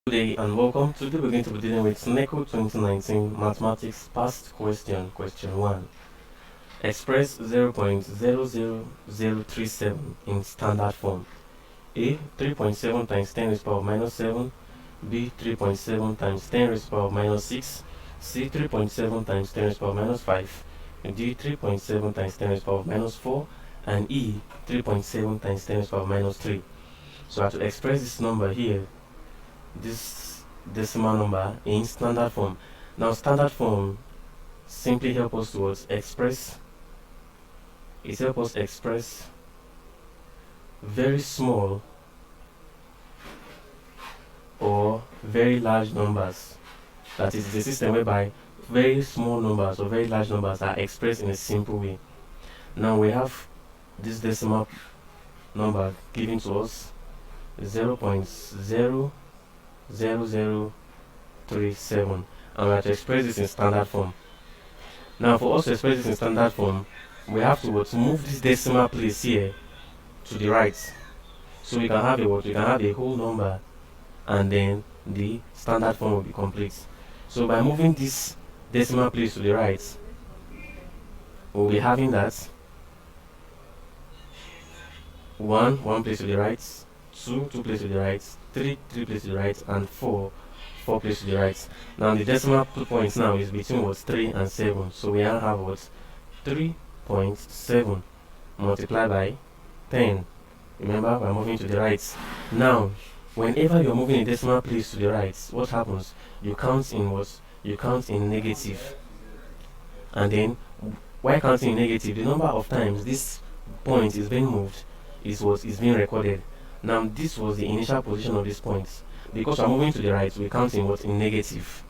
Good day and welcome. Today we're going to be dealing with Neco 2019 Mathematics Past Question, Question 1. Express 0.00037 in standard form. A. 3.7 times 10 raised to the power of minus 7. B. 3.7 times 10 raised to the power of minus 6. C. 3.7 times 10 raised to the power of minus 5. D. 3.7 times 10 raised to the power of minus 4. And E. 3.7 times 10 raised to the power of minus 3. So I have to express this number here, this decimal number, in standard form. Now standard form simply help us to express very small or very large numbers. That is the system whereby very small numbers or very large numbers are expressed in a simple way. Now we have this decimal number given to us 0.00037, and we have to express this in standard form. Now for us to express this in standard form, we have to move this decimal place here to the right, so we can have a whole number, and then the standard form will be complete. So by moving this decimal place to the right, we'll be having that 1 place to the right, 2 places to the right, 3 places to the right, and 4 places to the right. Now the decimal point now is between 3 and 7, so we now have 3.7 multiplied by 10. Remember, we're moving to the right. Now whenever you're moving a decimal place to the right, what happens? You count in negative, and then while counting in negative, the number of times this point is being moved is being recorded. Now this was the initial position of this point. Because we're moving to the right, we count in negative,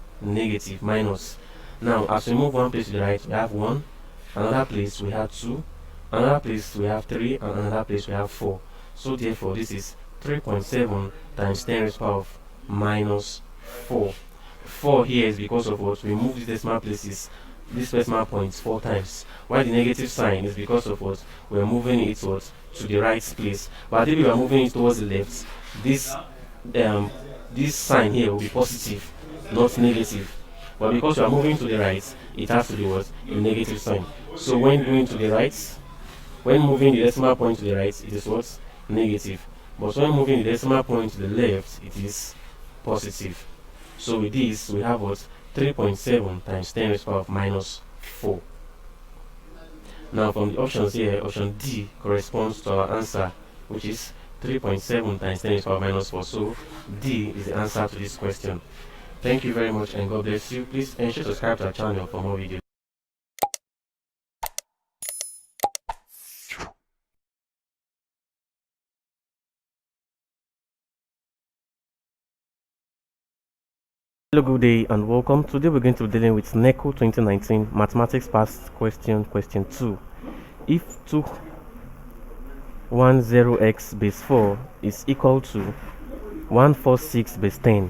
minus. Now as we move one place to the right, we have 1, another place we have 2, another place we have 3, and another place we have 4. So therefore this is 3.7 times 10 raised to the power of minus 4. 4 here is because of we move these decimal places, these decimal points 4 times, while the negative sign is because of we're moving it to the right place. But if we are moving it towards the left, this sign here will be positive, not negative. But because we are moving to the right, it has to be a negative sign. So when moving the decimal point to the right, it is negative. But when moving the decimal point to the left, it is positive. So with this, we have 3.7 times 10 raised to the power of minus 4. Now from the options here, option D corresponds to our answer, which is 3.7 times 10 raised to the power of minus 4. So D is the answer to this question. Thank you very much and God bless you. Please ensure to subscribe to our channel for more videos. Hello, good day and welcome. Today we're going to be dealing with Neco 2019 Mathematics Past Question, Question 2. If 210x base 4 is equal to 146 base 10,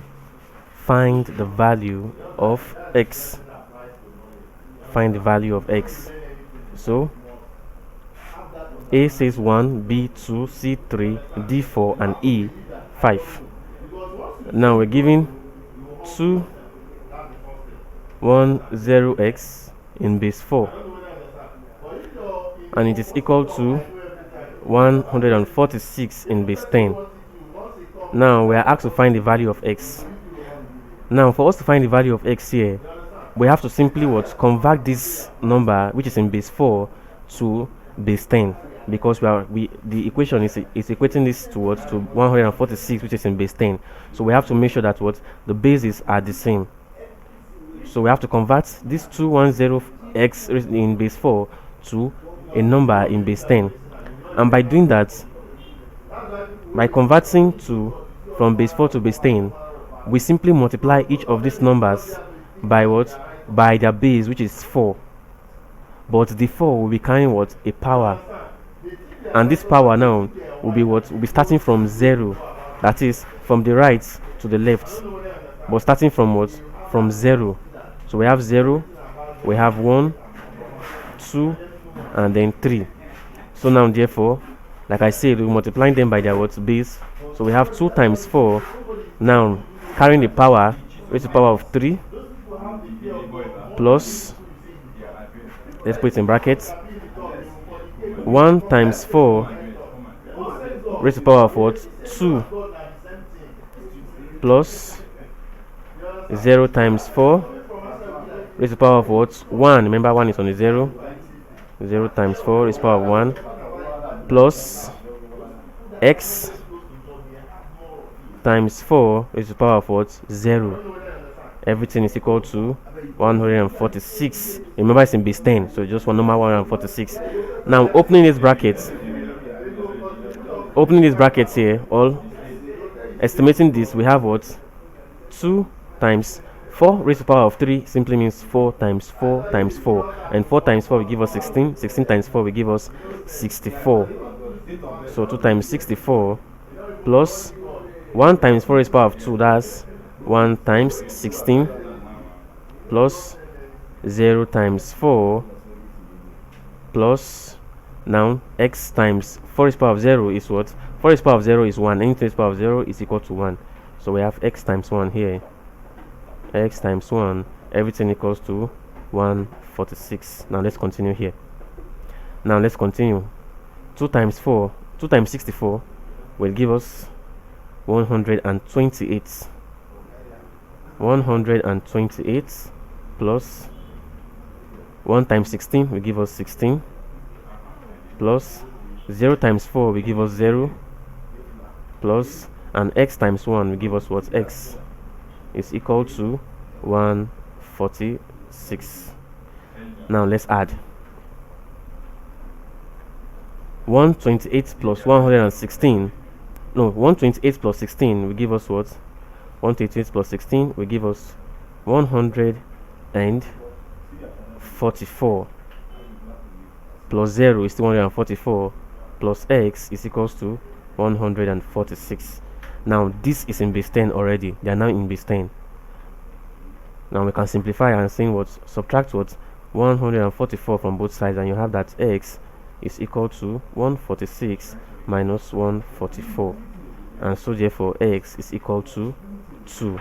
find the value of x. Find the value of x. So A says 1, B 2, C 3, D 4, and E 5. Now we're giving 210x in base 4, and it is equal to 146 in base 10. Now we are asked to find the value of x. Now for us to find the value of x here, we have to simply convert this number which is in base 4 to base 10, because the equation is equating this to 146, which is in base 10. So we have to make sure that the bases are the same. So we have to convert this 210x in base 4 to a number in base 10, and by doing that, by converting from base 4 to base 10, we simply multiply each of these numbers by by their base, which is 4. But the 4 will be carrying a power, and this power now will be starting from 0, that is from the right to the left, but starting from from 0. So we have 0, we have 1, 2, and then 3. So now therefore, like I said, we're multiplying them by their base. So we have 2 times 4. Now carrying the power raised to the power of 3 plus, let's put it in brackets, 1 times 4 raised to the power of what? 2 plus 0 times 4 raised to the power of what? 1. Remember, 1 is on the 0. 0 times 4 raised to the power of 1 plus x times 4 raised to the power of what? 0. Everything is equal to 146. Remember, it's in base 10, so just one number 146. Now opening these brackets here, all estimating this, we have what? 2 times 4 raised to the power of 3 simply means 4 times 4 times 4, and 4 times 4 will give us 16. 16 times 4 will give us 64. So 2 times 64 plus 1 times 4 raised to the power of 2, that's 1 times 16 plus 0 times 4 plus, now x times 4 raised to the power of 0 is what? 4 raised to the power of 0 is 1. Anything raised to the power of 0 is equal to 1. So we have x times 1 here. X times 1, everything equals to 146. Now let's continue here. 2 times 64 will give us 128. 128 plus 1 times 16 will give us 16 plus 0 times 4 will give us 0 plus, and x times 1 will give us what? X is equal to 146. Now let's add 128 plus 116. No, 128 plus 16 will give us what? 128 plus 16 will give us 144 plus 0 is 144 plus x is equals to 146. Now this is in base 10 already. They are now in base 10. Now we can simplify and say what? Subtract what? 144 from both sides, and you have that x is equal to 146 minus 144, and so therefore x is equal to 2.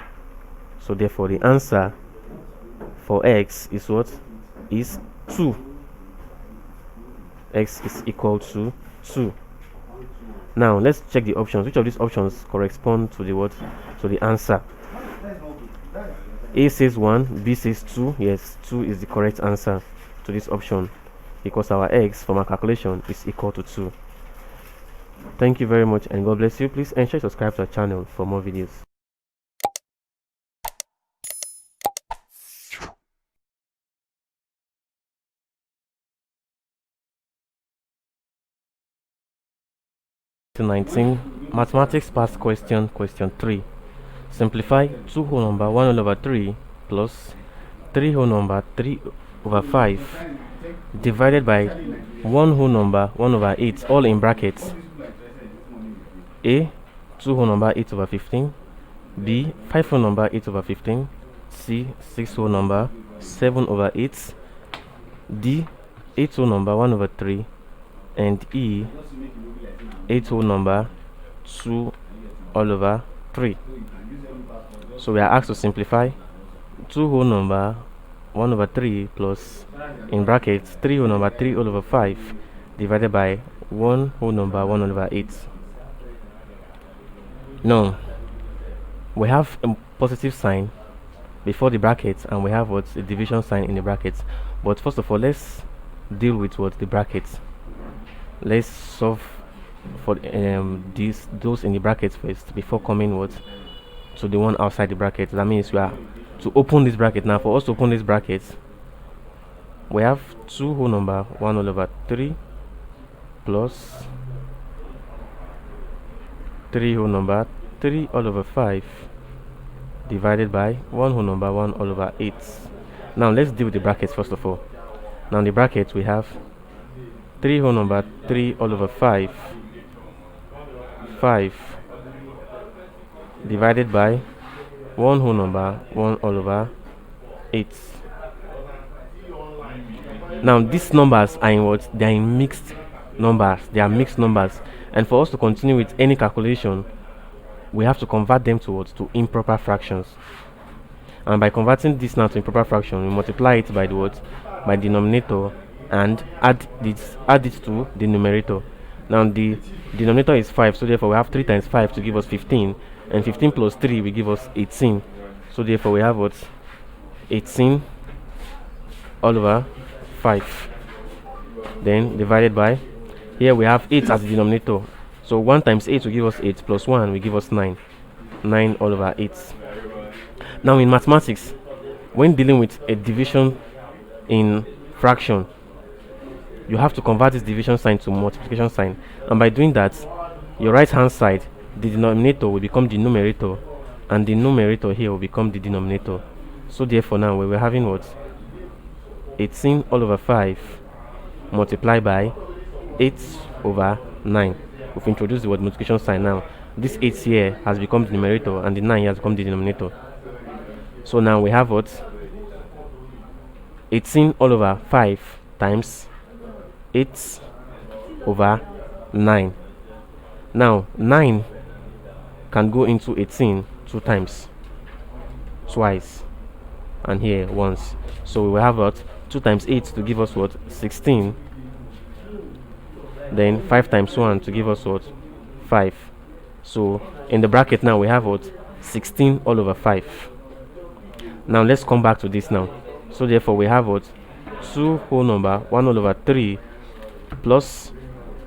So therefore the answer for x is what? Is 2. X is equal to 2. Now let's check the options. Which of these options correspond to the what? To the answer. A says 1, B says 2. Yes, 2 is the correct answer to this option, because our x from our calculation is equal to 2. Thank you very much, and God bless you. Please ensure you subscribe to our channel for more videos. Mathematics past question 3. Simplify 2 whole number 1 over 3 plus 3 whole number 3 over 5 divided by 1 whole number 1 over 8, all in brackets. A, 2 whole number 8 over 15. B, 5 whole number 8 over 15. C, 6 whole number 7 over 8. D, 8 whole number 1 over 3. And E, 8 whole number 2 all over 3. So we are asked to simplify 2 whole number 1 over 3 plus, in brackets, 3 whole number 3 all over 5 divided by 1 whole number 1 over 8. Now we have a positive sign before the brackets, and we have what? A division sign in the brackets. But first of all, let's deal with what? The brackets. Let's solve for those in the brackets first before coming what? To the one outside the bracket. That means we are to open this bracket. Now for us to open this bracket, we have 2 whole number 1 all over 3 plus 3 whole number 3 all over 5 divided by 1 whole number 1 all over 8. Now let's deal with the brackets first of all. Now in the bracket we have 3 whole number 3 all over 5 divided by 1 whole number 1 all over 8. Now these numbers are in what? They are in mixed numbers. They are mixed numbers, and for us to continue with any calculation, we have to convert them to improper fractions. And by converting this now to improper fraction, we multiply it by the what? By the denominator, and add it to the numerator. Now the denominator is 5, so therefore we have 3 times 5 to give us 15, and 15 plus 3 will give us 18. So therefore we have what? 18 all over 5. Then divided by, here we have 8 as the denominator. So 1 times 8 will give us 8, plus 1 will give us 9. 9 all over 8. Now in mathematics, when dealing with a division in fraction, you have to convert this division sign to multiplication sign, and by doing that, your right hand side, the denominator will become the numerator, and the numerator here will become the denominator. So therefore now we were having what? 18 all over 5 multiplied by 8 over 9. We've introduced the word multiplication sign now. This 8 here has become the numerator, and the 9 here has become the denominator. So now we have what? 18 all over 5 times 8 over 9. Now 9 can go into 18 2 times, twice, and here once. So we will have what? 2 times 8 to give us what? 16. Then 5 times 1 to give us what? 5. So in the bracket now we have what? 16 all over 5. Now let's come back to this now. So therefore we have what? 2 whole number 1 all over 3 plus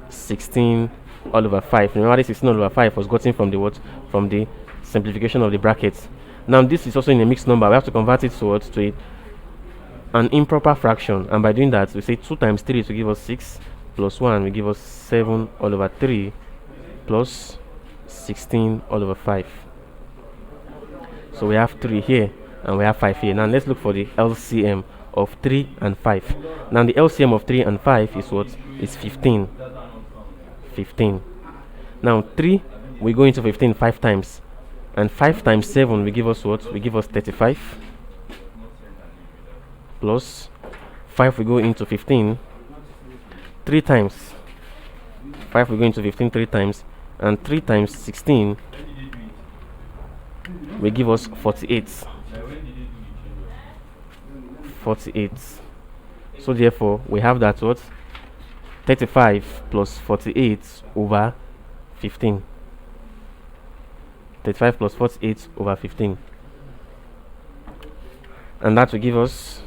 16 all over 5. Remember, this 16 all over 5 was gotten from the what? From the simplification of the brackets. Now this is also in a mixed number. We have to convert it to what? To an improper fraction, and by doing that we say 2 times 3 to give us 6, plus 1 will give us 7 all over 3 plus 16 all over 5. So we have 3 here and we have 5 here. Now let's look for the LCM of 3 and 5. Now the LCM of 3 and 5 is what? Is 15. 15. Now 3 we go into 15 5 times, and 5 times 7 will give us what? Will give us 35, plus 5 will go into 15 3 times. 5 will go into 15 3 times, and 3 times 16 will give us 48. 48. So therefore we have that what? 35 plus 48 over 15. 35 plus 48 over 15, and that will give us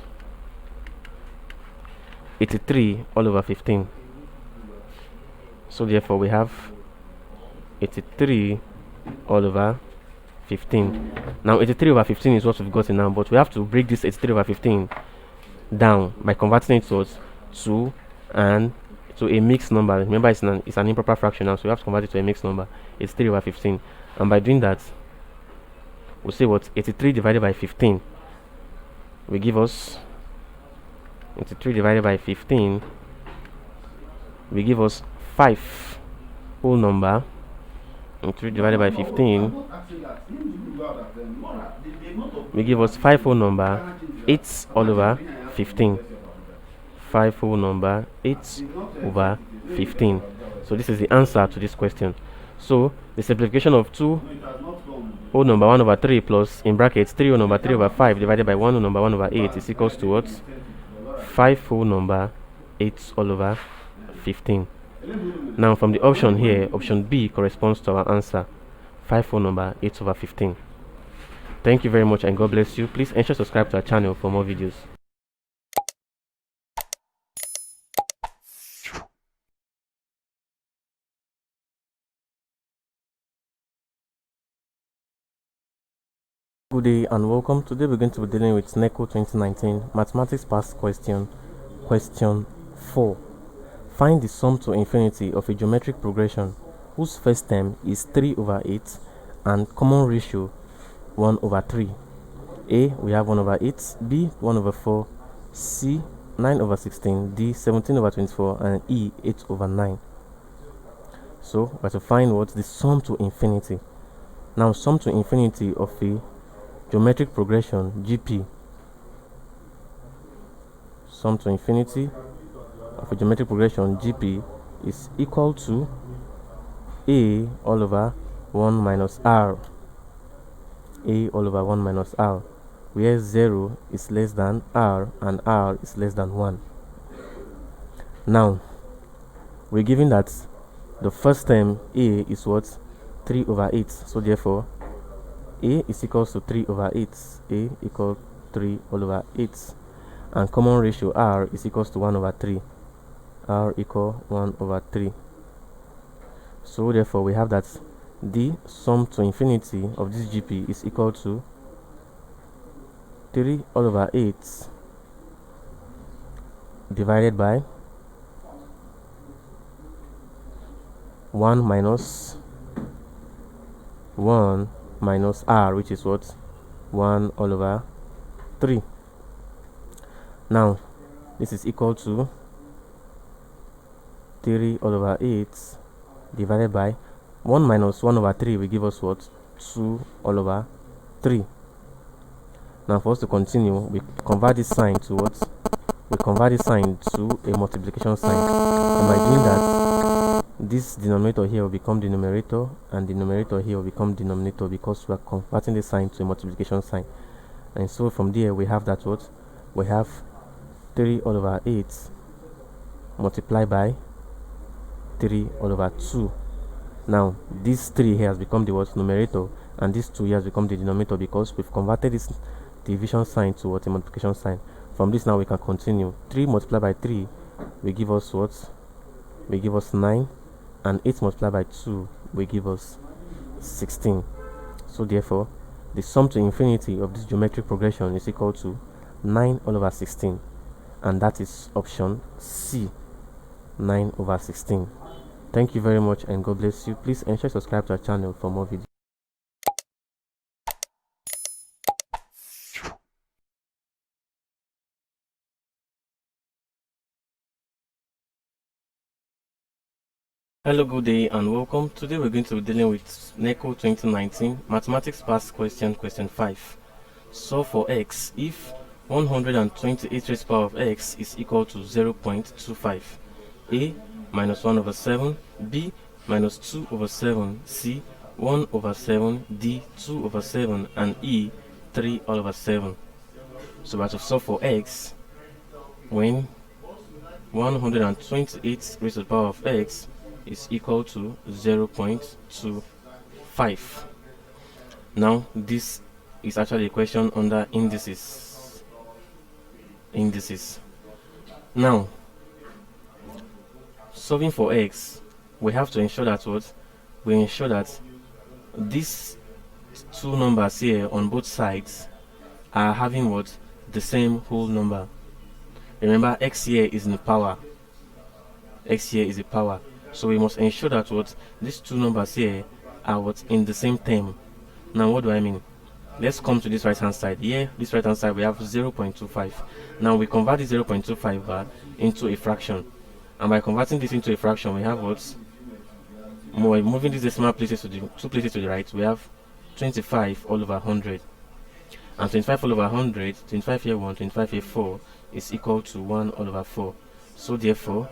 83 all over 15. So therefore we have 83 all over 15. Now 83 over 15 is what we've gotten now, but we have to break this 83 over 15 down by converting it to a mixed number. Remember, it's an improper fraction now, so we have to convert it to a mixed number. It's 3 over 15, and by doing that we'll say what? 83 divided by 15 will give us 83 divided by 15 will give us 5 whole number. 83 divided by 15 will give us 5 whole number 8 all over 15. 5 whole number 8 over 15. So this is the answer to this question. So the simplification of 2 whole number 1 over 3 plus, in brackets, 3 whole number 3 over 5 divided by 1 whole number 1 over 8 is equals to what? 5 whole number 8 all over 15. Now from the option here, option B corresponds to our answer, 5 whole number 8 over 15. Thank you very much, and God bless you. Please ensure to subscribe to our channel for more videos. Good day and welcome. Today we're going to be dealing with Neco 2019 Mathematics Past Question, question 4. Find the sum to infinity of a geometric progression whose first term is 3 over 8 and common ratio 1 over 3. A, we have 1 over 8, B, 1 over 4, C, 9 over 16, D, 17 over 24, and E, 8 over 9. So we have to find what? The sum to infinity. Now sum to infinity of a geometric progression GP, sum to infinity of a geometric progression GP is equal to A all over 1 minus r, a all over 1 minus r, where 0 is less than r and r is less than 1. Now, we're given that the first term a is what? 3 over 8. So therefore, a is equals to 3 over 8. A equals 3 all over 8. And common ratio r is equals to 1 over 3. R equal 1 over 3. So therefore, we have that the sum to infinity of this GP is equal to 3 all over 8 divided by 1 minus r, which is what? 1 all over 3. Now, this is equal to 3 all over 8 divided by 1 minus 1 over 3 will give us what? 2 all over 3. Now, for us to continue, we convert this sign to what? We convert this sign to a multiplication sign. And by doing that, this denominator here will become the numerator, and the numerator here will become denominator, because we are converting the sign to a multiplication sign. And so from there, we have that what? We have 3 all over 8 multiplied by 3 all over 2. Now, this 3 here has become the what? Numerator, and this 2 here has become the denominator, because we've converted this division sign to what? A multiplication sign. From this now we can continue. 3 multiplied by 3 will give us what? Will give us 9, and 8 multiplied by 2 will give us 16. So therefore, the sum to infinity of this geometric progression is equal to 9 all over 16, and that is option C, 9 over 16. Thank you very much, and God bless you. Please ensure to subscribe to our channel for more videos. Hello, good day and welcome. Today we're going to be dealing with Neco 2019 Mathematics Past Question 5. So for x, if 128 raised power of x is equal to 0.25, a minus 1 over 7, b minus 2 over 7, c 1 over 7, d 2 over 7, and e 3 all over 7. So we have to solve for x when 128 raised to the power of x is equal to 0.25. Now, this is actually a question under indices. Now, solving for x, we have to ensure that what? We ensure that these two numbers here on both sides are having what? The same whole number. Remember, x here is in power. X here is a power. So we must ensure that what? These two numbers here are what? In the same term. Now, what do I mean? Let's come to this right hand side. Here, this right hand side, we have 0.25. Now we convert the 0.25 into a fraction. And by converting this into a fraction, we have what? Moving these decimal places to the two places to the right, we have 25 all over 100. And 25 all over 100, 25 here 1, 25 here 4 is equal to 1 all over 4. So therefore,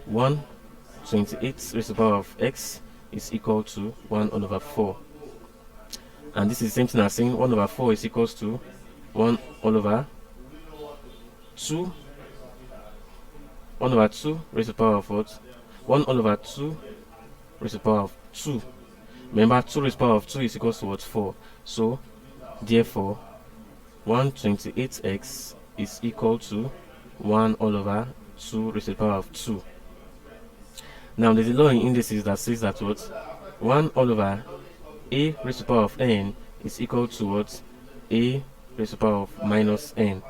128 raised to the power of x is equal to 1 all over 4. And this is the same thing as saying 1 over 4 is equals to 1 all over 2. 1 over 2 raised to the power of what? 1 all over 2 raised to the power of 2. Remember, 2 raised to the power of 2 is equals to what? 4. So, therefore, 128x is equal to 1 all over 2 raised to the power of 2. Now, there's a law in indices that says that what? 1 all over a raised to the power of n is equal to what? A raised to the power of minus n.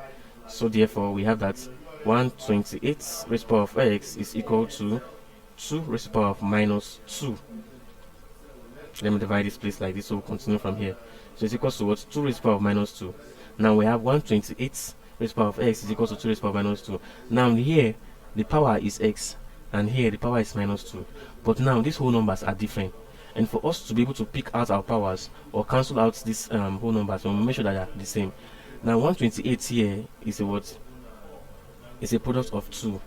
So therefore, we have that 128 raised to the power of x is equal to 2 raised to the power of minus 2. Let me divide this place like this, so we'll continue from here. So it's equal to what? 2 raised to the power of minus 2. Now we have 128 raised to the power of x is equal to 2 raised to the power of minus 2. Now here, the power is x, and here the power is minus 2. But now these whole numbers are different. And for us to be able to pick out our powers or cancel out these whole numbers, we'll make sure that they are the same. Now 128 here is a what? Is a product of 2.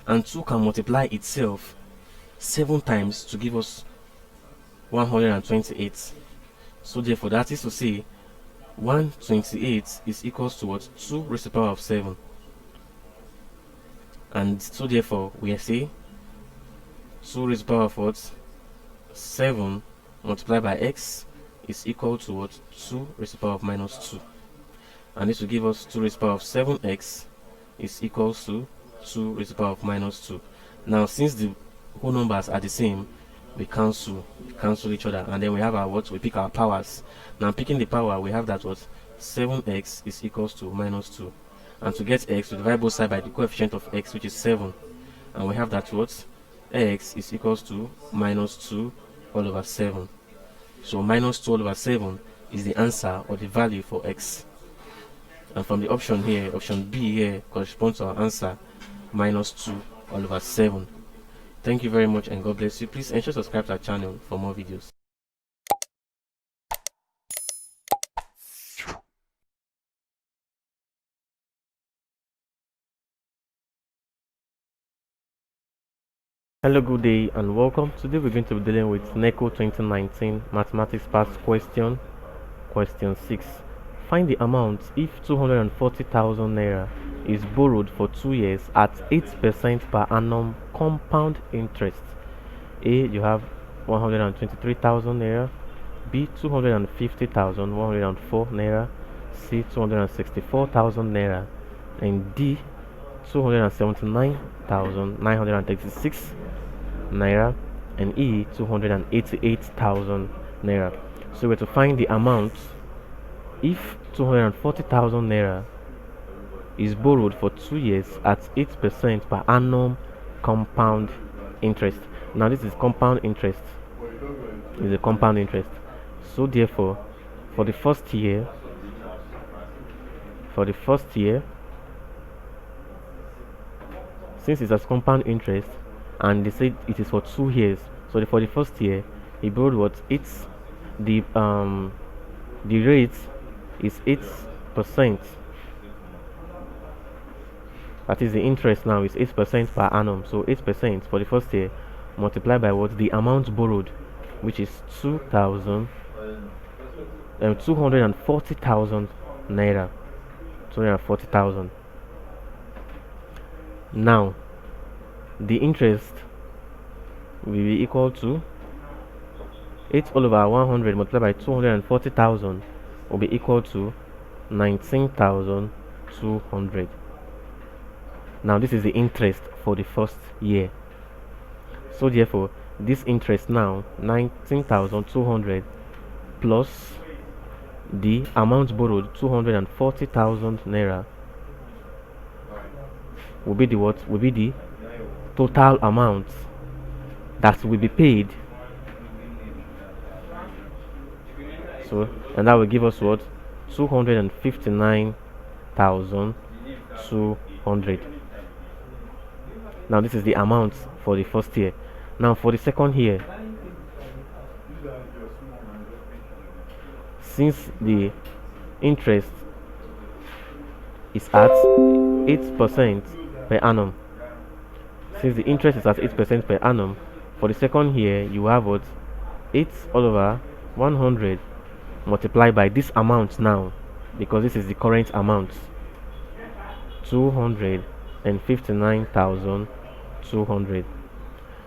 And 2 can multiply itself 7 times to give us 128. So therefore, that is to say 128 is equals to what? 2 raised to the power of 7. And so therefore we say 2 raised to the power of what? 7 multiplied by x is equal to what? 2 raised to the power of minus 2. And this will give us 2 raised to the power of 7x is equals to 2 raised to the power of minus 2. Now since the whole numbers are the same, we cancel each other, and then we have our what? We pick our powers. Now picking the power, we have that what? 7x is equals to minus 2. And to get x, we divide both sides by the coefficient of x, which is 7. And we have that what? X is equals to minus 2 all over 7. So minus 2 all over 7 is the answer or the value for x. And from the option here, option B here corresponds to our answer, minus 2 all over 7. Thank you very much and God bless you. Please ensure to subscribe to our channel for more videos. Hello, good day and welcome. Today we're going to be dealing with Neco 2019 Mathematics Past Question 6. Find the amount if 240,000 naira is borrowed for 2 years at 8% per annum compound interest. A, you have 123,000 naira. B, 250,104 naira. C, 264,000 naira. And D, 279,936 naira. And E, 288,000 naira. So we're to find the amount if 240,000 naira is borrowed for 2 years at 8% per annum compound interest. Now this is compound interest. Is a compound interest. So therefore, for the first year, since it's as compound interest and they said it is for 2 years, so for the first year he borrowed what? It's the rate is 8%. That is the interest now is 8% per annum. So 8% for the first year multiplied by what? The amount borrowed, which is 240,000 naira. 240,000. Now the interest will be equal to 8 all over 100 multiplied by 240,000 will be equal to 19,200. Now this is the interest for the first year. So therefore this interest now 19,200 plus the amount borrowed 240,000 naira will be the what? Will be the total amount that will be paid. So, and that will give us what? 259,200. Now this is the amount for the first year. Now for the second year, since the interest is at 8% per annum, for the second year you have what? 8 all over 100 multiplied by this amount now, because this is the current amount, 259,200,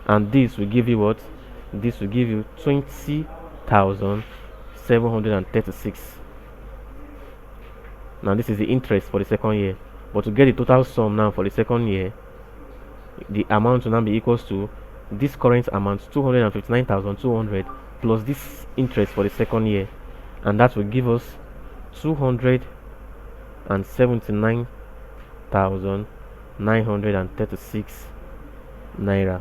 and this will give you what? This will give you 20,736. Now this is the interest for the second year, but to get the total sum now for the second year, the amount will now be equals to this current amount 259,200 plus this interest for the second year, and that will give us 279,936 naira.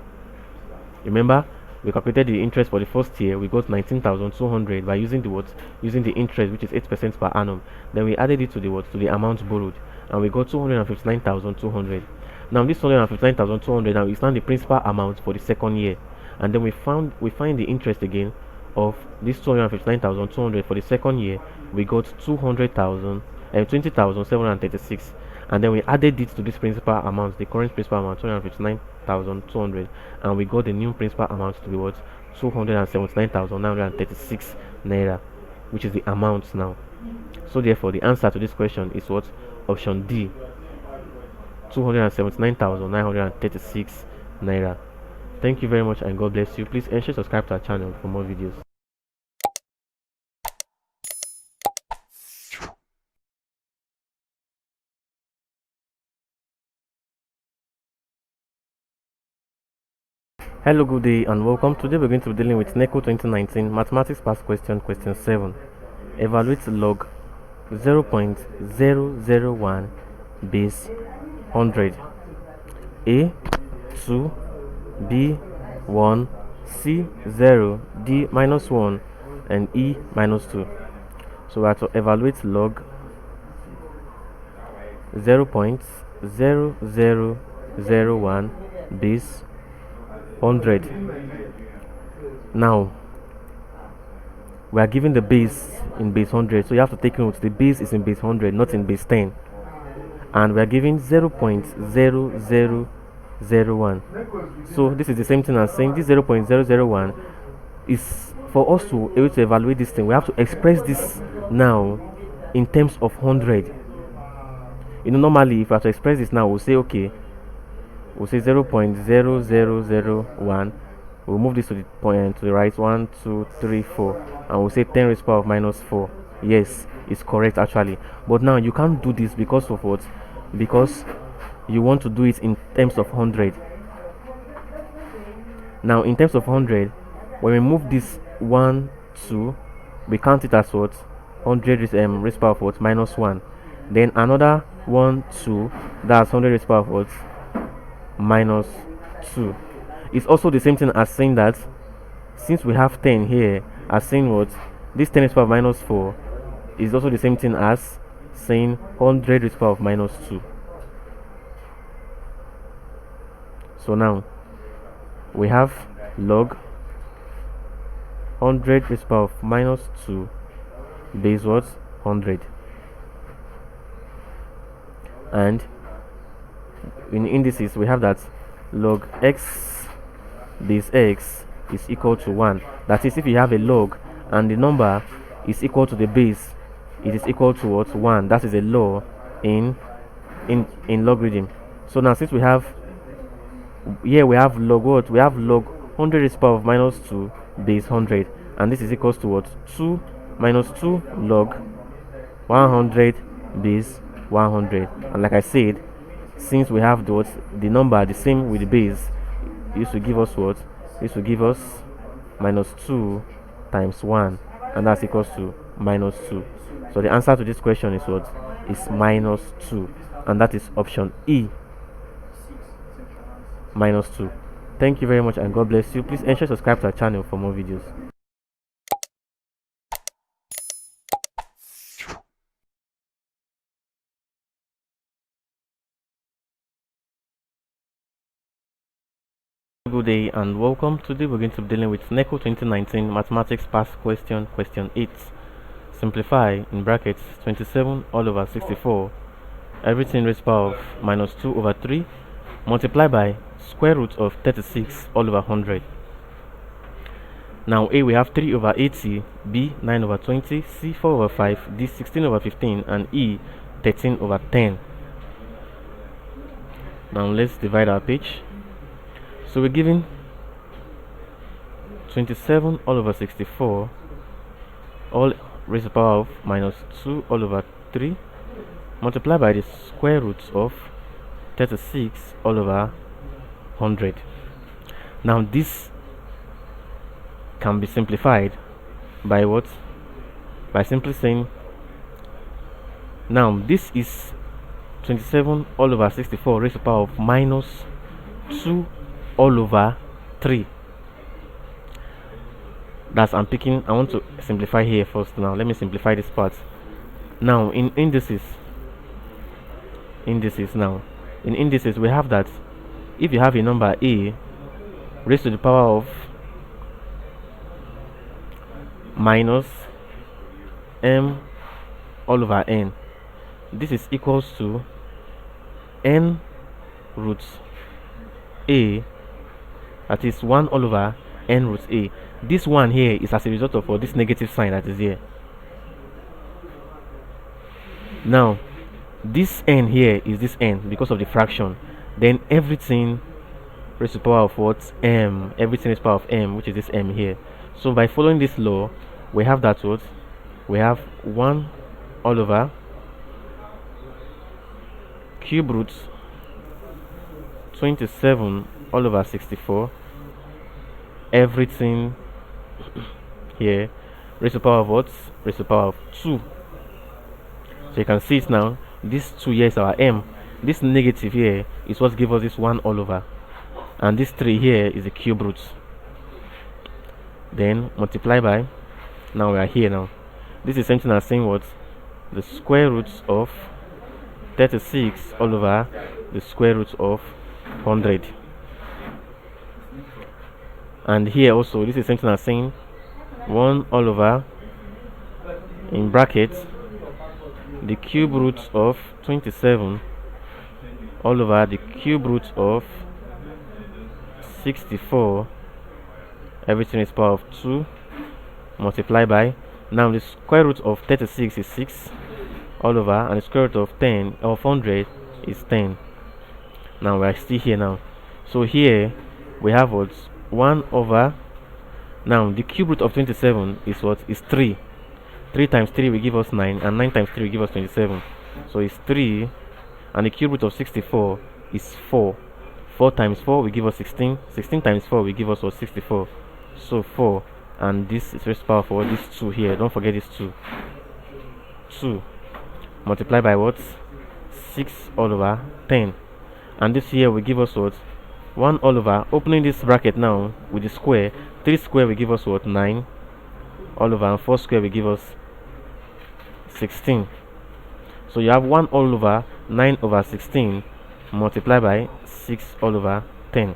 Remember, we calculated the interest for the first year, we got 19,200 by using the what? Using the interest, which is 8% per annum. Then we added it to the what? To the amount borrowed, and we got 259,200. Now this 259,200 now is now the principal amount for the second year, and then we find the interest again of this 259,200 for the second year. We got 20,736, and then we added it to this principal amount, the current principal amount 259,200, and we got the new principal amount to be what? 279,936 naira, which is the amount now. So therefore the answer to this question is what? Option D, 279,936 naira. Thank you very much and God bless you. Please ensure to subscribe to our channel for more videos. Hello, good day and welcome. Today we're going to be dealing with Neco 2019 Mathematics Past Question, Question 7. Evaluate log 0.001 base 100. A 2, B 1, C 0, D minus 1, and E minus 2. So we have to evaluate log 0.0001 base 100. Now we are given the base in base 100, so you have to take note the base is in base 100, not in base 10, and we are given 0.0001. so this is the same thing as saying this 0.001 is for us to able to evaluate this thing. We have to express this now in terms of 100. Normally if we have to express this now, we'll say okay, we'll say 0.0001. We'll move this to the point to the right, 1 2 3 4, and we'll say 10 raised to the power of minus 4. Yes, it's correct actually, but now you can't do this because of what? Because you want to do it in terms of 100. Now in terms of 100, when we move this 1 2, we count it as what? 100 raised to the power of what? Minus 1. Then another 1 2, that's 100 raised to the power of what? Minus 2. It's also the same thing as saying that since we have 10 here, as saying what? This 10 raised to the power of minus 4 is also the same thing as saying 100 raised to the power of minus 2. So now we have log 100 raised to the power of minus 2 base what? 100. And in indices we have that log x base x is equal to 1. That is, if you have a log and the number is equal to the base, it is equal to what? 1. That is a law in logarithm. So now since we have here, we have log what? We have log 100 raised to the power of minus 2 base 100, and this is equals to what? 2 minus 2 log 100 base 100. And like I said, since we have the number the same with the base, this will give us what? This will give us minus 2 times 1, and that's equals to minus 2. So the answer to this question is what? Is minus 2, and that is option E, minus 2. Thank you very much and God bless you. Please ensure to subscribe to our channel for more videos. Good day and welcome. Today we're going to be dealing with Neco 2019 Mathematics Past Question, Question 8. Simplify in brackets 27 all over 64, everything raised to the power of minus 2 over 3, multiply by square root of 36 all over 100. Now A, we have 3 over 80, B 9 over 20, C 4 over 5, D 16 over 15, and E 13 over 10. Now let's divide our page. So we're given 27 all over 64 all raised to the power of minus 2 all over 3, multiply by the square root of 36 all over 100. Now this can be simplified by what? By simply saying, now this is 27 all over 64 raised to the power of minus 2 all over 3. That's I want to simplify here first. Now let me simplify this part. Now in indices now in indices we have that if you have a number A raised to the power of minus m all over n, this is equals to n root A, that is 1 all over n root a. This one here is as a result of this negative sign that is here. Now this n here is this n because of the fraction. Then everything raised to the power of what? M. Everything is power of m, which is this m here. So by following this law, we have that what? We have 1 all over cube root 27 all over 64. Everything here raised to the power of what? Raised to the power of 2. So you can see it now. This 2 here is our m. This negative here is what gives us this 1 all over. And this 3 here is the cube root. Then multiply by. Now we are here now. This is something as saying what? The square root of 36 all over the square root of 100. And here also this is something as saying 1 all over, in brackets, the cube root of 27 all over the cube root of 64. Everything is power of 2 multiply by. Now the square root of 36 is 6 all over, and the square root of 10 of 100 is 10. Now we are still here now. So here we have what? 1 over. Now the cube root of 27 is what? Is 3. 3 times 3 will give us 9, and 9 times 3 will give us 27. So it's 3, and the cube root of 64 is 4. 4 times 4 will give us 16. 16 times 4 will give us what? 64. So 4, and this is raised to the power of what? This 2 here. Don't forget this 2. 2 multiply by what? 6 all over 10. And this here will give us what? 1 all over. Opening this bracket now with the square, 3 square will give us what? 9 all over, and 4 square will give us 16. So you have 1 all over 9 over 16 multiply by 6 all over 10.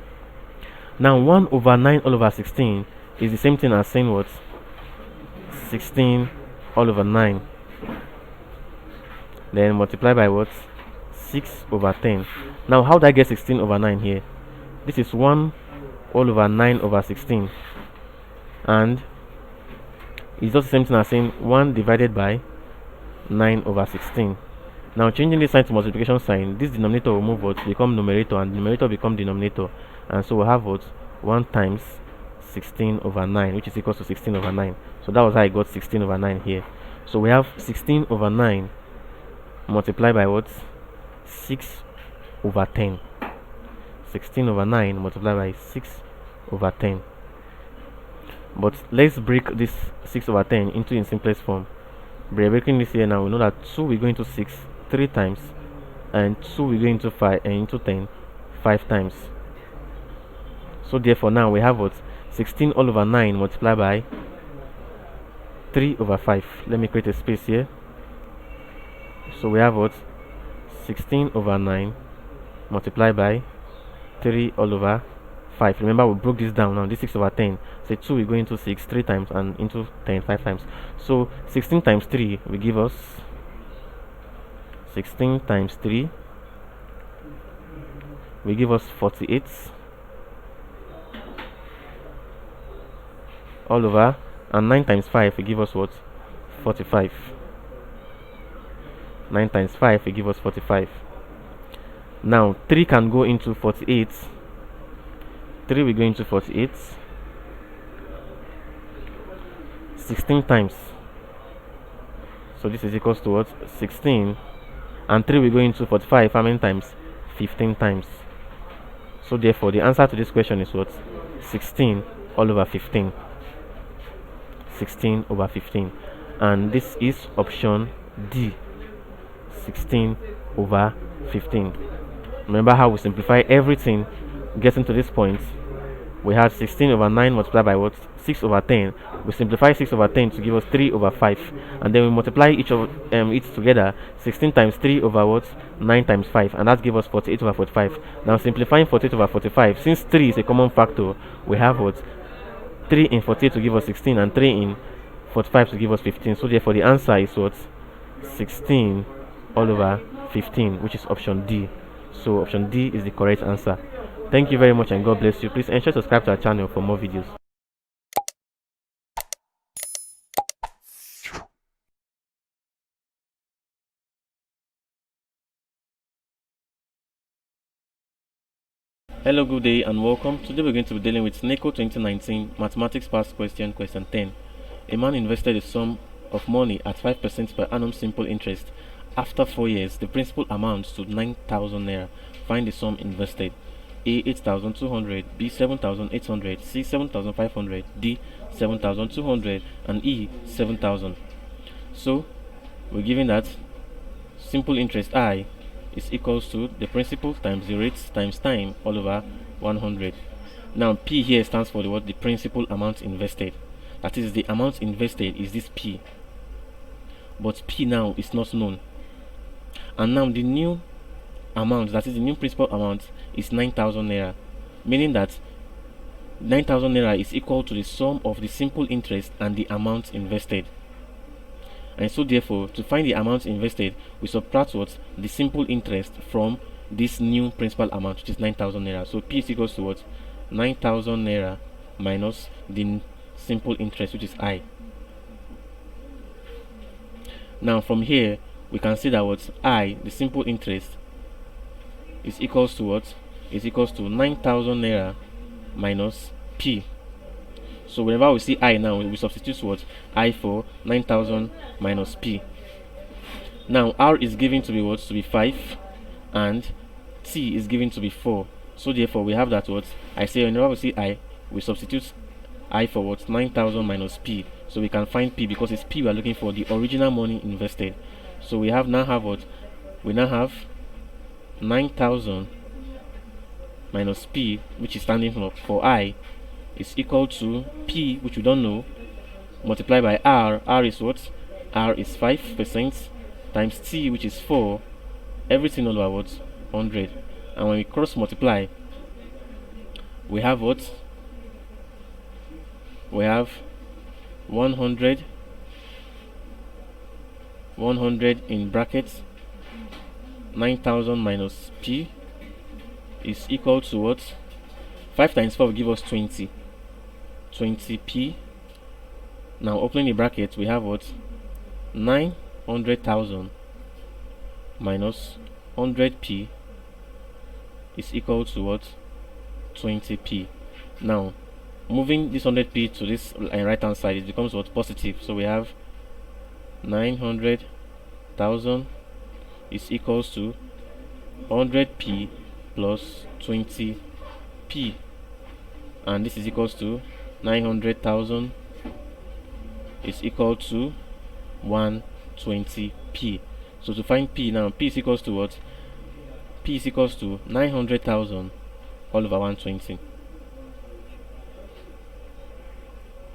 Now 1 over 9 all over 16 is the same thing as saying what? 16 all over 9. Then multiply by what? 6 over 10. Now how do I get 16 over 9 here? This is 1 all over 9 over 16, and it's just the same thing as saying 1 divided by 9 over 16. Now changing this sign to multiplication sign, this denominator will move what? Become numerator, and numerator become denominator, and so we'll have what? 1 times 16 over 9, which is equal to 16 over 9. So that was how I got 16 over 9 here. So we have 16 over 9 multiplied by what? 6 over 10. 16 over 9 multiplied by 6 over 10. But let's break this 6 over 10 into in simplest form. By breaking this here now, we know that 2 will go into 6 3 times, and 2 will go into 5 and into 10 5 times. So therefore now we have what? 16 all over 9 multiplied by 3 over 5. Let me create a space here. So we have what? 16 over 9 multiplied by 3 all over 5. Remember, we broke this down now. This 6 over 10. So 2 will go into 6 3 times, and into 10 5 times. So 16 times 3 will give us 16 times 3 will give us 48 all over, and 9 times 5 will give us what? 45. 9 times 5 will give us 45. Now 3 can go into 48. 3 will go into 48 16 times. So this is equals to what? 16. And 3 will go into 45 how many times? 15 times. So therefore the answer to this question is what? 16 all over 15. 16 over 15. And this is option D. 16 over 15. Remember how we simplify everything getting to this point. We had 16 over 9 multiplied by what? 6 over 10. We simplify 6 over 10 to give us 3 over 5, and then we multiply each of it together. 16 times 3 over what? 9 times 5, and that gives us 48 over 45. Now simplifying 48 over 45, since 3 is a common factor, we have what? 3 in 48 to give us 16, and 3 in 45 to give us 15. So therefore the answer is what? 16 all over 15, which is option D. So option D is the correct answer. Thank you very much, and God bless you. Please ensure to subscribe to our channel for more videos. Hello, good day and welcome. Today we're going to be dealing with Neco 2019 Mathematics Past Question, Question 10. A man invested a sum of money at 5% per annum simple interest. After 4 years, the principal amounts to 9,000 naira. Find the sum invested. A 8,200, B 7,800, C 7,500, D 7,200, and E 7,000. So, we're given that simple interest I is equals to the principal times the rates times time all over 100. Now P here stands for the principal amount invested. That is, the amount invested is this P, but P now is not known. And now the new amount, that is the new principal amount, is 9,000 naira, meaning that 9,000 naira is equal to the sum of the simple interest and the amount invested. And so therefore, to find the amount invested, we subtract what? The simple interest from this new principal amount, which is 9,000 naira. So P is equals to what? 9,000 naira minus the simple interest, which is I. Now from here, we can see that what? I, the simple interest, is equals to what? Is equals to 9,000 naira minus P. So whenever we see I now, we substitute what? I for 9,000 minus P. Now R is given to be what? To be 5, and T is given to be 4. So therefore we have that what? I say whenever we see I, we substitute I for what? 9,000 minus P. So we can find P, because it's P we are looking for, the original money invested. So we now have what? We now have 9,000 minus P, which is standing for I, is equal to P, which we don't know, multiplied by R. R is what? R is 5%, times T, which is 4, everything all over what? 100. And when we cross multiply, we have what? We have 100 in brackets, 9,000 minus P is equal to what? 5 times 4 will give us 20 P. Now opening the bracket, we have what? 900,000 minus 100P is equal to what? 20P. Now moving this 100P to this right hand side, it becomes what? Positive. So we have 900,000 is equals to 100P plus 20P, and this is equals to 900,000 is equal to 120P. So to find P now, P is equals to what? P is equals to 900,000 all over 120.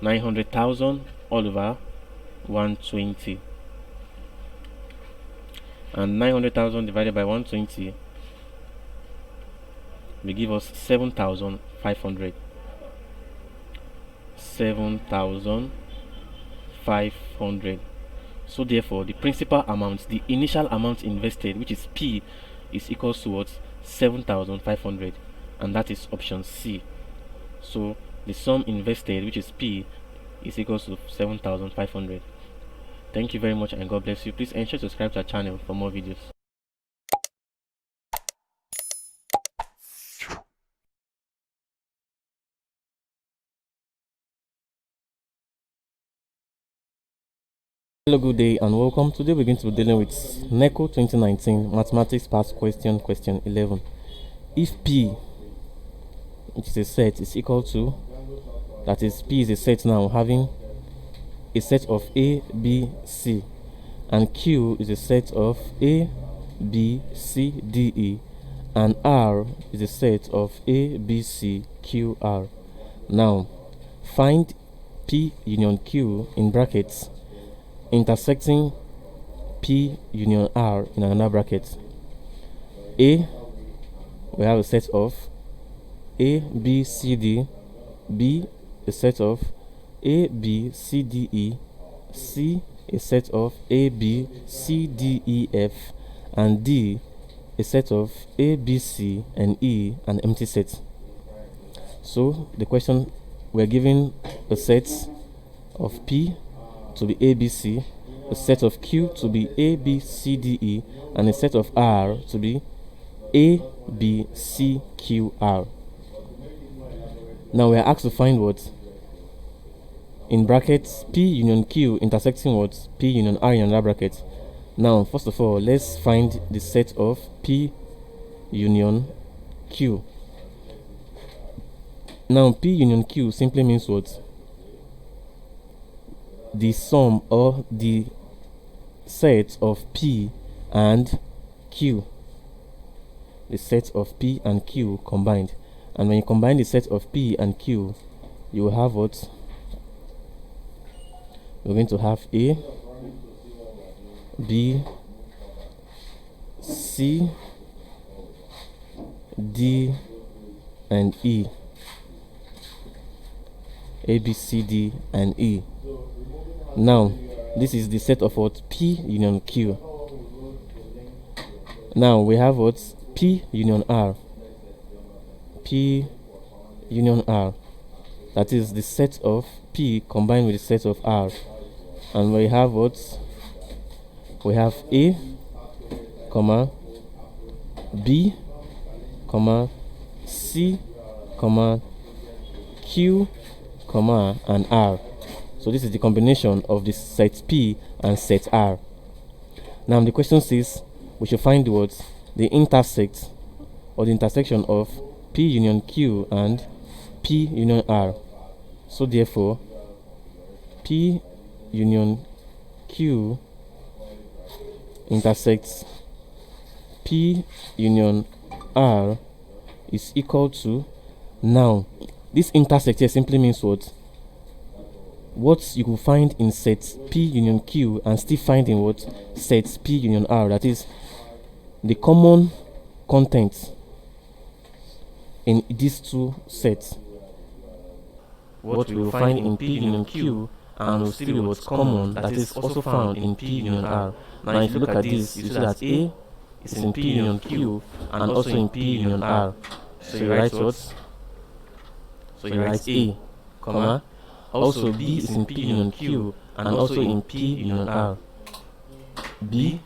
900,000 all over 120. And 900,000 divided by 120 will give us 7,500. 7,500. So therefore, the principal amount, the initial amount invested, which is P, is equals to what? 7,500, and that is option C. So the sum invested, which is P, is equals to 7,500. Thank you very much, and God bless you. Please ensure to subscribe to our channel for more videos. Hello, good day and welcome. Today we're going to be dealing with Neco 2019 Mathematics Past Question, Question 11. If P, which is a set, is equal to, that is, P is a set now having a set of A, B, C, and Q is a set of A, B, C, D, E, and R is a set of A, B, C, Q, R. Now, find P union Q in brackets intersecting P union R in another bracket. A, we have a set of A, B, C, D. B, a set of A, B, C, D, E. C, a set of A, B, C, D, E, F. And D, a set of A, B, C, and E, an empty set. So the question, we're given a set of P to be A, B, C, a set of Q to be A, B, C, D, E, and a set of R to be A, B, C, Q, R. Now we are asked to find what? In brackets P union Q intersecting what? P union R in another bracket. Now, first of all, let's find the set of P union Q. Now, P union Q simply means what? The sum or the set of P and Q. The set of P and Q combined. And when you combine the set of P and Q, you will have what? We're going to have A, B, C, D, and E. A, B, C, D, and E. Now, this is the set of what? P union Q. Now, we have what? P union R. P union R. That is the set of P combined with the set of R. And we have what? We have A, comma, B, comma, C, comma, Q, comma, and R. So this is the combination of the set P and set R. Now the question says we should find what? The intersect or the intersection of P union Q and P union R. So therefore P union Q intersects P union R is equal to, now this intersect here simply means what? What you will find in set P union Q and still find in what? Set P union R. That is the common content in these two sets. What we will find in P union Q and will still be what's common, that is also found in P union R. Now if you look at this, you see that A is in P union Q and also in P union R. So you write what? So you write A, comma, also B is in P union Q and also in P union R. B.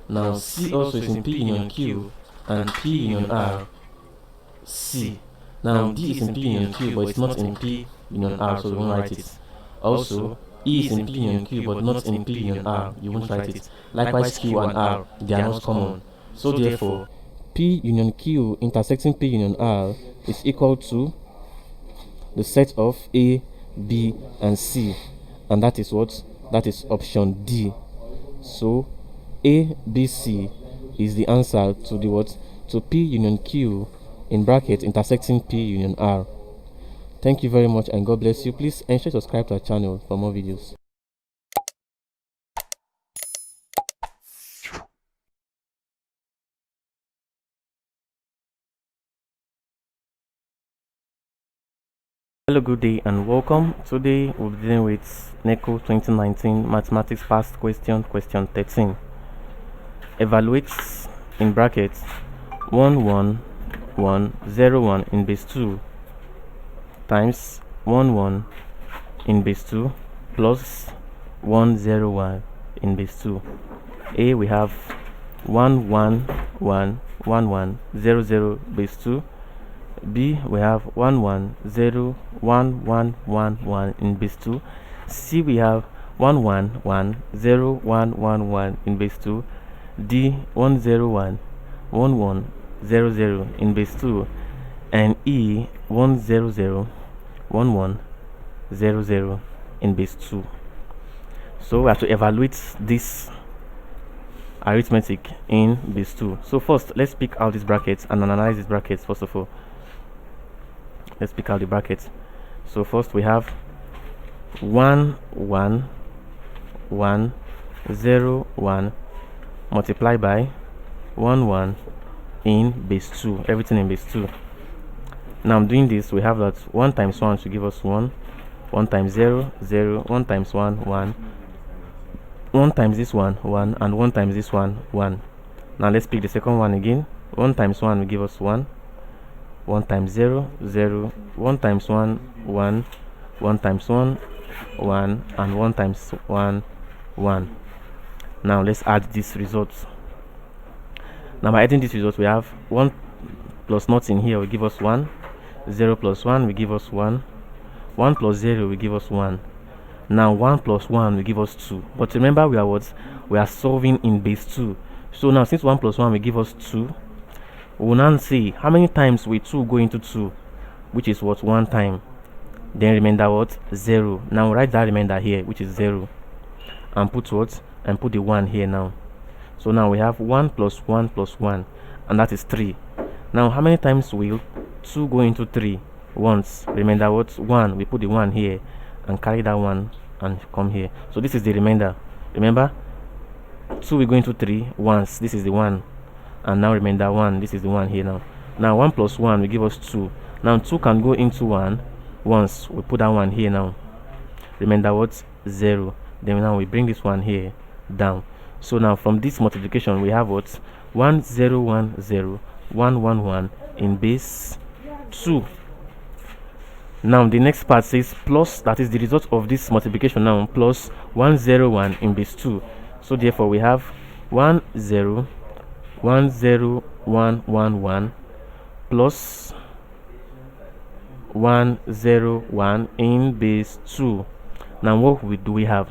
Now C also is in P union Q and P union R. C. Now D is in P union Q but it's not in P union R, so we won't write it. Also E is in P union Q but not in P union R, you won't write it. Likewise Q and R, they are not common. So therefore P union Q intersecting P union R is equal to the set of A, B, and C, and that is what? That is option D. So A, B, C is the answer to the what? To P union Q in bracket intersecting P union R. Thank you very much and God bless you. Please ensure to subscribe to our channel for more videos. Hello, good day and welcome. Today we'll be dealing with Neco 2019 Mathematics Past Question, question 13. Evaluates in brackets 11101 in base 2 times 11 in base 2 plus 101 in base 2. A, we have 1111100 base 2. B, we have 1101111 in base 2. C, we have 1110111 in base 2. D, 1011100 in base 2. And E, 1001100 in base 2. So we have to evaluate this arithmetic in base 2. So first, let's pick out these brackets and analyze these brackets first of all. Let's pick out the brackets. So first we have 11101 multiplied by 11 in base 2, everything in base 2. Now I'm doing this. We have that 1 times 1 should give us 1, 1 times 0 0, 1 times 1 1, 1 times this one 1, and 1 times this one 1. Now let's pick the second one again. 1 times 1 will give us 1, 1 times 0 0, 1 times 1 1, 1 times 1 1, and 1 times 1 1. Now let's add these results. Now by adding these results, we have 1 plus nothing here will give us 1, 0 plus 1 will give us 1. 1 plus 0 will give us 1. Now 1 plus 1 will give us 2. But remember, we are what? We are solving in base 2. So now since 1 plus 1 will give us 2, we will now see how many times will 2 go into 2, which is what? 1 time. Then remainder what? 0. Now write that remainder here, which is 0, and put what? And put the 1 here now. So now we have 1 plus 1 plus 1, and that is 3. Now how many times will 2 go into 3? Once. Remainder what? 1. We put the 1 here and carry that 1 and come here. So this is the remainder. Remember, 2 will go into 3 once. This is the 1. And now remainder 1. This is the 1 here now. Now 1 plus 1 will give us 2. Now 2 can go into 1 once. We put that 1 here now. Remainder what? 0. Then now we bring this 1 here down. So now from this multiplication we have what? 1 0 1 0 1 1 1 in base 2. Now the next part says plus, that is the result of this multiplication now, plus 1 0 1 in base 2. So therefore we have 1 0 1 0 1 1 1 plus 1 0 1 in base 2. Now what do we have?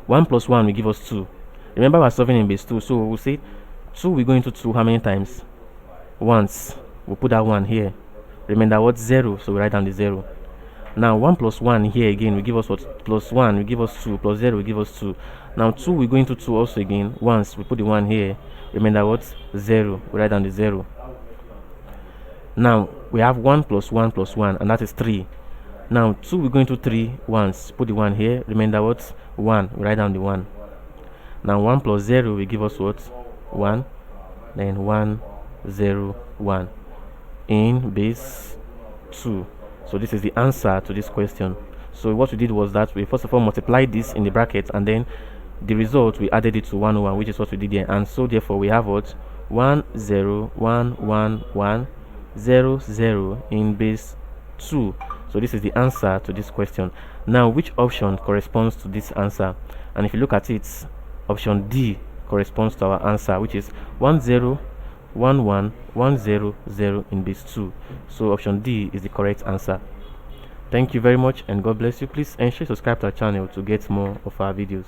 1 plus 1 will give us 2. Remember, we're solving in base 2, so we'll say 2 will go into 2 how many times? Once. We'll put that 1 here. Remember what? 0, so we write down the 0. Now 1 plus 1 here again will give us what? Plus 1 will give us 2, plus 0 will give us 2. Now 2 will go into 2 also again. Once. We put the 1 here. Remember what? 0. We write down the 0. Now we have 1 plus 1 plus 1, and that is 3. Now 2 will go into 3 once. Put the 1 here. Remember what? 1. We write down the 1. Now 1 plus 0 will give us what? 1. Then 1 0 1 in base 2. So this is the answer to this question. So what we did was that we first of all multiplied this in the bracket, and then the result we added it to 1 1, which is what we did here. And so therefore we have what? 1 0 1 1 1 0 0 in base 2. So this is the answer to this question. Now which option corresponds to this answer? And if you look at it, option D corresponds to our answer, which is 1 0 1 1 1 0 0 in base 2. So option D is the correct answer. Thank you very much, and God bless you. Please ensure you subscribe to our channel to get more of our videos.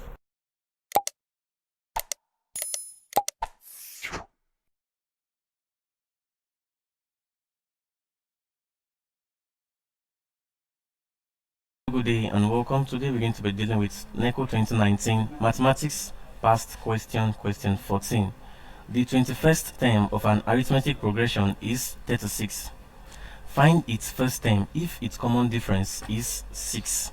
Good day and welcome. Today we're going to be dealing with Neco 2019 Mathematics Past Question 14. The 21st term of an arithmetic progression is 36. Find its first term if its common difference is 6.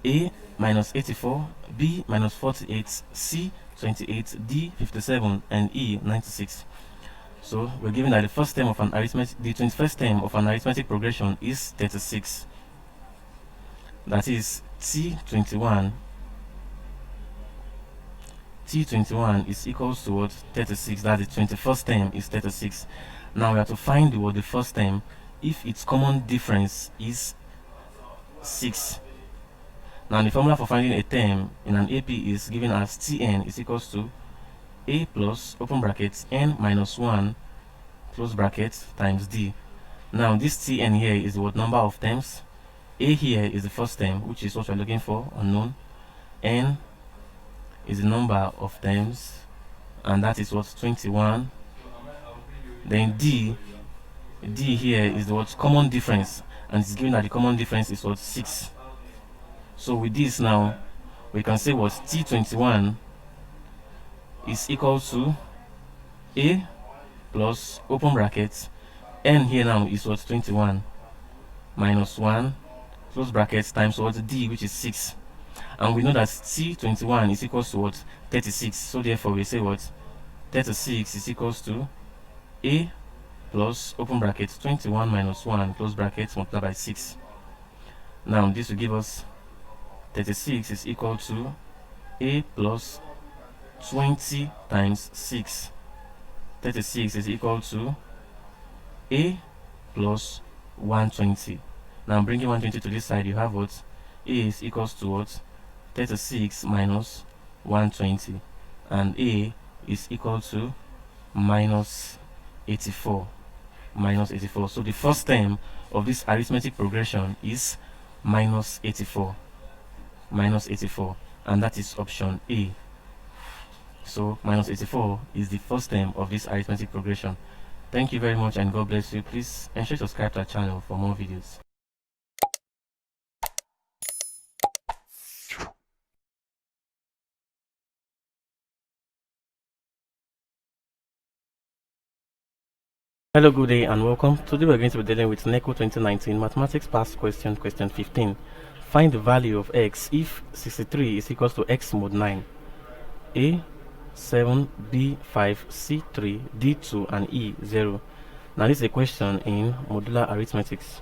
A minus 84, B minus 48, C 28, D 57, and E 96. So we're given that the 21st term of an arithmetic progression is 36. That is T21 is equals to what? 36. That the 21st term is 36. Now we have to find the first term if its common difference is 6. Now the formula for finding a term in an AP is given as Tn is equals to A plus open bracket n minus 1 close bracket times D. Now this Tn here is what? Number of terms. A here is the first term, which is what we're looking for, unknown. N is the number of terms, and that is what? 21. Then D here is the what? Common difference, and it's given that the common difference is what? 6. So with this now, we can say what? T21 is equal to A plus open bracket N here now is what? 21 minus 1 close brackets times what? D, which is 6. And we know that T21 is equals to what? 36. So therefore we say what? 36 is equals to A plus open bracket 21 minus 1 close bracket multiplied by 6. Now this will give us 36 is equal to A plus 20 times 6. 36 is equal to A plus 120. Now bringing 120 to this side, you have what? A is equals to what? 36 minus 120, and A is equal to minus 84. minus 84. So the first term of this arithmetic progression is minus 84. Minus 84. And that is option A. So minus 84 is the first term of this arithmetic progression. Thank you very much and God bless you. Please ensure to subscribe to our channel for more videos. Hello, good day and welcome. Today we're going to be dealing with Neco 2019 Mathematics Past Question, question 15. Find the value of x if 63 is equals to x mod 9. A 7, B 5, C 3, D 2 and E 0. Now this is a question in modular arithmetics.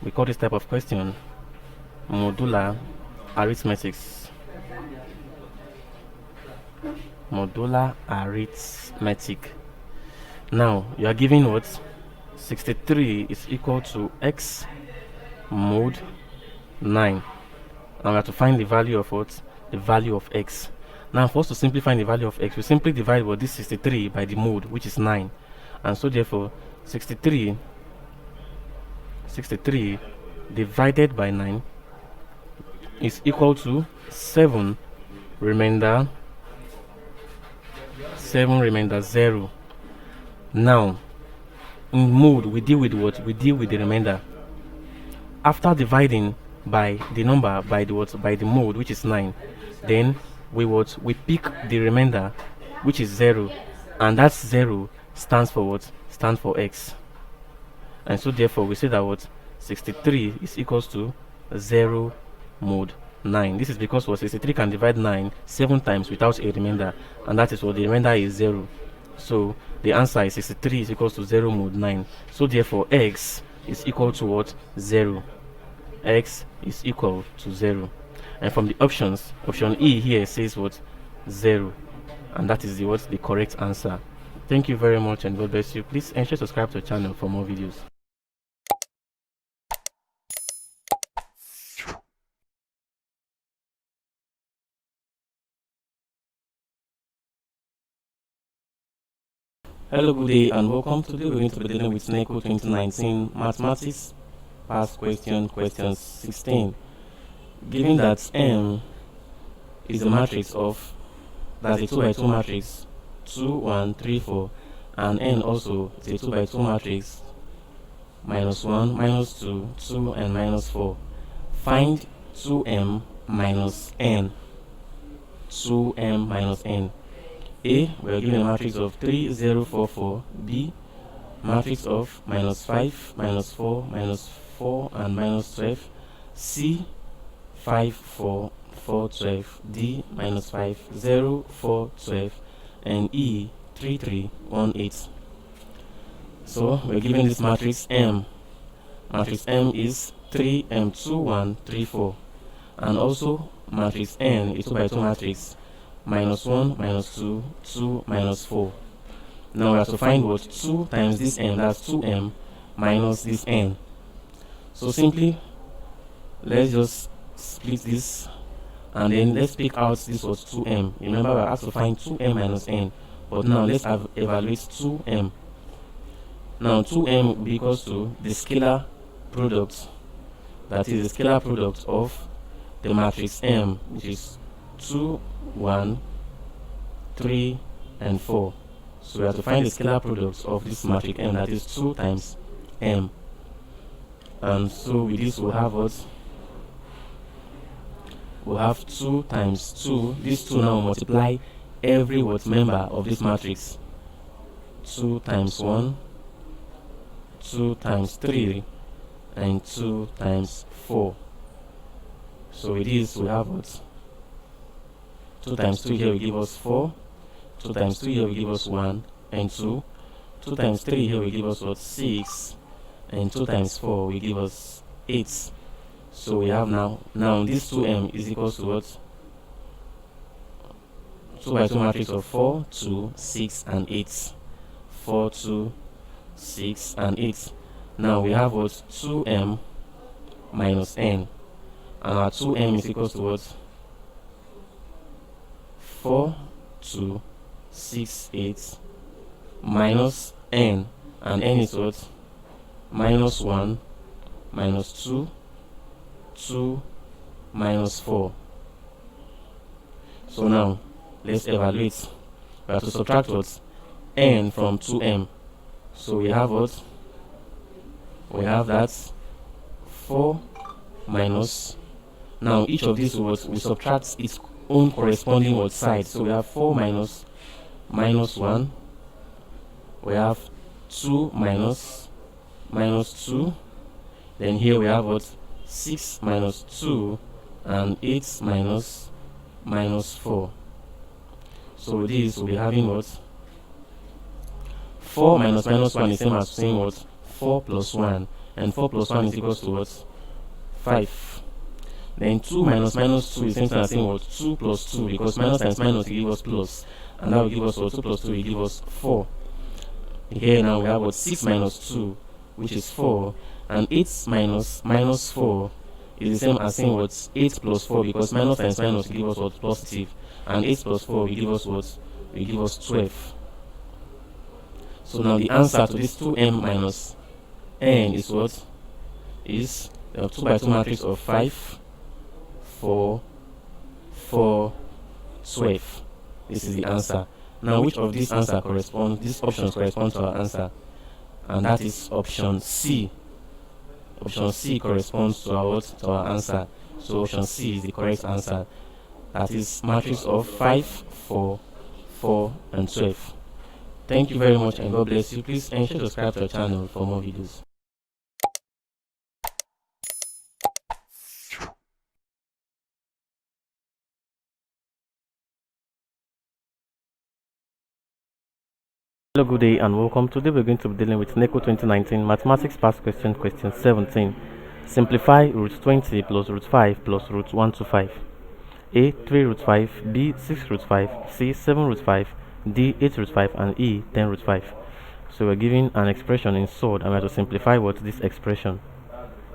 We call this type of question modular arithmetics. Modular arithmetic. Now you are given what 63 is equal to x mod 9, and we have to find the value of what? The value of x. Now for us to simplify the value of x, we simply divide what this 63 by the mode, which is 9, and so therefore 63 divided by 9 is equal to 7 remainder 0. Now in mode we deal with what? We deal with the remainder. After dividing by the number by the what? By the mode, which is 9, then we pick the remainder, which is 0, and that 0 stands for what? Stands for x. And so therefore we say that what 63 is equals to 0 mod 9. This is because what 63 can divide 9 7 times without a remainder, and that is what the remainder is 0. So the answer is 63 is equals to 0 mod 9. So therefore x is equal to what? 0. X is equal to 0. And from the options, option E here says what? 0. And that is the what? The correct answer. Thank you very much and God bless you. Please ensure to subscribe to the channel for more videos. Hello, good day and welcome. Today we're going to be dealing with Neco 2019 Mathematics Past Question, question 16. Given that M is a matrix of, that's a 2 by 2 matrix, 2, 1, 3, 4, and N also is a 2 by 2 matrix, minus 1, minus 2, 2, and minus 4. Find 2M minus N. 2M minus N. A, we are given a matrix of 3, 0, 4, 4. B, matrix of minus 5, minus 4, minus 4, and minus 12. C, 5, 4, 4, 12. D, minus 5, 0, 4, 12. And E, 3, 3, 1, 8. So, we are given this matrix M. Matrix M is 3, M, 2, 1, 3, 4. And also, matrix N is 2 by 2 matrix. Minus 1, minus 2, 2, minus 4. Now we have to find what? 2 times this m, that's 2m, minus this n. So simply, let's just split this, and then let's pick out this was 2m. Remember, we have to find 2m minus n. But now let's evaluate 2m. Now 2m will be equals to the scalar product, that is the scalar product of the matrix M, which is 2, 1, 3, and 4. So we have to find the scalar product of this matrix M, that is 2 times M. And so with this we'll have what? We'll have 2 times 2. These 2 now multiply every what member of this matrix. 2 times 1, 2 times 3, and 2 times 4. So with this we have what? 2 times 2 here will give us 4, 2 times 2 here will give us 1 and 2, 2 times 3 here will give us what? 6, and 2 times 4 will give us 8. So we have now this 2m is equals to what? 2 by 2 matrix of 4, 2, 6, and 8. 4, 2, 6, and 8. Now we have what? 2m minus n. And our 2m is equals to what? 4, 2, 6, 8 minus n. and n is what? Minus 1, minus 2, 2, minus 4. So now, let's evaluate. We have to subtract what? N from 2m. So we have what? We have that 4 minus. Now each of these words we subtract its own corresponding word side. So we have 4 minus minus 1. We have 2 minus minus 2. Then here we have what? 6 minus 2 and 8 minus minus 4. So this will be having what? 4 minus minus 1 is same as saying what? 4 plus 1. And 4 plus 1 is equals to what? 5. Then 2 minus minus 2 is same as saying what? 2 plus 2, because minus times minus will give us plus. And that will give us what? 2 plus 2 will give us 4. Here now we have what? 6 minus 2, which is 4. And 8 minus minus 4 is the same as saying what? 8 plus 4, because minus times minus will give us what? Positive. And 8 plus 4 will give us what? Will give us 12. So now the answer to this 2m minus n is what? Is 2 by 2 matrix of 5, 4, 4, 12. This is the answer. Now which of these answer correspond? These options correspond to our answer, and that is option C. Option C corresponds to our to our answer. So option C is the correct answer. That is matrix of 5, 4, 4, and 12. Thank you very much, and God bless you. Please ensure to subscribe to our channel for more videos. Hello, good day and welcome. Today we're going to be dealing with Neco 2019 Mathematics Past Question, question 17. Simplify root 20 plus root 5 plus root 1 to 5. A 3 root 5, B 6 root 5, C 7 root 5, D 8 root 5, and E 10 root 5. So we're given an expression in SORD, and we have to simplify what this expression.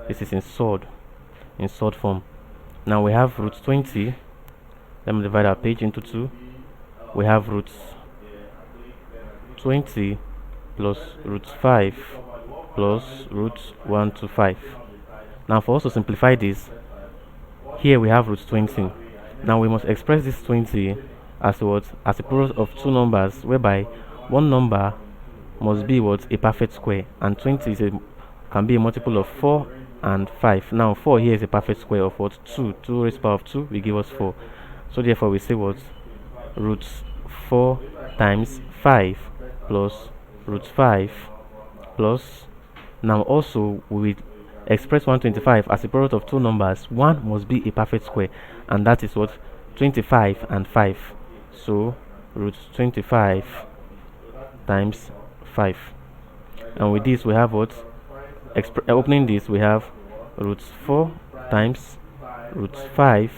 This is in SORD form. Now we have root 20. Let me divide our page into two. We have root 20 plus root 5 plus root 1 to 5. Now for us to simplify this, here we have root 20. Now we must express this 20 as what? As a product of two numbers, whereby one number must be what? A perfect square, and 20 is can be a multiple of 4 and 5. Now 4 here is a perfect square of what? 2. 2 raised to the power of 2 will give us 4. So therefore we say what? Root 4 times 5 plus root 5 plus, now also we will express 125 as a product of two numbers. One must be a perfect square, and that is what? 25 and 5. So root 25 times 5. And with this we have what? Opening this, we have root 4 times root 5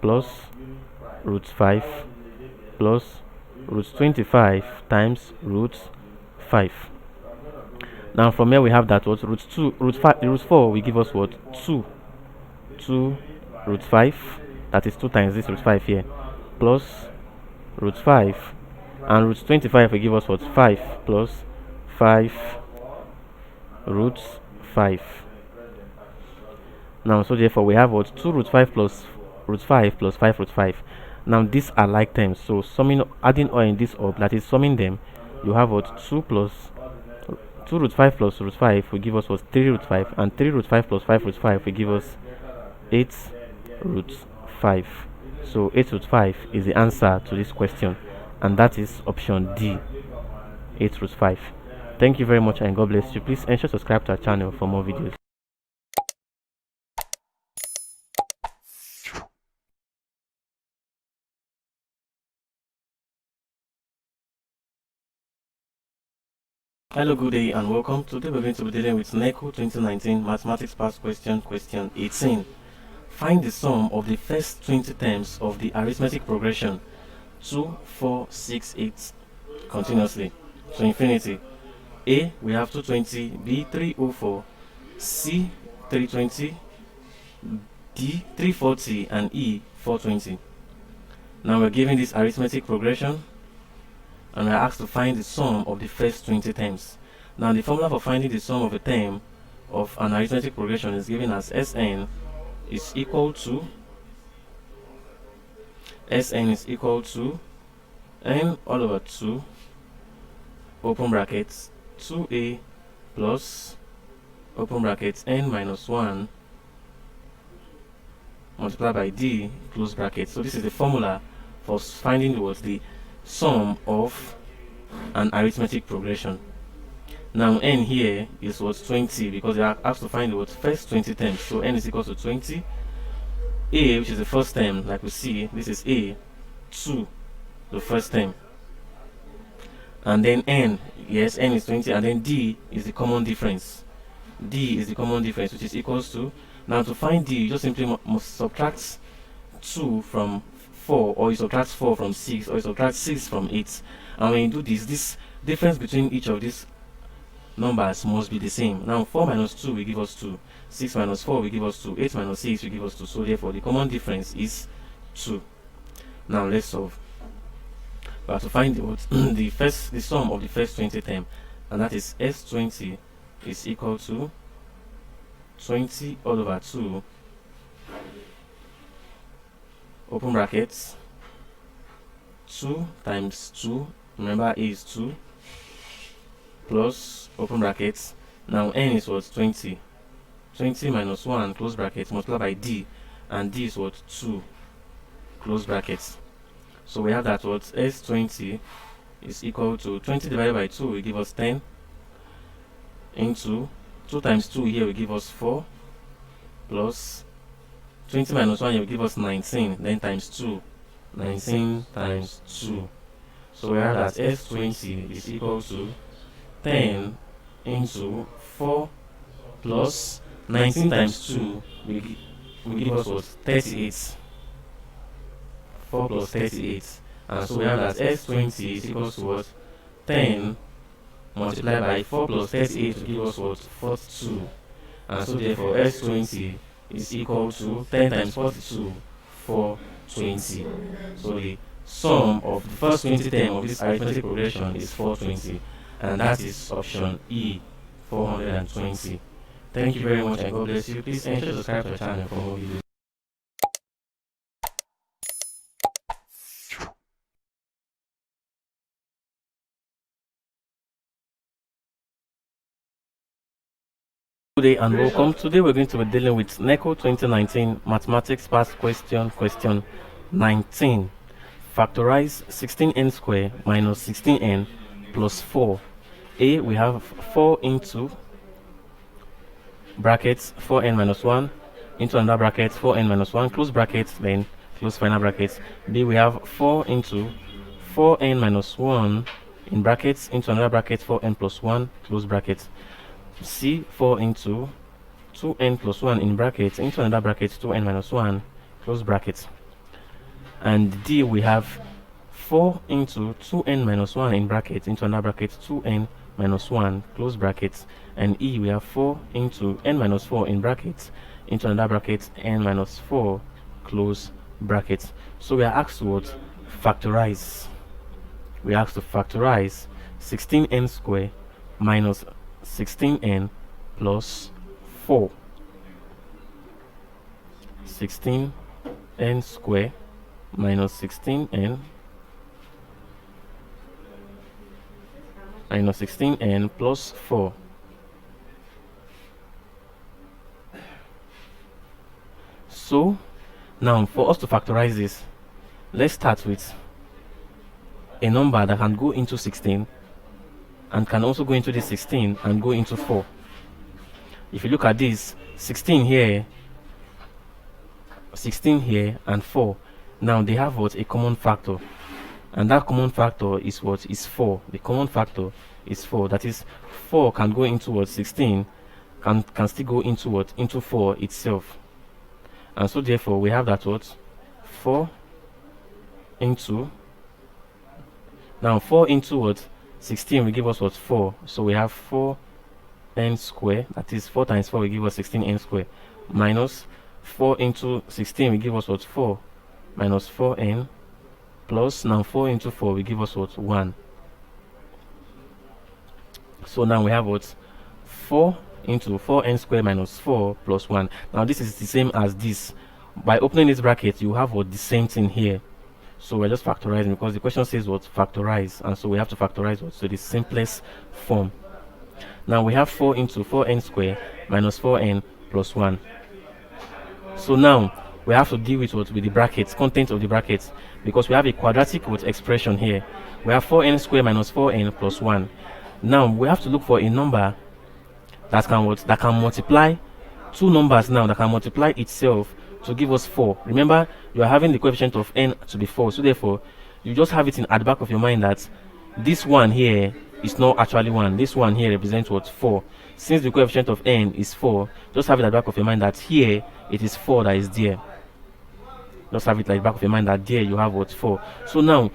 plus root 5 plus root 25 times root 5. Now from here we have that what? Root 4 will give us what? 2 root 5, that is 2 times this root 5 here, plus root 5, and root 25 will give us what? 5 plus 5 root 5. Now so therefore we have what? 2 root 5 plus root 5 plus 5 root 5. Now these are like terms, so summing, adding all in this up, that is summing them, you have what? 2 root 5 plus root 5 will give us what? 3 root 5, and 3 root 5 plus 5 root 5 will give us 8 root 5. So 8 root 5 is the answer to this question, and that is option D, 8 root 5. Thank you very much, and God bless you. Please ensure to subscribe to our channel for more videos. Hello, good day and welcome. Today we're going to be dealing with Neco 2019 Mathematics Past Question, question 18. Find the sum of the first 20 terms of the arithmetic progression 2, 4, 6, 8 continuously to infinity. A, we have 220, B 304, C 320, D 340, and E 420. Now we're given this arithmetic progression, and we're asked to find the sum of the first 20 terms. Now the formula for finding the sum of a term of an arithmetic progression is given as Sn is equal to n all over 2 open brackets 2a plus open brackets n minus 1 multiplied by d close bracket. So this is the formula for finding the sum of an arithmetic progression. Now n here is 20 because they are asked to find the first 20 terms. So n is equal to 20. A, which is the first term, like we see, this is a, 2, the first term. And then n, yes, n is 20, and then d is the common difference. D is the common difference, which is equals to, now to find d, you just simply must subtract 2 from 4, or you subtract 4 from 6, or you subtract 6 from 8. And when you do this difference between each of these numbers must be the same. Now 4 minus 2 will give us 2, 6 minus 4 will give us 2, 8 minus 6 will give us 2. So therefore the common difference is 2. Now let's solve. We have to find the sum of the first 20 term, and that is S20 is equal to 20 all over 2 open brackets 2 times 2, remember a is 2, plus open brackets, now n is 20 minus 1 close brackets multiplied by d, and d is 2 close brackets. So we have that S20 is equal to 20 divided by 2 will give us 10 into 2 times 2 here will give us 4 plus 20 minus 1 here will give us 19, then times 2, 19 times 2. So we have that S20 is equal to 10 into 4 plus 19 times 2 will give us 38. 4 plus 38. And so we have that S20 is equal to 10 multiplied by 4 plus 38 to give us 42. And so therefore S20 is equal to 10 times 42, 420. So the sum of the first 20 term of this arithmetic progression is 420, and that is option E, 420. Thank you very much and God bless you. Please ensure to subscribe to the channel for more videos. Good day and welcome. Today we're going to be dealing with Neco 2019 Mathematics Past Question, question 19. Factorize 16n square minus 16n plus 4. A, we have 4 into brackets 4n minus 1 into another bracket 4n minus 1 close brackets, then close final brackets. B, we have 4 into 4n minus 1 in brackets into another bracket 4n plus 1 close brackets. C, 4 into 2n plus 1 in brackets into another bracket 2n minus 1 close brackets. And D, we have 4 into 2n minus 1 in brackets into another bracket 2n minus 1 close brackets. And E, we have 4 into n minus 4 in brackets into another bracket n minus 4 close brackets. So we are asked to factorize. We are asked to factorize 16n square minus 16n plus 4. 16n square minus 16n minus 16n plus 4. So now for us to factorize this, let's start with a number that can go into 16 and can also go into the 16 and go into 4. If you look at this, 16 here, 16 here, and 4. Now they have a common factor, and that common factor is is 4. The common factor is 4. That is, 4 can go into 16, can still go into into 4 itself. And so therefore we have that 4 into, now 4 into 16 will give us 4. So we have 4n square, that is 4 times 4 will give us 16n square, minus 4 into 16 will give us 4 minus 4n, plus now 4 into 4 will give us 1. So now we have what? 4 into 4n square minus 4 plus 1. Now this is the same as this. By opening this bracket, you have what? The same thing here. So we're just factorizing because the question says what? Factorize. And so we have to factorize what? So the simplest form. Now we have 4 into 4n square minus 4n plus 1. So now we have to deal with what? With the brackets, content of the brackets, because we have a quadratic with expression here. We have 4n square minus 4n plus 1. Now we have to look for a number that can what? That can multiply two numbers now that can multiply itself to give us 4. Remember, you are having the coefficient of n to be 4, so therefore you just have it at the back of your mind that this one here is not actually 1. This one here represents what? 4. Since the coefficient of n is 4, just have it at the back of your mind that here it is 4 that is there. Just have it at the back of your mind that there you have what? 4. So now,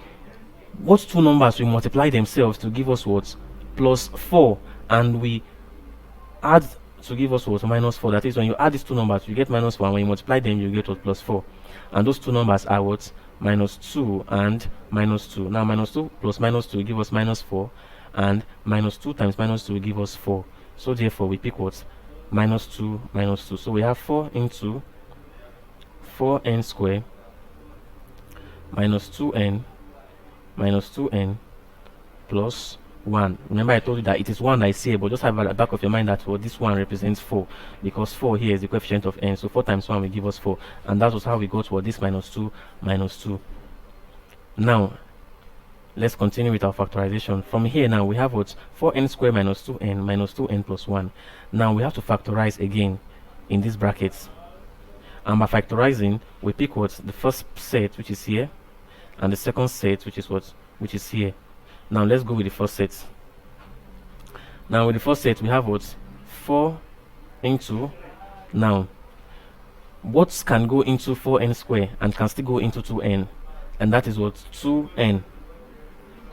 what two numbers will multiply themselves to give us what? Plus 4, and we add to give us what? Minus 4. That is, when you add these two numbers, you get minus 4, and when you multiply them, you get what? Plus 4. And those two numbers are what? Minus 2 and minus 2. Now minus 2 plus minus 2 will give us minus 4, and minus 2 times minus 2 will give us 4. So therefore we pick what? Minus 2 minus 2. So we have 4 into 4n square minus 2n plus 1. Remember, I told you that it is 1 that is here, but just have at the back of your mind that, well, this one represents 4, because 4 here is the coefficient of n. So 4 times 1 will give us 4, and that was how we got to this minus 2 minus 2. Now let's continue with our factorization. From here now we have what? 4n square minus 2n plus 1. Now we have to factorize again in these brackets, and by factorizing we pick what? The first set, which is here, and the second set, which is what? Which is here. Now let's go with the first set. Now with the first set we have what? 4 into, now what can go into 4n square and can still go into 2n, and that is what? 2n.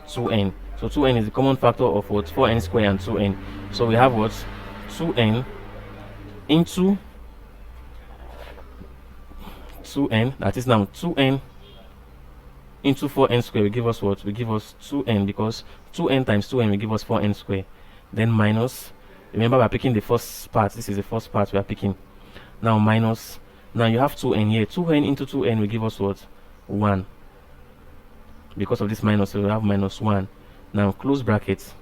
So 2n is the common factor of what? 4n square and 2n. So we have what? 2n into 2n, that is now 2n into 4n square will give us what? Will give us 2n, because 2n times 2n will give us 4n square. Then minus, remember, we're picking the first part. This is the first part we are picking. Now minus, now you have 2n here. 2n into 2n will give us what? 1. Because of this minus, so we have minus 1. Now close brackets.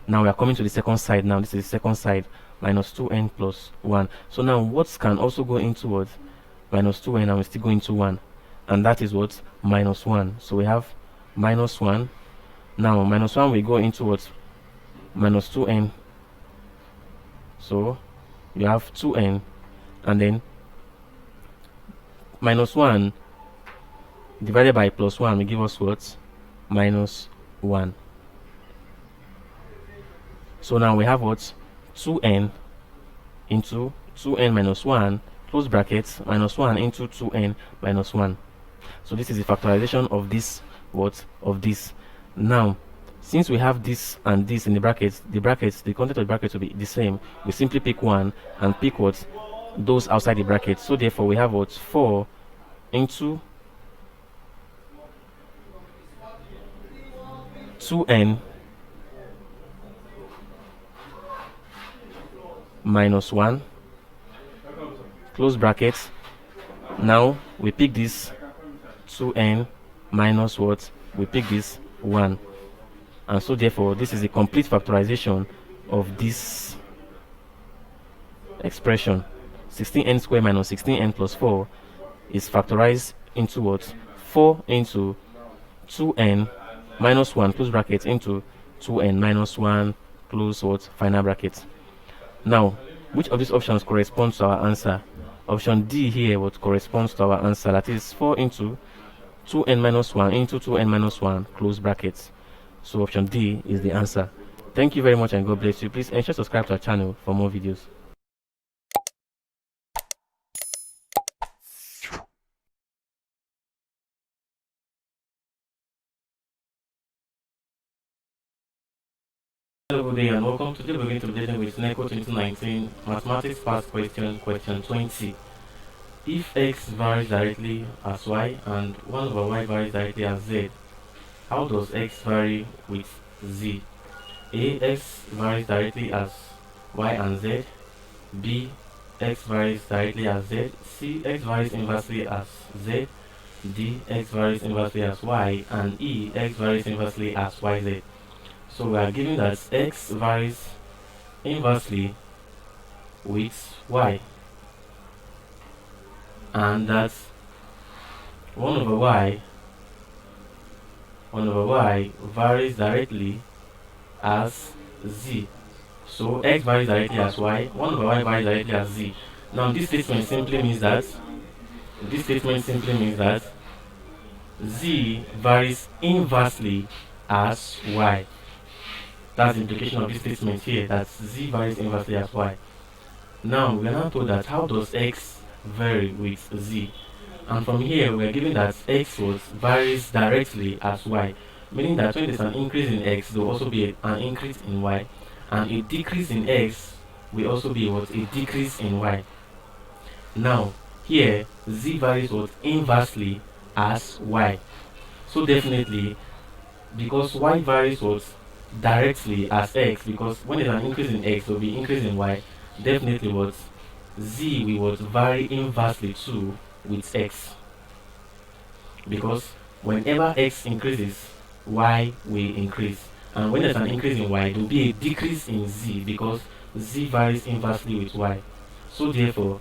Now we are coming to the second side. Now this is the second side. Minus 2n plus 1. So now what can also go into what? Minus 2n, and we still go into 1. And that is what? Minus 1. So we have minus 1. Now minus 1 will go into what? Minus 2n. So you have 2n, and then minus 1 divided by plus 1 will give us what? Minus 1. So now we have what? 2n into 2n minus 1, close brackets, minus 1 into 2n minus 1. So this is the factorization of this, what? Of this. Now since we have this and this in the brackets, the content of the brackets will be the same. We simply pick one and pick what? Those outside the bracket. So therefore we have what? 4 into 2n minus 1, close brackets. Now we pick this 2n minus what? We pick this 1. And so therefore this is a complete factorization of this expression. 16n square minus 16n plus 4 is factorized into what? 4 into 2n minus 1, close bracket, into 2n minus 1, close what? Final bracket. Now which of these options corresponds to our answer? Option D here what corresponds to our answer, that is 4 into 2n minus 1 into 2n minus 1, close brackets. So option D is the answer. Thank you very much and God bless you. Please ensure to subscribe to our channel for more videos. Hello, good day and welcome. Today we're going to be dealing with Neco 2019 Mathematics Past Question, question 20. If x varies directly as y and 1 over y varies directly as z, how does x vary with z? A, x varies directly as y and z. B, x varies directly as z. C, x varies inversely as z. D, x varies inversely as y. And E, x varies inversely as yz. So we are given that x varies inversely with y, and that 1 over y varies directly as z. So x varies directly as y, 1 over y varies directly as z. Now this statement simply means that z varies inversely as y. That's the implication of this statement here, that z varies inversely as y. Now we are now told that how does x vary with z? And from here we are given that x varies directly as y, meaning that when there's an increase in x, there will also be an increase in y, and a decrease in x will also be what? A decrease in y. Now here z varies what? Inversely as y. So definitely, because y varies what? Directly as x, because when there's an increase in x, there will be increase in y. Definitely what? Z will what? Vary inversely too with x, because whenever x increases, y will increase, and when there's an increase in y, there will be a decrease in z, because z varies inversely with y. So therefore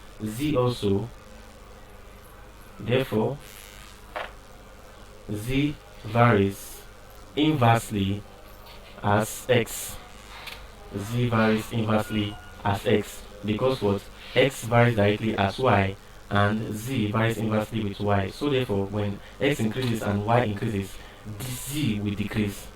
therefore z varies inversely as x. Z varies inversely as x, because what? X varies directly as y, and z varies inversely with y. So therefore, when x increases and y increases, z will decrease,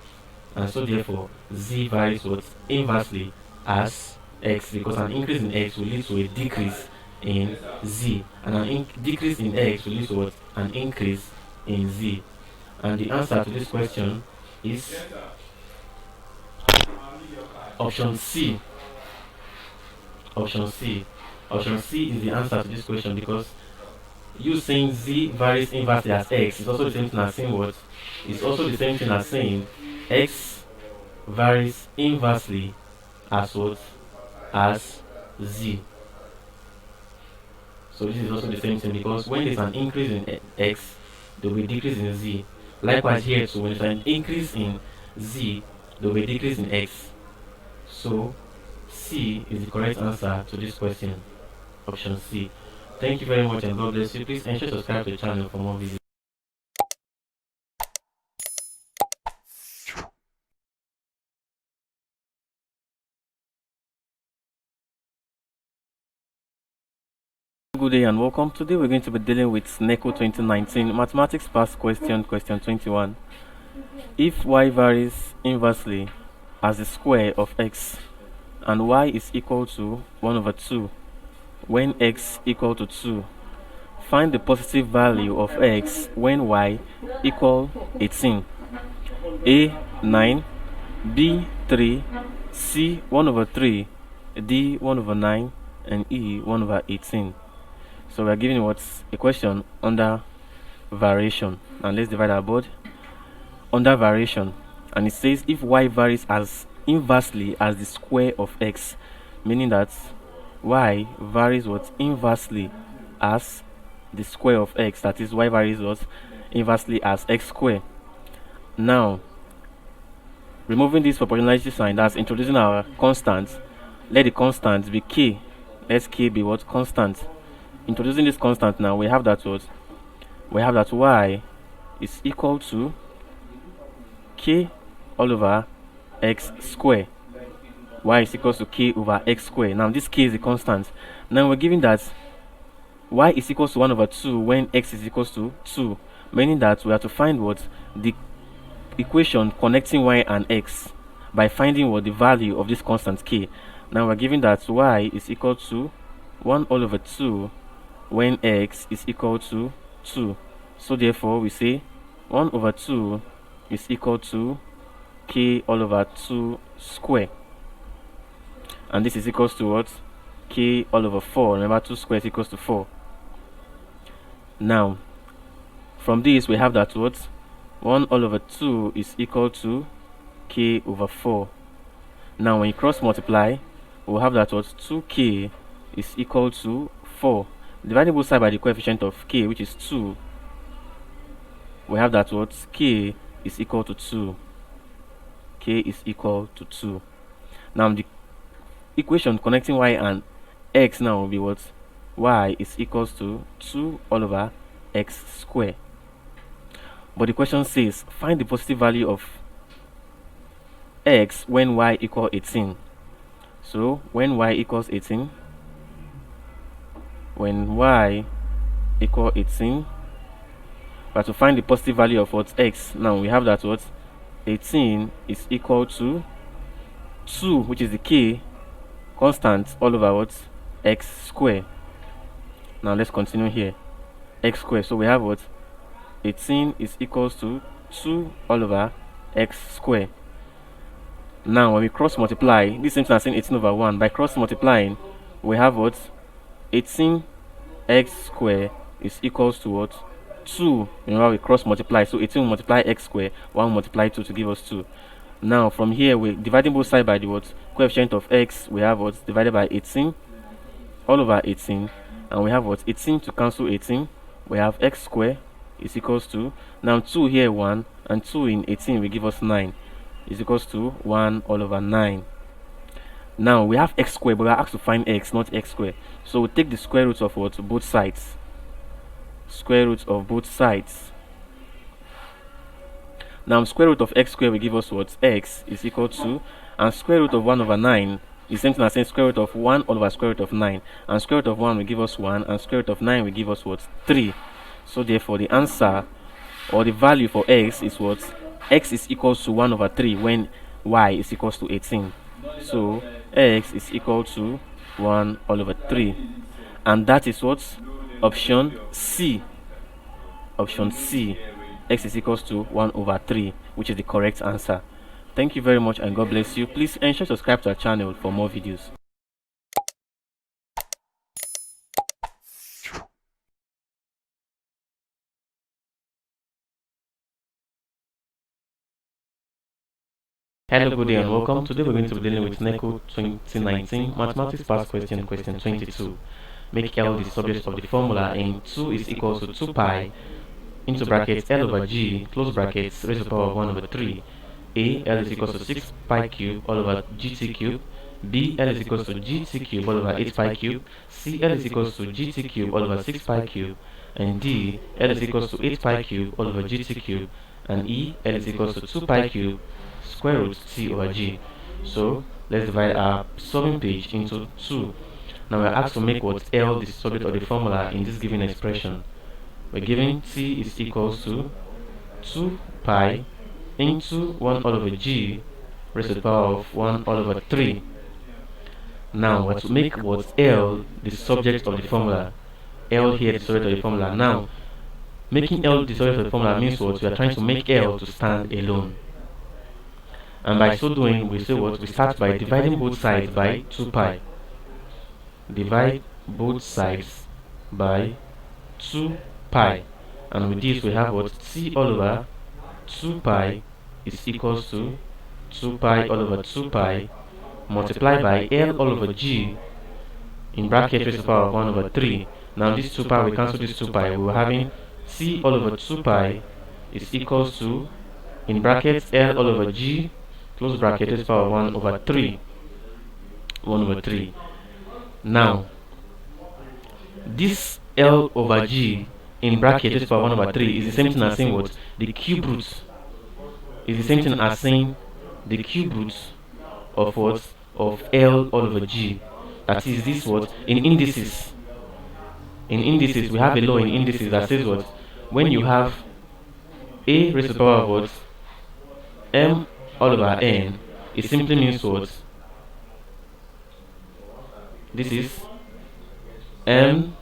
and so therefore z varies what? Inversely as x, because an increase in x will lead to a decrease in z, and an decrease in x will lead to what? An increase in z. And the answer to this question is option C. Option C. Option C is the answer to this question, because you saying z varies inversely as x is also the same thing as saying what? It's also the same thing as saying x varies inversely as what? As z. So this is also the same thing, because when there's an increase in x, there will be a decrease in z. Likewise here too, when there's an increase in z, there will be a decrease in x. So C is the correct answer to this question. Option C. Thank you very much and God bless you. Please ensure to subscribe to the channel for more videos. Good day and welcome. Today we're going to be dealing with Neco 2019 Mathematics Past Question, question 21. If y varies inversely as the square of x and y is equal to 1 over 2 when x equal to 2, find the positive value of x when y equal 18. A 9, B 3, C 1 over 3, D 1 over 9, and E 1 over 18. So we are given what's a question under variation, and let's divide our board under variation, and it says if y varies as inversely as the square of x, meaning that y varies what? Inversely as the square of x, that is y varies what? Inversely as x squared. Now removing this proportionality sign, that's introducing our constant. Let the constant be k. Let k be what? Constant. Introducing this constant now, we have that what? We have that y is equal to k all over x squared. Y is equal to k over x squared. Now this k is a constant. Now we're given that y is equal to 1 over 2 when x is equal to 2, meaning that we have to find what? The equation connecting y and x by finding what? The value of this constant k. Now we're given that y is equal to 1 all over 2 when x is equal to 2. So therefore we say 1 over 2 is equal to k all over 2 square, and this is equals to what? K all over 4. Remember, 2 squares equals to 4. Now from this we have that what? 1 all over 2 is equal to k over 4. Now when you cross multiply, we'll have that what 2k is equal to 4. Dividing both sides by the coefficient of k, which is 2, we have that what k is equal to 2. K is equal to 2. Now the equation connecting y and x now will be what y is equals to 2 all over x square. But the question says find the positive value of x when y equal 18. So when y equals 18, when y equal 18, but to find the positive value of what x, now we have that what 18 is equal to 2, which is the k constant, all over what x square. Now let's continue here, x square. So we have what 18 is equals to 2 all over x square. Now when we cross multiply, this same thing as saying 18 over 1. By cross multiplying, we have what 18 x square is equals to what 2. Remember, we cross multiply, so 18 will multiply x square, 1 will multiply 2 to give us 2. Now from here, we're dividing both sides by the what coefficient of x. We have what divided by 18 all over 18, and we have what 18 to cancel 18. We have x square is equals to, now 2 here 1, and 2 in 18 will give us 9, is equals to 1 all over 9. Now we have x square, but we are asked to find x, not x square. So we take the square root of what both sides. Square root of both sides. Now square root of x square will give us what x is equal to, and square root of 1 over 9 is same thing as saying square root of 1 all over square root of 9, and square root of 1 will give us 1, and square root of 9 will give us what 3. So therefore the answer, or the value for x, is what x is equals to 1 over 3 when y is equals to 18. So x is equal to 1 all over 3, and that is what option C. Option C, x is equals to 1 over 3, which is the correct answer. Thank you very much and God bless you. Please ensure to subscribe to our channel for more videos. Hello, good day and welcome. Today we're going to be dealing with Neco 2019 Mathematics Past Question, question 22. Make L the subject of the formula, and 2 is equals to 2 pi into brackets L over G, close brackets, raised to the power of 1 over 3. A, L is equals to 6 pi cube all over GT cube. B, L is equals to GT cube all over 8 pi cube. C, L is equals to GT cube all over 6 pi cube. And D, L is equals to 8 pi cube all over GT cube. And E, L is equals to 2 pi cube square root T over G. So let's divide our solving page into 2. Now we're asked to make what L the subject of the formula in this given expression. We're given T is equals to 2 pi into 1 all over G raised to the power of 1 all over 3. Now we're to make what L the subject of the formula. L here the subject of the formula. Now making L the subject of the formula means what? We are trying to make L to stand alone. And by so doing, we say what? We start by dividing both sides by 2 pi. Divide both sides by 2 pi. And with this we have what? T all over 2 pi is equals to 2 pi all over 2 pi multiplied by L all over G in bracket raised to the power of 1 over 3. Now this 2 pi, we cancel this 2 pi. We're having C all over 2 pi is equals to, in brackets, L all over G, close bracket, raised to the power of 1 over 3. 1 over 3. Now, this L over G in bracket raised to the power of 1 over 3 is the same thing as saying what? The cube root. Is the same thing as saying the cube root of what? Of L all over G. That is this what? In indices. In indices, we have a law in indices that says what? When you have A raised to the power of what? M all over N, it simply means what? This is M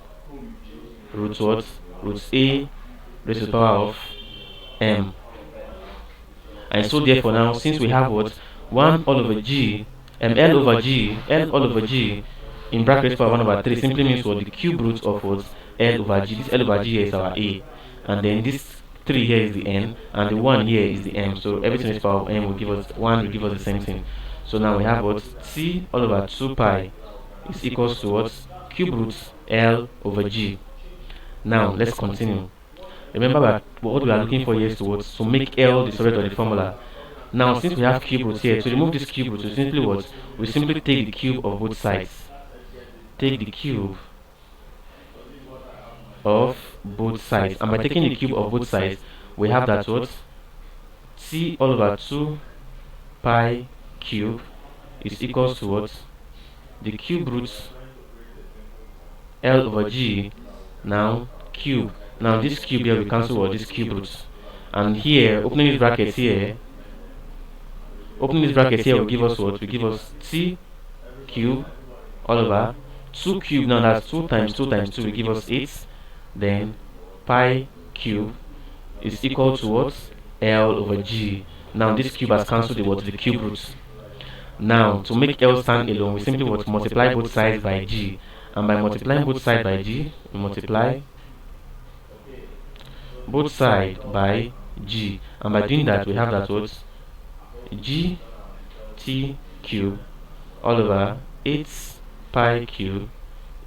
root what? Root A raised to the power of M. And so therefore now, since we have what? 1 all over G, L over G, L all over G, in brackets power 1 over 3 simply means what? The cube root of what? L over G. This L over G here is our A. And then this 3 here is the N, and the 1 here is the M. So everything is power of M will give us 1, will give us the same thing. So now we have what? T all over 2 pi is equals to what? Cube root L over G. Now let's continue. Remember that what we are looking for here is to what? To make L the surrogate of the formula. Now since we have cube root here, to remove this cube root, we simply what? We simply take the cube of both sides. Take the cube of both sides. And by taking the cube of both sides, we have that what? T all over 2 pi cube is equals to what? The cube root L over G. Now cube. Now this cube here we cancel what? This cube root. And here, opening this bracket here, will give us what? Will give us T cube all over 2 cube. Now that's 2 times 2 times 2 will give us 8. Then pi cube is equal to what? L over G. Now this cube has cancelled the what? The cube root. Now to make L stand alone, we simply what? Multiply both sides by G. And by multiplying both sides by G, we multiply both sides by G. And by doing that, we have that what? G T cube all over 8 pi cube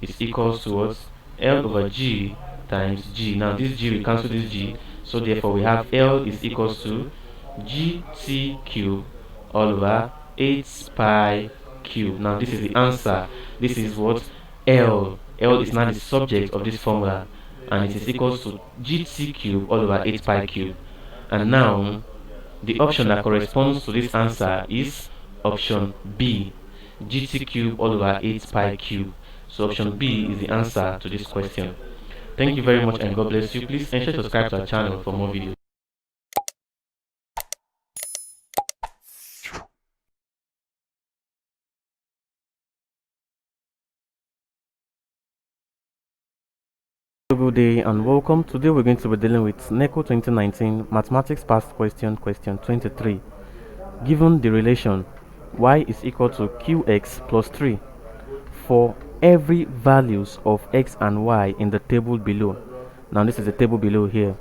is equals to what? L over G times G. Now this G will cancel this G, so therefore we have L is equals to GT cube all over 8 pi cube. Now this is the answer. This is what? L. L is now the subject of this formula, and it is equals to GT cube all over 8 pi cube. And now the option that corresponds to this answer is option B, GT cube all over 8 pi cube. So option B is the answer to this question. Thank you very much and God bless you. Please ensure to subscribe to our channel for more videos. Good day and welcome. Today we're going to be dealing with Neco 2019 Mathematics Past Question 23. Given the relation y is equal to qx plus 3 for every values of x and y in the table below. Now this is the table below here.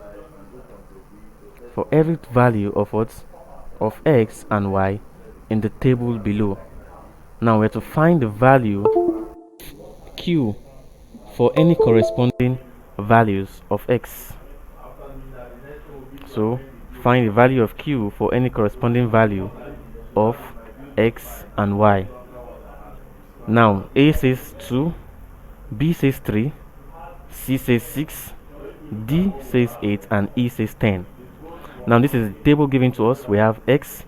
For every value of what? Of x and y in the table below. Now we have to find the value q for any corresponding values of x. So find the value of q for any corresponding value of x and y. Now a says 2, b says 3, c says 6, d says 8, and e says 10. Now this is the table given to us. We have x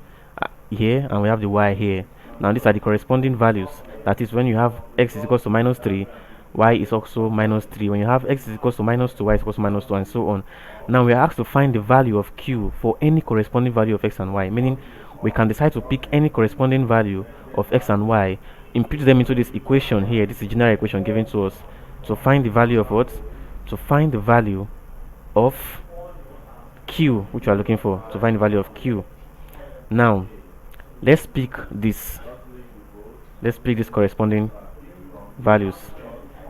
here and we have the y here. Now these are the corresponding values. That is, when you have x is equals to minus 3, y is also minus 3. When you have x is equals to minus 2, y is equals to minus 2, and so on. Now we are asked to find the value of q for any corresponding value of x and y, meaning we can decide to pick any corresponding value of x and y, input them into this equation here. This is general equation given to us to find the value of what? To find the value of q, which we are looking for, to find the value of q. Now let's pick this corresponding values.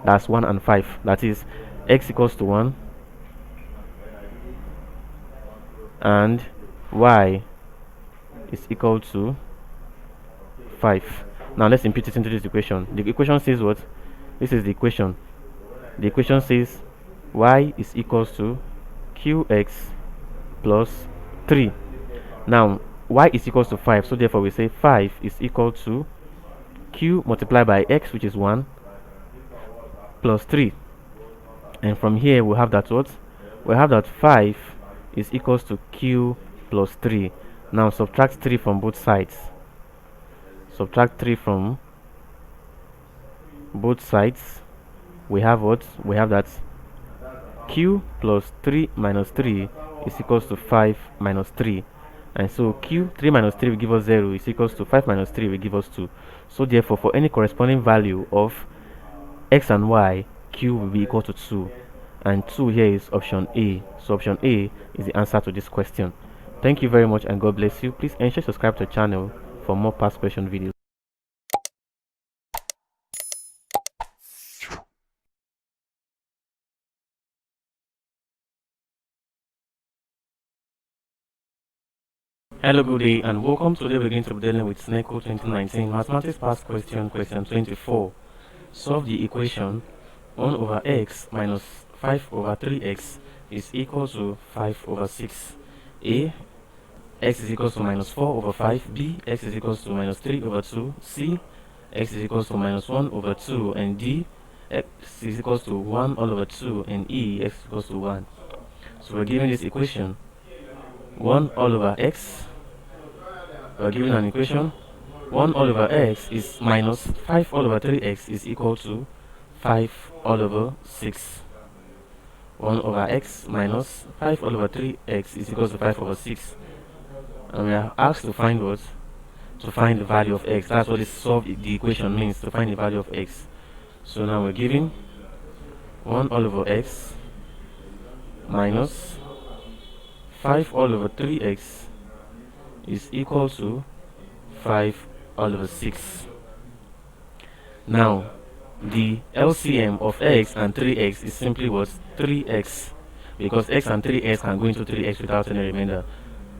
That's 1 and 5. That is, x equals to 1 and y is equal to 5. Now let's input it into this equation. The equation says what? This is the equation. The equation says y is equals to qx plus 3. Now y is equals to 5, so therefore we say 5 is equal to q multiplied by x, which is 1, plus 3. And from here we have that what? We have that 5 is equals to q plus 3. Now subtract 3 from both sides. Subtract 3 from both sides. We have what? We have that q plus 3 minus 3 is equals to 5 minus 3. And so q 3 minus 3 will give us 0 is equals to 5 minus 3 will give us 2. So therefore, for any corresponding value of x and y, q will be equal to 2, and 2 here is option A. So option A is the answer to this question. Thank you very much and God bless you. Please ensure to subscribe to the channel for more past question videos. Hello, good day, and welcome. Today we're going to be dealing with Neco 2019 Mathematics Past Question, question 24. Solve the equation 1 over x minus 5 over 3x is equal to 5 over 6. A, x is equals to minus 4 over 5. B, x is equals to minus 3 over 2. C, x is equals to minus 1 over 2. And D, x is equals to 1 all over 2. And E, x is equals to 1. So we're given this equation 1 all over x. We're given an equation 1 all over x is minus 5 all over 3x is equal to 5 all over 6. 1 over x minus 5 all over 3x is equal to 5 over 6. And we are asked to find what? To find the value of x. That's what this solve the equation means, to find the value of x. So now we're given 1 all over x minus 5 all over 3x is equal to 5 all over 6. Now, the LCM of x and 3x is simply what? 3x. Because x and 3x can go into 3x without any remainder.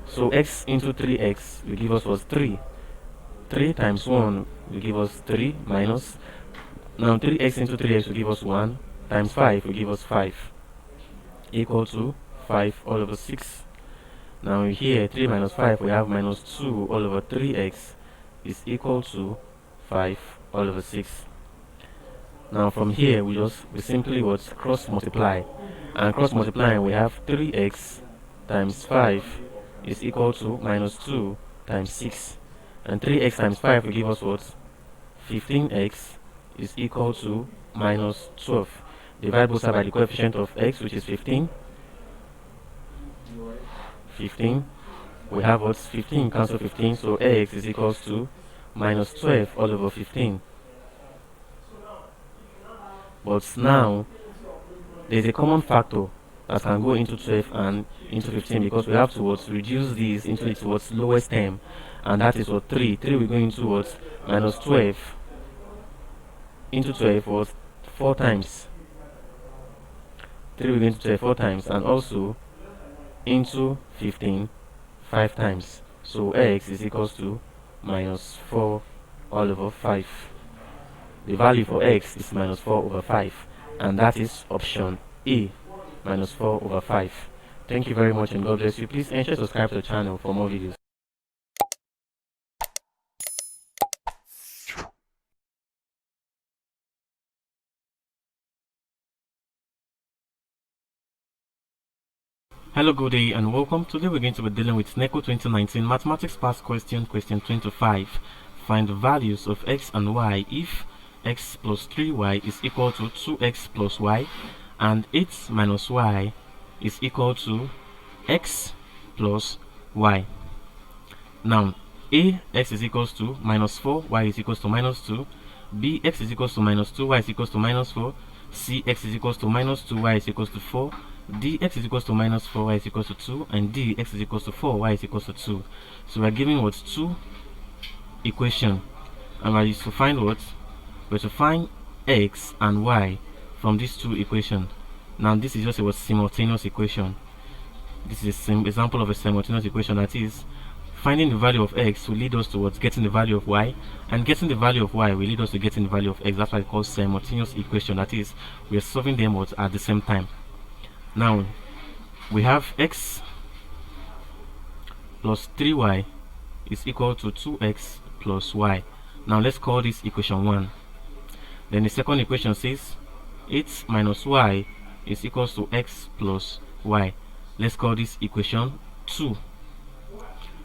So x into 3x will give us what? 3. 3 times 1 will give us 3 minus. Now 3x into 3x will give us 1 times 5 will give us 5. Equal to 5 all over 6. Now here 3 minus 5 we have minus 2 all over 3x is equal to 5 all over 6. Now from here we simply what? Cross multiply. And cross multiplying we have 3x times 5 is equal to minus 2 times 6. And 3x times 5 will give us what? 15x is equal to minus 12. Divide both sides by the coefficient of x, which is 15. 15. We have what? 15 cancel 15, so x is equals to minus 12 all over 15. But now there's a common factor that can go into 12 and into 15, because we have to what? Reduce these into its what? Lowest term, and that is what? 3. 3 will go into what? Minus 12 into 12 was 4 times. 3 will go into 12 4 times, and also into 15 5 times. So x is equals to minus 4 all over 5. The value for x is minus 4 over 5, and that is option A, minus 4 over 5. Thank you very much and God bless you. Please ensure to subscribe to the channel for more videos. Hello, good day and welcome. Today we're going to be dealing with Neco 2019 Mathematics Past Question, question 25. Find the values of x and y if x plus 3y is equal to 2x plus y and 8 minus y is equal to x plus y. Now, A, x is equals to minus 4, y is equals to minus 2. B, x is equals to minus 2, y is equals to minus 4. C, x is equals to minus 2, y is equals to 4. D, x is equals to minus 4, y is equals to 2. And D, x is equals to 4, y is equals to 2. So we're giving what? 2 equation. And we're to find what? We're to find x and y from these 2 equations. Now this is just a simultaneous equation. This is an example of a simultaneous equation, that is, finding the value of x will lead us towards getting the value of y, and getting the value of y will lead us to getting the value of x. That's why it's called simultaneous equation. That is, we are solving them at the same time. Now we have x plus 3y is equal to 2x plus y. Now let's call this equation 1. Then the second equation says 8 minus y is equals to x plus y. Let's call this equation 2.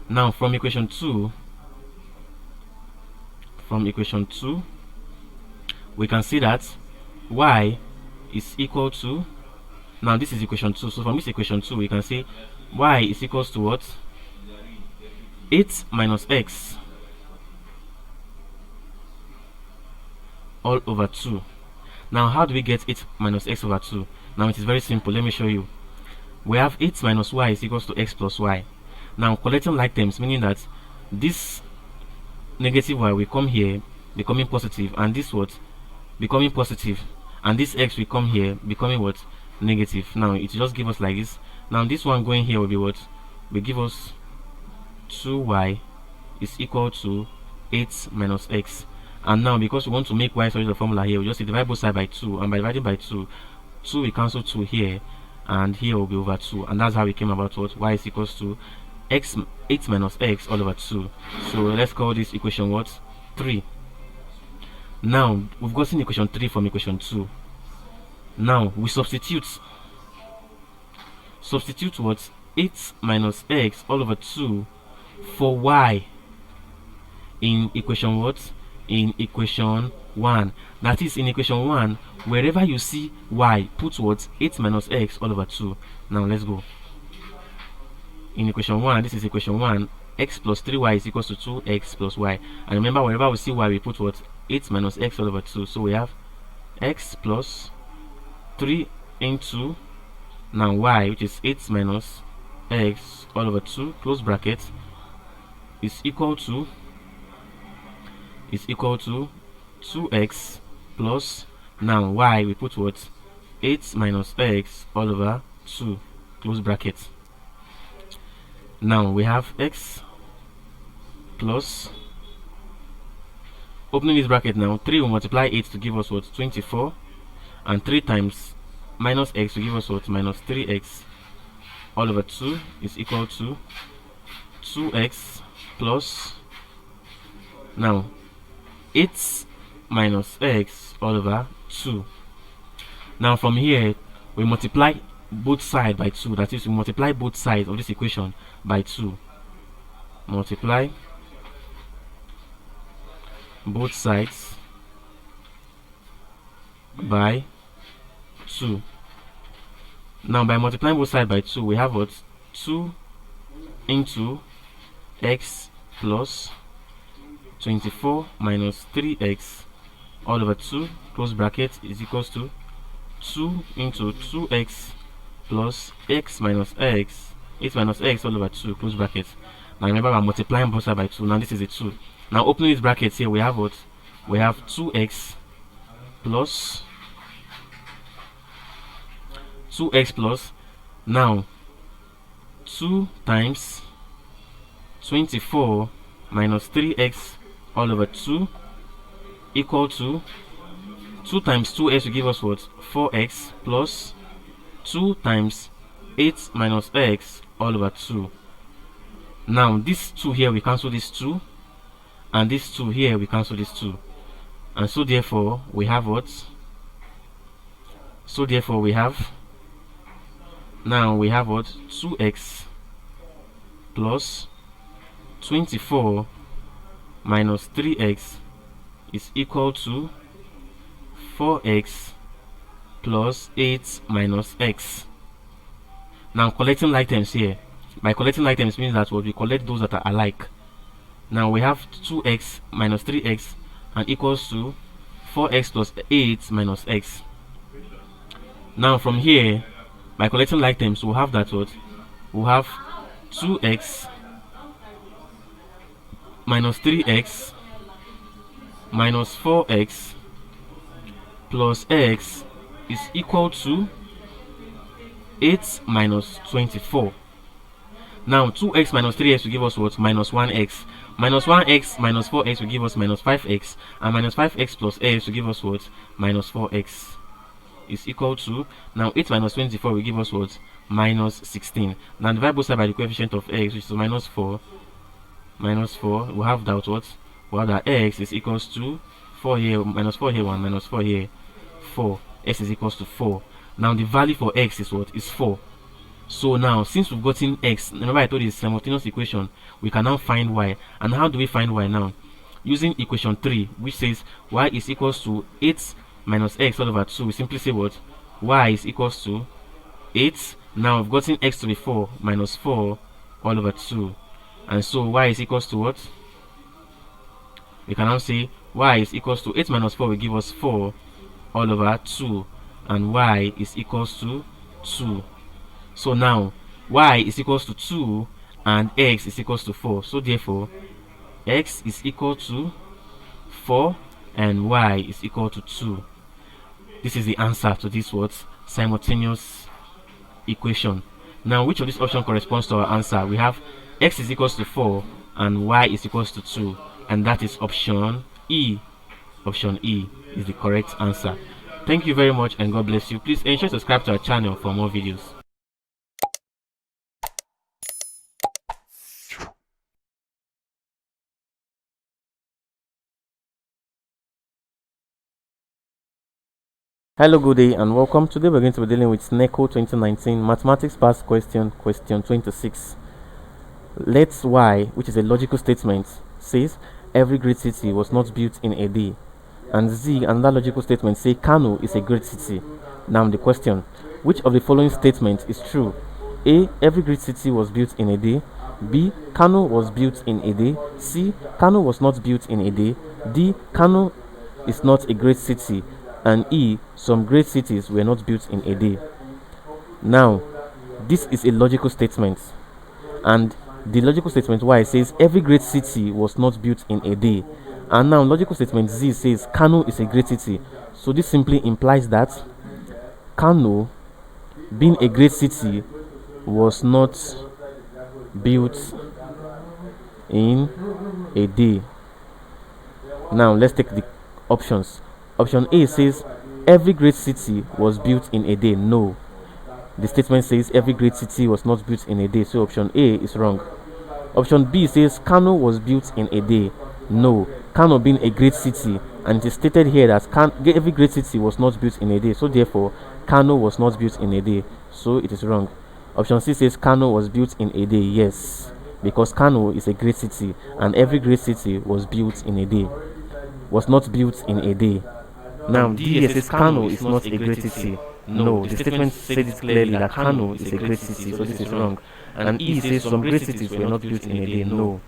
Now from equation 2, we can see that y is equal to, now this is equation 2, so from this equation 2 we can say y is equals to what? 8 minus x all over 2. Now how do we get 8 minus x over 2? Now it is very simple. Let me show you. We have 8 minus y is equals to x plus y. Now collecting like terms, meaning that this negative y will come here becoming positive, and this what? Becoming positive, and this x will come here becoming what? Negative. Now it just give us like this. Now this one going here will be what? Will give us 2y is equal to 8 minus x. And now because we want to make y solve the formula here, we just divide both sides by 2, and by dividing by 2 we cancel 2 here, and here will be over 2, and that's how we came about what y is equals to 8 minus x all over 2. So let's call this equation what? 3. Now we've gotten equation 3 from equation 2. Now we substitute what? 8 minus x all over 2 for y in equation what? In equation 1. That is, in equation 1, wherever you see y, put what? 8 minus x all over 2. Now let's go. In equation 1, this is equation 1, x plus 3y is equals to 2x plus y. And remember, wherever we see y, we put what? 8 minus x all over 2. So we have x plus 3 into now y, which is 8 minus x all over 2, close bracket, is equal to 2x plus now y, we put what? 8 minus x all over 2, close bracket. Now we have x plus, opening this bracket now, 3 will multiply 8 to give us what? 24, and 3 times minus x to give us what? Minus 3x all over 2 is equal to 2x plus now 8 minus x all over 2. Now from here we multiply both sides by 2. That is, we multiply both sides of this equation by 2. Multiply both sides by 2. Now by multiplying both sides by 2, we have what? 2 into x plus 24 minus 3x all over 2, close bracket, is equals to 2 into 2x plus x minus x, 8 minus x all over 2, close bracket. Now remember, I'm multiplying both sides by 2. Now this is a 2. Now opening this bracket here, we have what? We have 2x plus now 2 times 24 minus 3x all over 2 equal to 2 times 2x will give us what? 4x plus 2 times 8 minus x all over 2. Now this 2 here, we cancel this 2, and this 2 here, we cancel this 2, and so therefore we have what? So therefore we have, now we have what? 2x plus 24 minus 3x is equal to 4x plus 8 minus x. Now collecting like terms here. By collecting like terms means that what? We collect those that are alike. Now we have 2x minus 3x and equals to 4x plus 8 minus x. Now from here, by collecting like terms, we'll have that what? We'll have 2x minus 3x minus 4x plus x is equal to 8 minus 24. Now 2x minus 3x will give us what? Minus 1x. Minus 1x minus 4x will give us minus 5x, and minus 5x plus x will give us what? Minus 4x is equal to, now 8 minus 24 will give us what? Minus 16. Now divide both sides by the coefficient of x, which is minus 4. Minus 4, we have that what? We have that x is equals to 4 here, minus 4 here, 1, minus 4 here, 4. X is equals to 4. Now the value for x is what? Is 4. So now, since we've gotten x, remember I told you it's a simultaneous equation, we can now find y. And how do we find y now? Using equation 3, which says y is equals to 8 minus x all over 2. We simply say what? Y is equals to 8. Now we've gotten x to be 4 minus 4 all over 2. And so y is equals to what? We can now say y is equals to 8 minus 4 will give us 4 all over 2. And y is equals to 2. So now y is equals to 2 and x is equals to 4. So therefore x is equal to 4 and y is equal to 2. This is the answer to this what? Simultaneous equation. Now which of this option corresponds to our answer? We have x is equals to 4 and y is equals to 2, and that is option E. Option E is the correct answer. Thank you very much and God bless you. Please ensure to subscribe to our channel for more videos. Hello, good day and welcome. Today we're going to be dealing with Neco 2019 Mathematics Past Question, question 26. Let Y, which is a logical statement, says every great city was not built in a day. And Z, another logical statement, say Kano is a great city. Now the question, which of the following statements is true? A, every great city was built in a day. B, Kano was built in a day. C, Kano was not built in a day. D, Kano is not a great city. And E, some great cities were not built in a day. Now, this is a logical statement, and the logical statement Y says every great city was not built in a day, and now logical statement Z says Kano is a great city. So this simply implies that Kano, being a great city, was not built in a day. Now let's take the options. Option A says every great city was built in a day. No, the statement says every great city was not built in a day, so option A is wrong. Option B says Kano was built in a day. No, Kano being a great city, and it is stated here that every great city was not built in a day, so therefore Kano was not built in a day, so it is wrong. Option C says Kano was built in a day. Yes, because Kano is a great city and every great city was built in a day, was not built in a day. Now D says Kano is not a great city. No, the statement says it clearly that Kano is a great city, so this is wrong. And E says some great cities were not built in a day. No,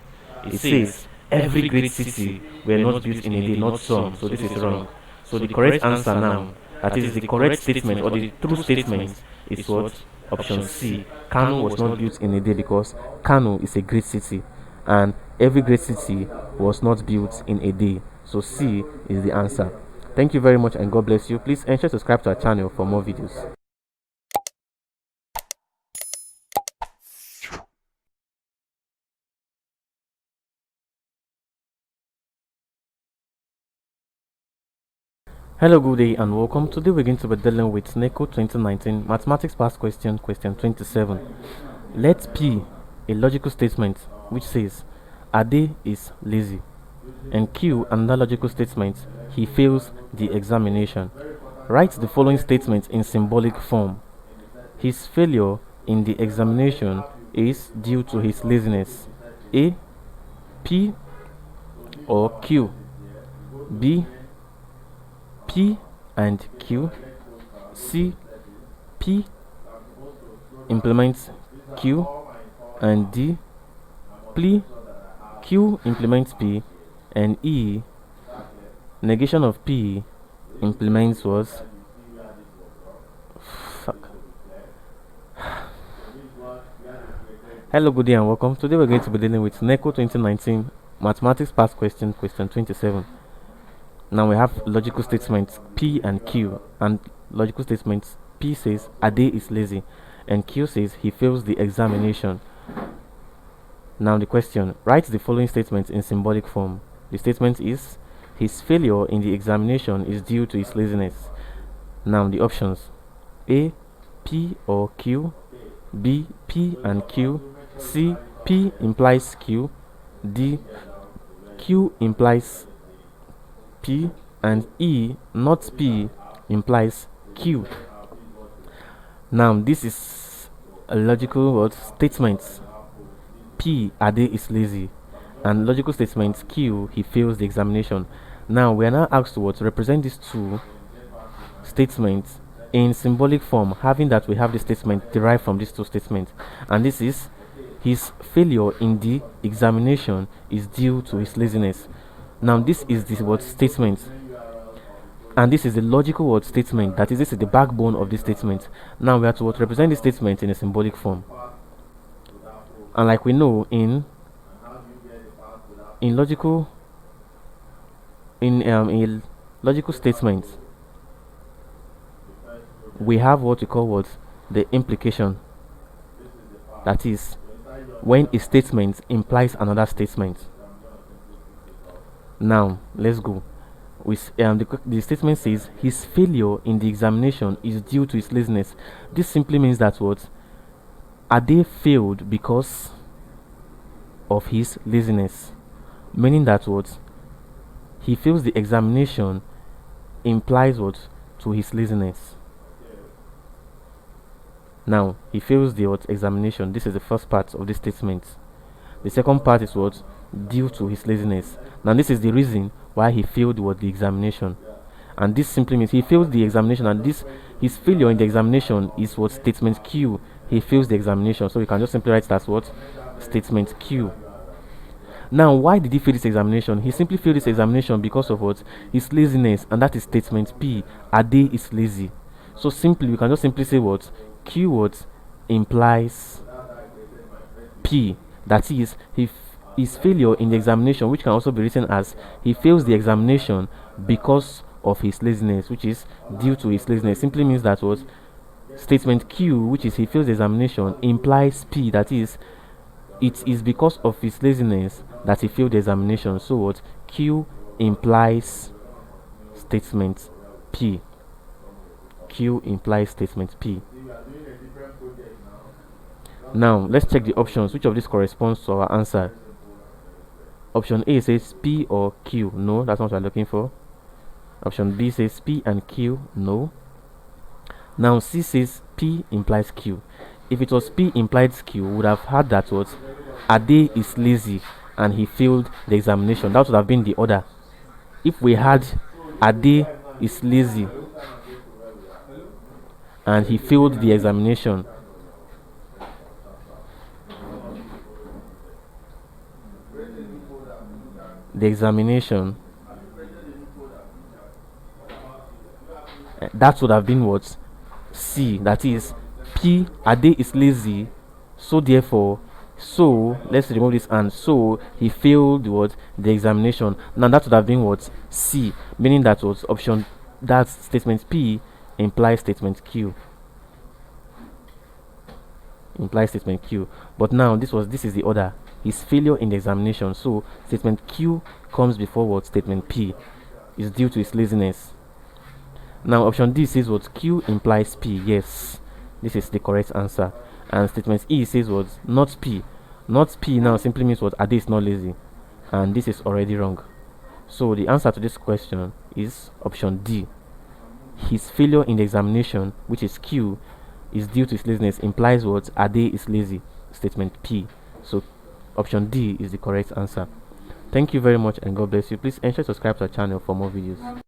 it says every great city were not built in a day, not some, so this is wrong. So the correct answer now, that is the correct statement or the true statement, is what? Option C. Kano was not built in a day, because Kano is a great city and every great city was not built in a day. So C is the answer. Thank you very much and God bless you. Please ensure to subscribe to our channel for more videos. Hello, good day and welcome. Today we're going to be dealing with Neco 2019 Mathematics Past Question, question 27. Let P, a logical statement which says Ade is lazy, and Q, another logical statement, he fails the examination. Write the following statement in symbolic form. His failure in the examination is due to his laziness. A, P or Q. B, P and Q. C, P implements Q, and D, Q implements P, and E, negation of P implements was Hello, good day and welcome. Today we're going to be dealing with Neco 2019 Mathematics Past Question, question 27. Now we have logical statements P and Q, and logical statements P says Ade is lazy and Q says he fails the examination. Now the question, write the following statement in symbolic form. The statement is his failure in the examination is due to his laziness. Now the options: A, P or Q. B, P and Q. C, P implies Q. D, Q implies P, and E, not P, implies Q. Now this is a logical word statement. P, Ade is lazy, and logical statement Q, he fails the examination. Now we are now asked to represent these two statements in symbolic form, having that we have the statement derived from these two statements, and this is his failure in the examination is due to his laziness. Now this is the word statement, and this is the logical word statement, that is, this is the backbone of this statement. Now we have to represent this statement in a symbolic form, and like we know in logical statements, we have what we call the implication. That is, when a statement implies another statement. Now let's go. The statement says his failure in the examination is due to his laziness. This simply means that what Ade failed because of his laziness, meaning that what he fails the examination implies what to his laziness. Now he fails the what examination. This is the first part of this statement. The second part is what due to his laziness. Now this is the reason why he failed what the examination, and this simply means he fails the examination, and this his failure in the examination is what statement Q. He fails the examination, so we can just simply write that what statement Q. Now why did he fail this examination? He simply failed this examination because of what his laziness, and that is statement P. Ade is lazy. So simply we can just simply say what Q what implies P, that is his failure in the examination, which can also be written as he fails the examination because of his laziness, which is due to his laziness, simply means that what statement Q, which is he fails the examination, implies P, that is it is because of his laziness that he failed the examination. So what Q implies statement P. Q implies statement P. Now let's check the options. Which of these corresponds to our answer? Option A says P or Q. No, that's not what we're looking for. Option B says P and Q. No. Now C says P implies Q. If it was P implies Q, we would have had that what Ade is lazy and he failed the examination. That would have been the order. If we had Ade is lazy and he failed the examination, that would have been what C, that is P. Ade is lazy, so therefore, so let's remove this, and so he failed what the examination. Now that would have been what C, meaning that was option, that statement P implies statement Q. Implies statement Q. But now this is the order. His failure in the examination, so statement Q comes before what statement P is due to his laziness. Now option D says what Q implies P. Yes, this is the correct answer. And statement E says what not P. Not P now simply means what Ade is not lazy, and this is already wrong. So the answer to this question is option D. His failure in the examination, which is Q, is due to his laziness, implies what Ade is lazy, statement P. So option D is the correct answer. Thank you very much and God bless you. Please ensure to subscribe to our channel for more videos.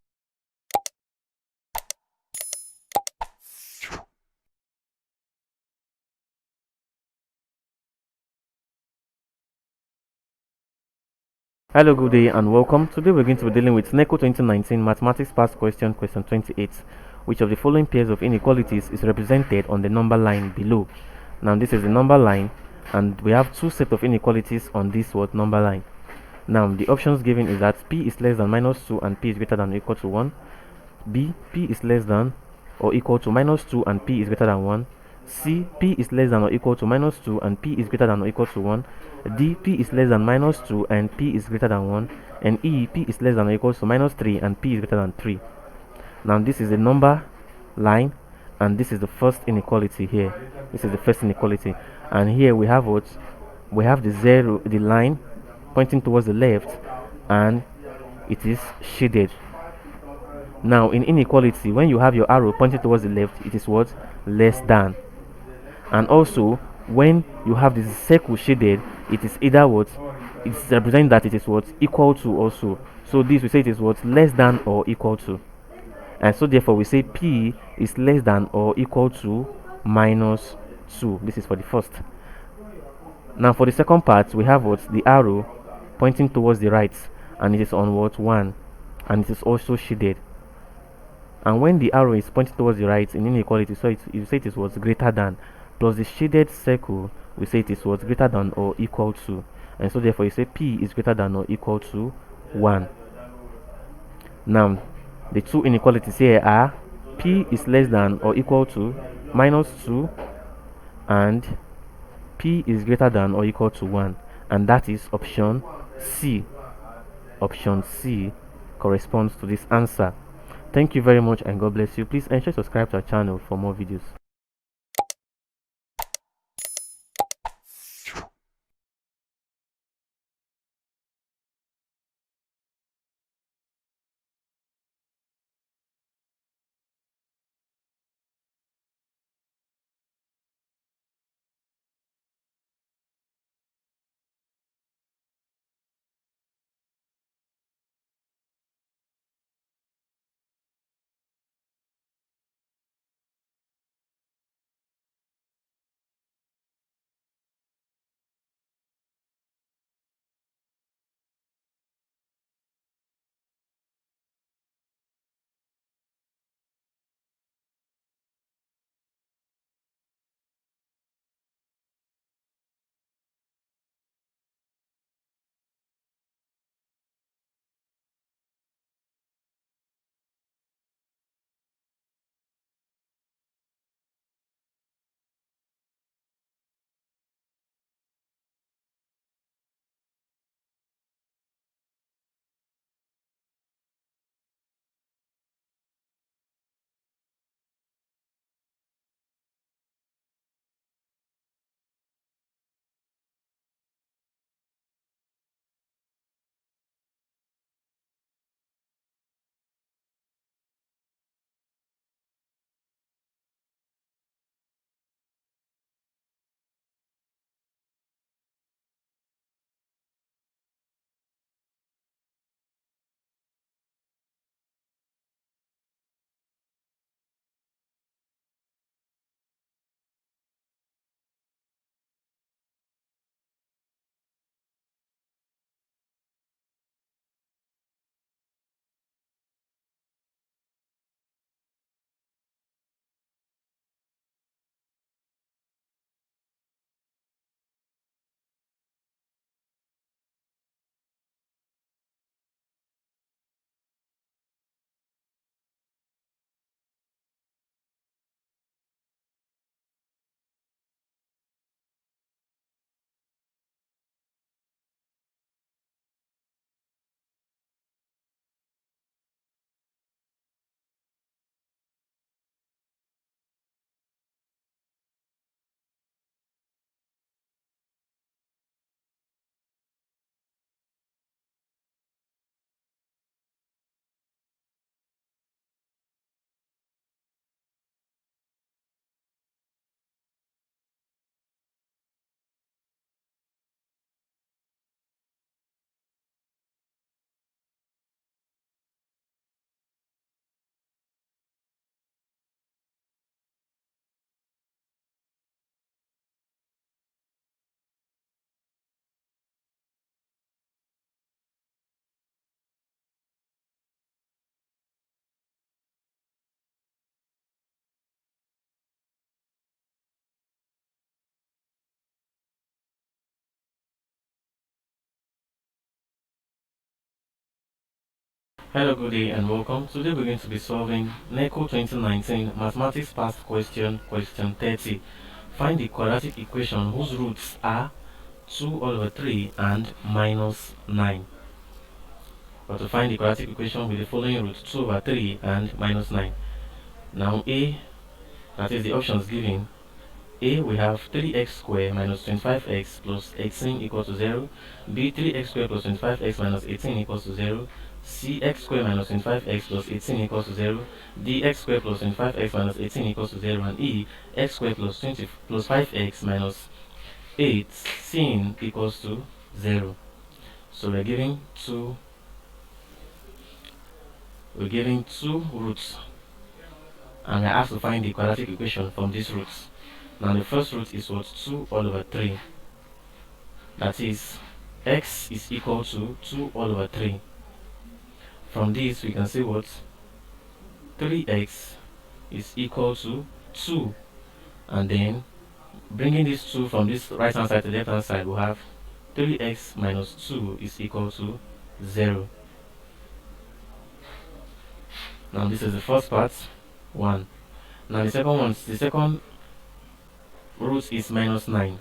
Hello, good day and welcome. Today we're going to be dealing with Neco 2019 Mathematics Past Question, question 28. Which of the following pairs of inequalities is represented on the number line below? Now this is the number line, and we have two sets of inequalities on this word number line. Now the options given is that P is less than minus 2 and P is greater than or equal to 1. B, P is less than or equal to minus 2 and P is greater than 1. C, P is less than or equal to minus 2 and P is greater than or equal to 1. D, P is less than minus 2 and P is greater than 1. And E, P is less than or equal to minus 3 and P is greater than 3. Now this is the number line, and this is the first inequality here. This is the first inequality, and here we have what? We have the zero, the line pointing towards the left, and it is shaded. Now in inequality, when you have your arrow pointing towards the left, it is what? Less than. And also when you have this circle shaded, it is either what? It's representing that it is what? Equal to also. So this we say it is what? Less than or equal to. And so therefore we say P is less than or equal to minus 2. This is for the first. Now for the second part, we have what? The arrow pointing towards the right, and it is on what? 1, and it is also shaded. And when the arrow is pointing towards the right in inequality, so you say it is what's greater than, plus the shaded circle, we say it is what's greater than or equal to. And so therefore you say P is greater than or equal to 1. Now the two inequalities here are P is less than or equal to minus 2 and p is greater than or equal to 1, and that is option C. Option C corresponds to this answer. Thank you very much and God bless you. Please ensure to subscribe to our channel for more videos. Hello, good day and welcome. Today we're going to be solving Neco 2019 Mathematics Past Question, question 30. Find the quadratic equation whose roots are 2 all over 3 and minus 9. But to find the quadratic equation with the following roots 2 over 3 and minus 9. Now A, that is the options given. A, we have 3x squared minus 25x plus 18 equal to 0. B, 3x squared plus 25x minus 18 equals to 0. C, x squared minus 25x plus 18 equals to 0. D, x squared plus 25x minus 18 equals to 0. And E, x squared plus 20 plus 5x minus 18 equals to 0. So we're giving two roots, and we're asked to find the quadratic equation from these roots. Now the first root is what? 2 all over 3. That is, x is equal to 2 all over 3. From this we can see what? 3x is equal to 2. And then, bringing this 2 from this right hand side to the left hand side, we have 3x minus 2 is equal to 0. Now this is the first part, 1. Now the second root is minus 9.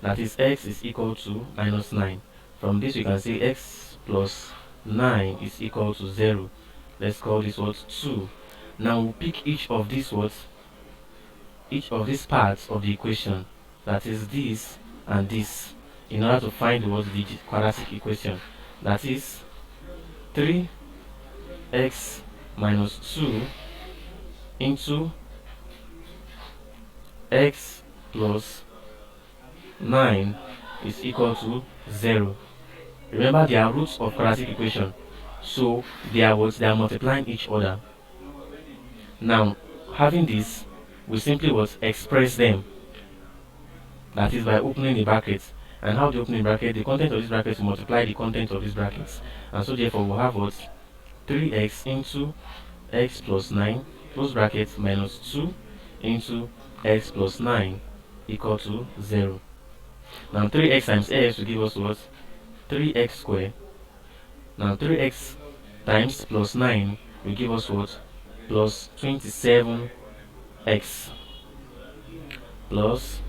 that is x is equal to minus 9. From this we can say x plus 9 is equal to 0. Let's call this what 2. Now we'll pick each of these parts of the equation, that is this and this, in order to find what the quadratic equation, that is 3x minus 2 into x plus 9 is equal to 0. Remember, they are roots of quadratic equation, so they are multiplying each other. Now, having this, we simply express them, that is by opening the brackets. And how to open the bracket? The content of this bracket will multiply the content of these brackets, and so therefore we'll have 3x into x plus 9 close bracket minus 2 into x plus 9 equal to 0. Now 3x times x will give us 3x squared. Now 3x times plus 9 will give us plus 27x plus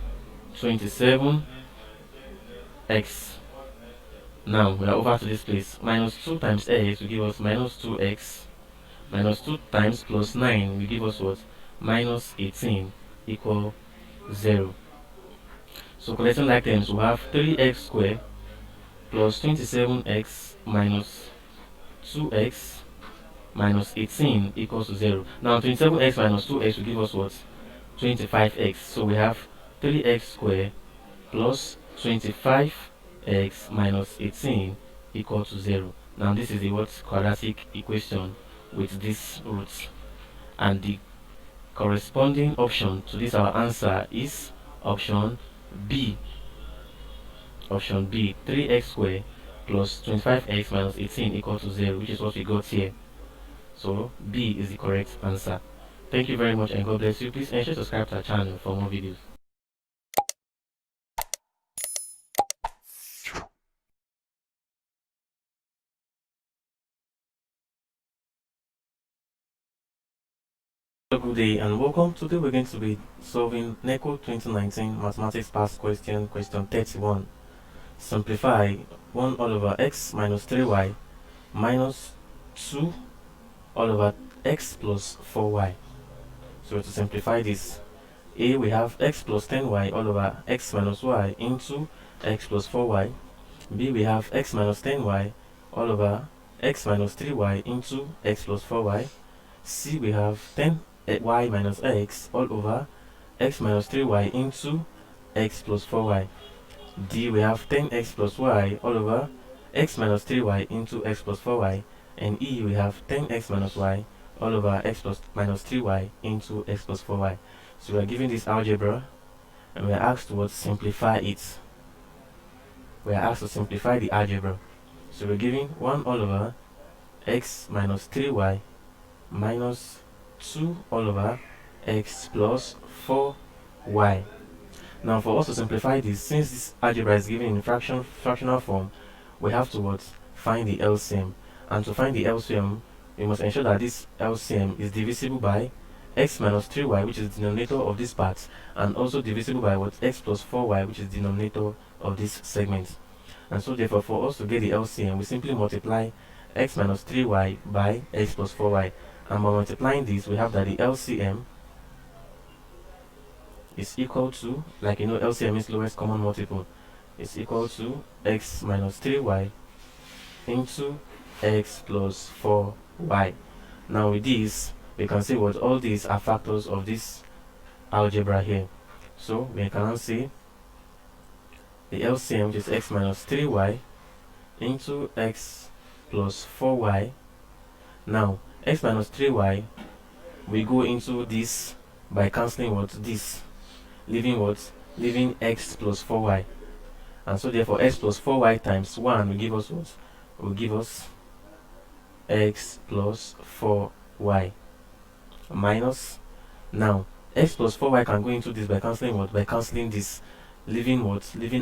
27x. Now we are over to this place. Minus 2 times x will give us minus 2x. Minus 2 times plus 9 will give us minus 18 equal 0. So collecting like terms, we have 3x squared plus 27x minus 2x minus 18 equals to 0. Now 27x minus 2x will give us 25x. So we have 3x squared plus 25x minus 18 equal to 0. Now this is the quadratic equation with these roots, and the corresponding option to this our answer is option B. Option B, 3x squared plus 25x minus 18 equal to 0, which is what we got here. So B is the correct answer. Thank you very much and God bless you. Please ensure to subscribe to our channel for more videos. Good day and welcome. Today we're going to be solving Neco 2019 Mathematics Past Question 31. Simplify 1 all over x minus 3y minus 2 all over x plus 4y. So to simplify this, A, we have x plus 10y all over x minus y into x plus 4y. B, we have x minus 10y all over x minus 3y into x plus 4y. C, we have 10y minus x all over x minus 3y into x plus 4y. D, we have 10x plus y all over x minus 3y into x plus 4y. And E, we have 10x minus y all over x plus minus 3y into x plus 4y. So we are given this algebra and we are asked to simplify it. We are asked to simplify the algebra. So we're given 1 all over x minus 3y minus 2 all over x plus 4y. Now for us to simplify this, since this algebra is given in fractional form, we have to find the LCM. And to find the LCM, we must ensure that this LCM is divisible by x minus 3y, which is the denominator of this part, and also divisible by x plus 4y, which is the denominator of this segment. And so therefore for us to get the LCM, we simply multiply x minus 3y by x plus 4y. And by multiplying this, we have that the LCM is equal to, like LCM is lowest common multiple, is equal to x minus 3y into x plus 4y. Now with this, we can see all these are factors of this algebra here. So we can say the LCM, which is x minus 3y into x plus 4y. Now x minus 3y, we go into this by cancelling this, leaving x plus 4y. And so therefore x plus 4y times 1 will give us will give us x plus 4y minus, now x plus 4y can go into this by cancelling by cancelling this, leaving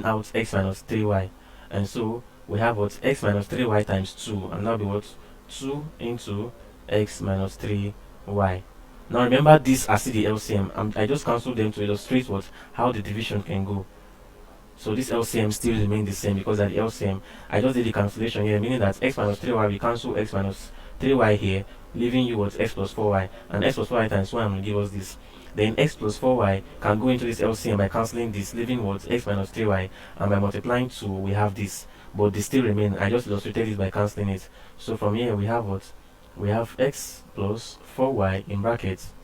out x minus 3y. And so we have x minus 3y times 2, and that'll be 2 into x minus 3y. Now remember, these are the LCM. I just cancelled them to illustrate how the division can go. So this LCM still remains the same because at the LCM, I just did the cancellation here, meaning that x minus 3y, we cancel x minus 3y here, leaving you with x plus 4y. And x plus 4y times 1 will give us this. Then x plus 4y can go into this LCM by cancelling this, leaving what x minus 3y, and by multiplying 2, we have this. But they still remain. I just illustrated this by cancelling it. So from here, we have what? We have x plus 4y in brackets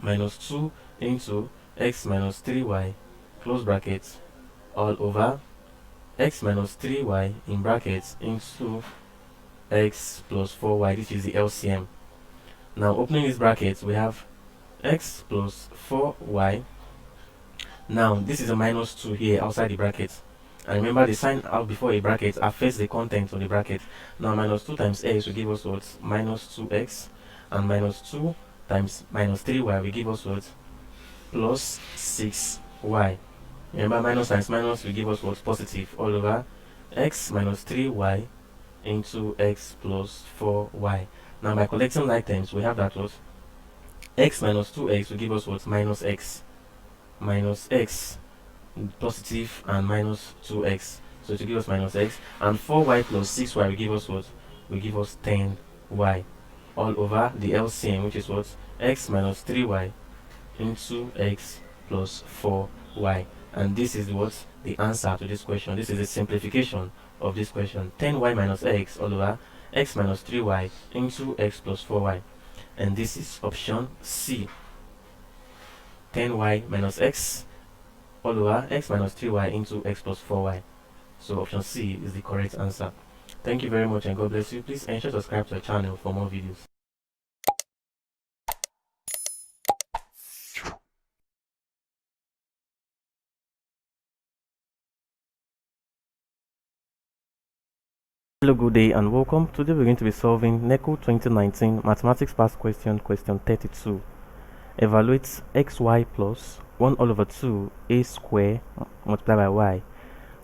minus 2 into x minus 3y close brackets all over x minus 3y in brackets into x plus 4y. This is the LCM. Now opening this bracket, we have x plus 4y. Now this is a minus 2 here outside the bracket, and remember the sign out before a bracket affects the content of the bracket. Now minus 2 times x will give us what? Minus 2x, and minus 2 times minus 3y will give us what? Plus 6y. Remember, minus times minus will give us what? Positive, all over x minus 3y into x plus 4y. Now by collecting like terms, we have that what? X minus 2x will give us what? Minus x positive and minus 2x, so to give us minus x, and 4y plus 6y will give us what? Will give us 10y, all over the LCM, which is what? X minus 3y into x plus 4y. And this is what? The answer to this question. This is a simplification of this question. 10y minus x all over x minus 3y into x plus 4y. And this is option C. 10y minus x all over x minus 3y into x plus 4y. So option C is the correct answer. Thank you very much and God bless you. Please ensure to subscribe to the channel for more videos. Hello, good day and welcome. Today we're going to be solving Neco 2019 Mathematics Past Question, question 32. Evaluate xy plus 1 all over 2 a square multiplied by y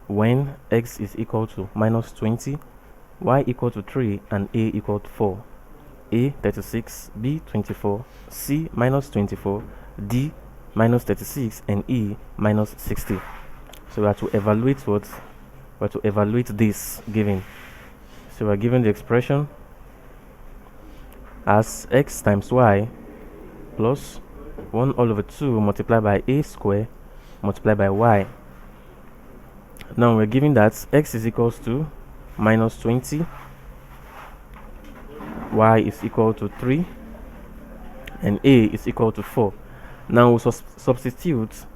when x is equal to minus 20, y equal to 3, and a equal to 4. A 36, b 24, c minus 24, d minus 36, and e minus 60. So we have to evaluate what? We have to evaluate this given. So we are given the expression as x times y plus 1 all over 2 multiplied by a square multiplied by y. Now we're given that x is equals to minus 20, y is equal to 3, and a is equal to 4. Now we substitute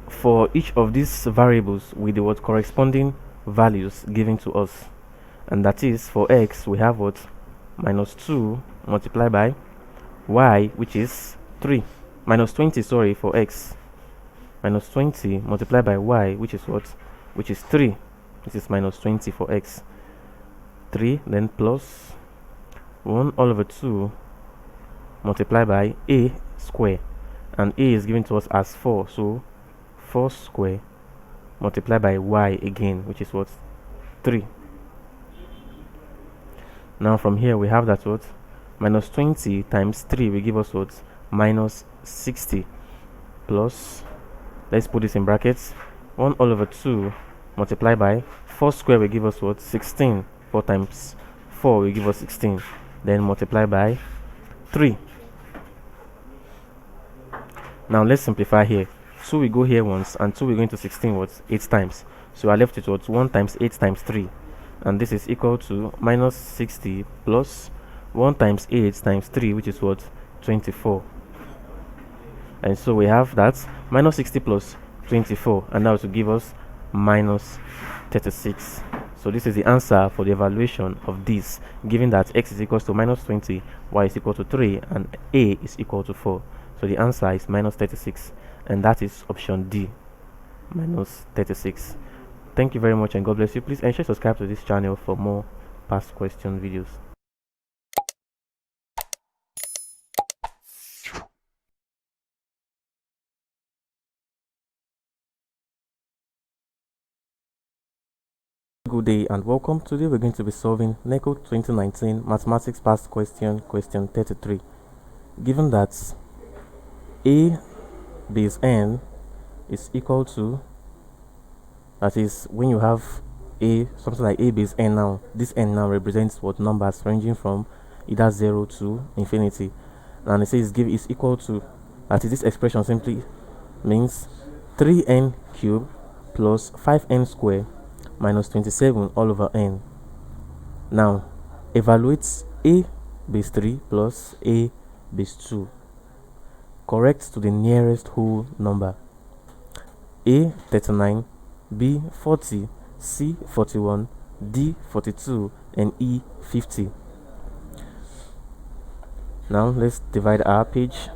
for each of these variables with the what corresponding values given to us. And that is, for x we have what? Minus 2 multiplied by y, which is 3. Minus 20, sorry, for x. Minus 20 multiplied by y, which is what? Which is 3. This is minus 20 for x. 3, then plus 1 all over 2 multiplied by a square. And a is given to us as 4. So 4 square multiplied by y again, which is what? 3. Now from here we have that what? Minus 20 times 3 will give us what? Minus 60 plus, let's put this in brackets, 1 all over 2 multiplied by 4 square will give us what? 16. 4 times 4 will give us 16. Then multiply by 3. Now let's simplify here. 2 will go here once, and 2 will go into 16 what? 8 times. So I left it what? 1 times 8 times 3. And this is equal to minus 60 plus 1 times 8 times 3, which is what? 24. And so we have that minus 60 plus 24, and now to give us minus 36. So this is the answer for the evaluation of this, given that x is equal to minus 20, y is equal to 3, and a is equal to 4. So the answer is minus 36, and that is option D, minus 36. Thank you very much and God bless you. Please ensure to subscribe to this channel for more past question videos. Good day and welcome. Today we're going to be solving Neco 2019 Mathematics Past Question, question 33. Given that a base n is equal to That is, when you have something like a base n now, this n now represents what numbers ranging from either 0 to infinity, and it says give is equal to, that is, this expression simply means 3n cubed plus 5n squared minus 27 all over n. Now evaluate a base 3 plus a base 2 correct to the nearest whole number. A 39, B 40, C 41, D 42, and E 50. Now let's divide our page.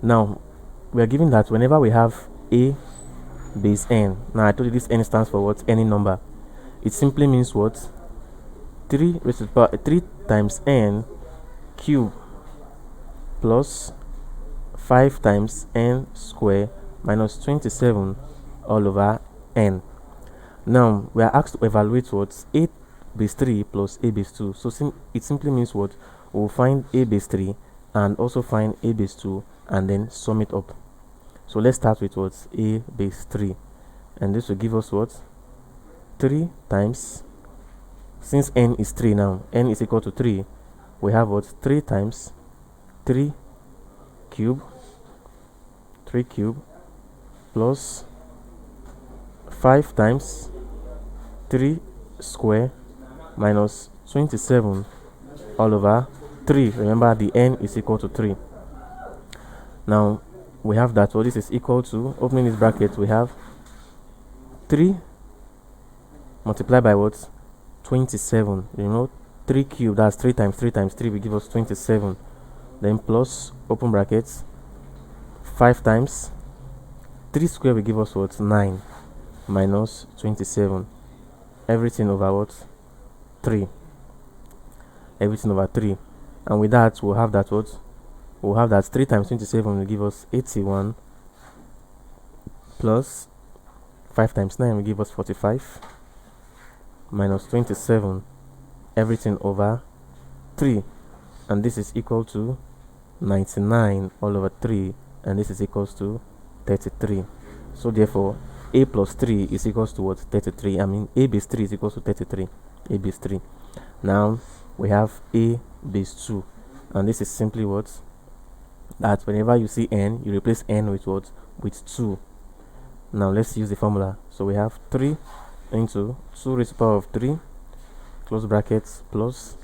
Now we are given that whenever we have a base n, now I told you this n stands for what? Any number. It simply means what? 3 raised to the power 3 times n cube plus 5 times n square minus 27 all over n. Now we are asked to evaluate what? A base 3 plus a base 2. So it simply means what? We'll find a base 3 and also find a base 2 and then sum it up. So let's start with what? A base 3, and this will give us what? 3 times, since n is 3 now, n is equal to 3, we have what? 3 times 3 cube plus 5 times 3 square minus 27 all over 3. Remember, the n is equal to 3. Now we have that this is equal to, opening this bracket, we have 3 multiplied by what? 27. 3 cubed, that's 3 times 3 times 3 will give us 27. Then plus, open brackets, 5 times 3 square will give us what? 9 minus 27. Everything over what? 3. Everything over 3. And with that, we'll have that what? We'll have that 3 times 27 will give us 81 plus 5 times 9 will give us 45 minus 27. Everything over 3. And this is equal to 99 all over 3, and this is equals to 33. So therefore a plus 3 is equals to what? 33. I mean a base 3 is equals to 33. A base 3. Now we have a base 2, and this is simply what? That whenever you see n, you replace n with what? With 2. Now let's use the formula. So we have 3 into 2 raised to the power of 3 close brackets plus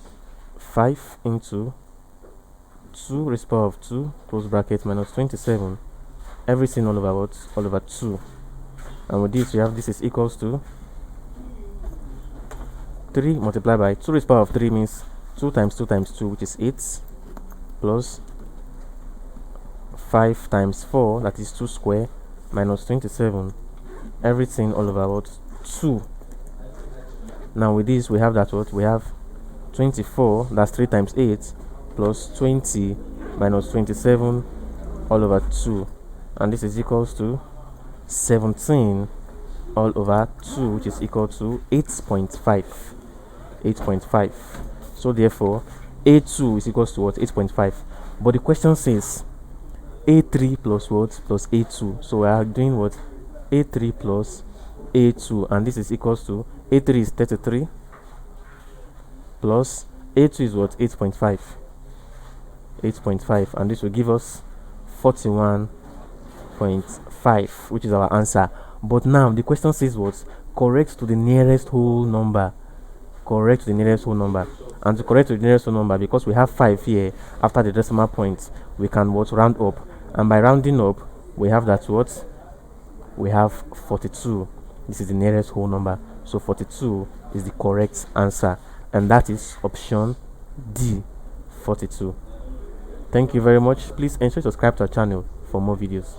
5 into 2 raised to the power of 2 close bracket minus 27. Everything all over what? All over 2. And with this we have, this is equals to 3 multiplied by 2 raised to the power of 3 means 2 times 2 times 2, which is 8, plus 5 times 4, that is 2 square, minus 27. Everything all over what? 2. Now with this we have that what? We have 24, that's 3 times 8, plus 20 minus 27 all over 2, and this is equals to 17 all over 2, which is equal to 8.5. 8.5. So therefore a2 is equals to what? 8.5. But the question says a3 plus what? Plus a2. So we are doing what? a3 plus a2, and this is equals to, a3 is 33 plus a2 is what? 8.5. 8.5, and this will give us 41.5, which is our answer. But now the question says what? Correct to the nearest whole number. Correct to the nearest whole number. And to correct to the nearest whole number, because we have 5 here after the decimal point, we can what? Round up. And by rounding up, we have that what? We have 42. This is the nearest whole number. So 42 is the correct answer. And that is option D, 42. Thank you very much. Please ensure to subscribe to our channel for more videos.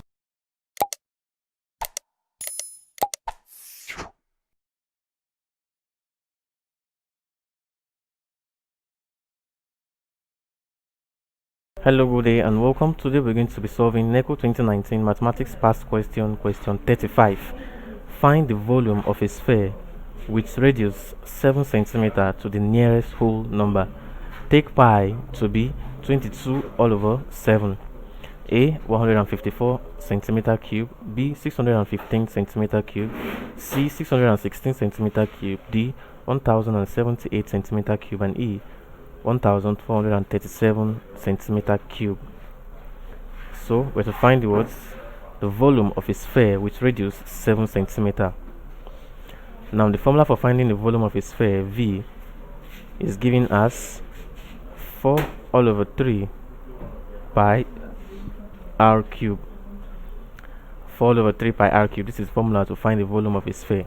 Hello, good day and welcome. Today we're going to be solving Neco 2019 Mathematics Past Question, question 35. Find the volume of a sphere with radius 7 cm to the nearest whole number. Take pi to be 22 all over 7. A 154 centimeter cube, B 615 centimeter cube, C 616 centimeter cube, D 1078 centimeter cube, and E 1437 centimeter cube. So we're to find the volume of a sphere with radius 7 centimeter. Now the formula for finding the volume of a sphere V is given as 4 all over 3 pi r cube. 4 all over 3 pi r cube. This is formula to find the volume of a sphere.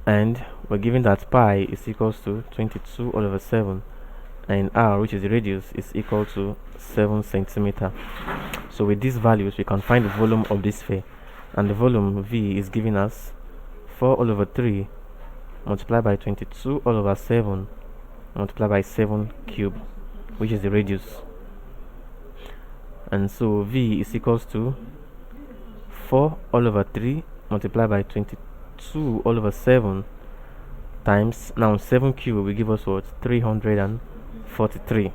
And we're given that pi is equals to 22 all over 7, and r, which is the radius, is equal to 7 centimeter. So with these values we can find the volume of this sphere, and the volume V is given as 4 all over 3 multiplied by 22 all over 7 multiplied by 7 cube, which is the radius. And so V is equals to 4 all over 3 multiplied by 22 all over 7 times, now 7 cube will give us what? 343.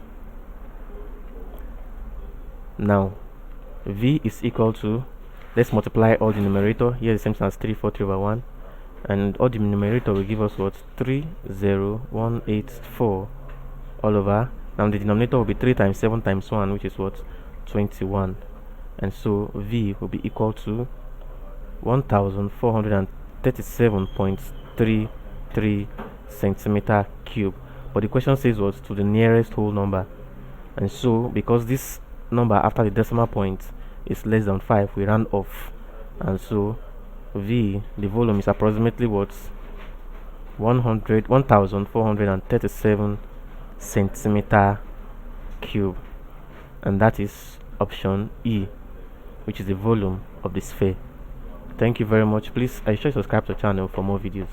Now V is equal to, let's multiply all the numerator. Here the same thing as 343 over 1, and all the numerator will give us what? 30184 all over, now the denominator will be 3 times 7 times 1, which is what? 21. And so V will be equal to 1437.33 centimeter cube. But the question says what? To the nearest whole number. And so because this number after the decimal point is less than 5, we round off, and so V, the volume, is approximately what? 1437 centimeter cube, and that is option E, which is the volume of the sphere. Thank you very much. Please I should subscribe to the channel for more videos.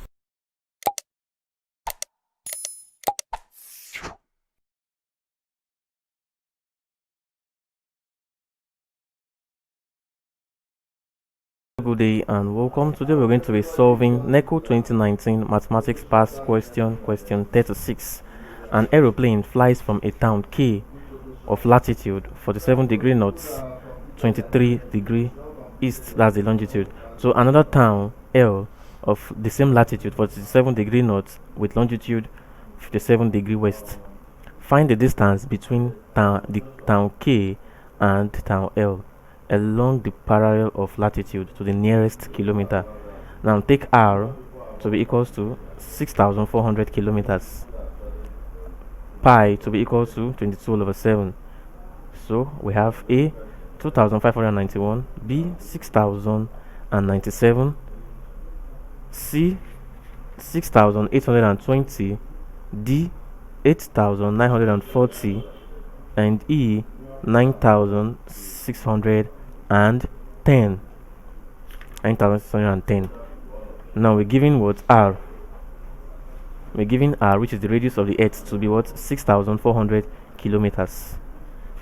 Good day and welcome. Today we're going to be solving Neco 2019 Mathematics Past question 36. An aeroplane flies from a town K of latitude 47 degree north, 23 degree east, that's the longitude, to another town L of the same latitude 47 degree north with longitude 57 degree west. Find the distance between the town K and town L along the parallel of latitude to the nearest kilometer. Now take R to be equals to 6,400 kilometers, pi to be equal to 22 all over 7. So we have A 2,591, B 6,097, C 6,820, D 8,940, and E 9,610. Now we're giving what? R. We're giving R, which is the radius of the earth, to be what? 6,400 kilometers.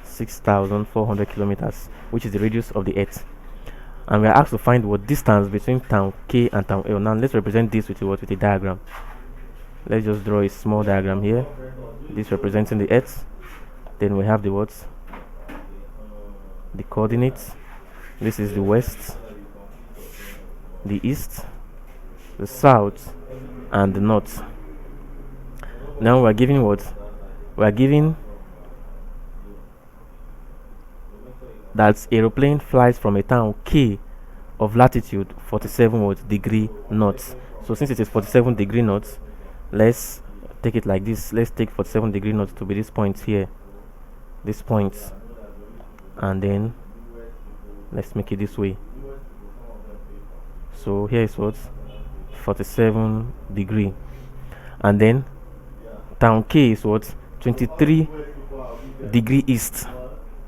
6,400 kilometers, which is the radius of the earth. And we are asked to find what distance between town K and town L. Now let's represent this with what? With a diagram. Let's just draw a small diagram here. This representing the earth. Then we have the what? The coordinates. This is the west, the east, the south, and the north. Now we're giving what? We're giving that aeroplane flies from a town K of latitude 47 degree north. So since it is 47 degree north, let's take it like this. Let's take 47 degree north to be this point here, this point, and then let's make it this way. So here is what? 47 degree, and then town K is what? 23 degree east.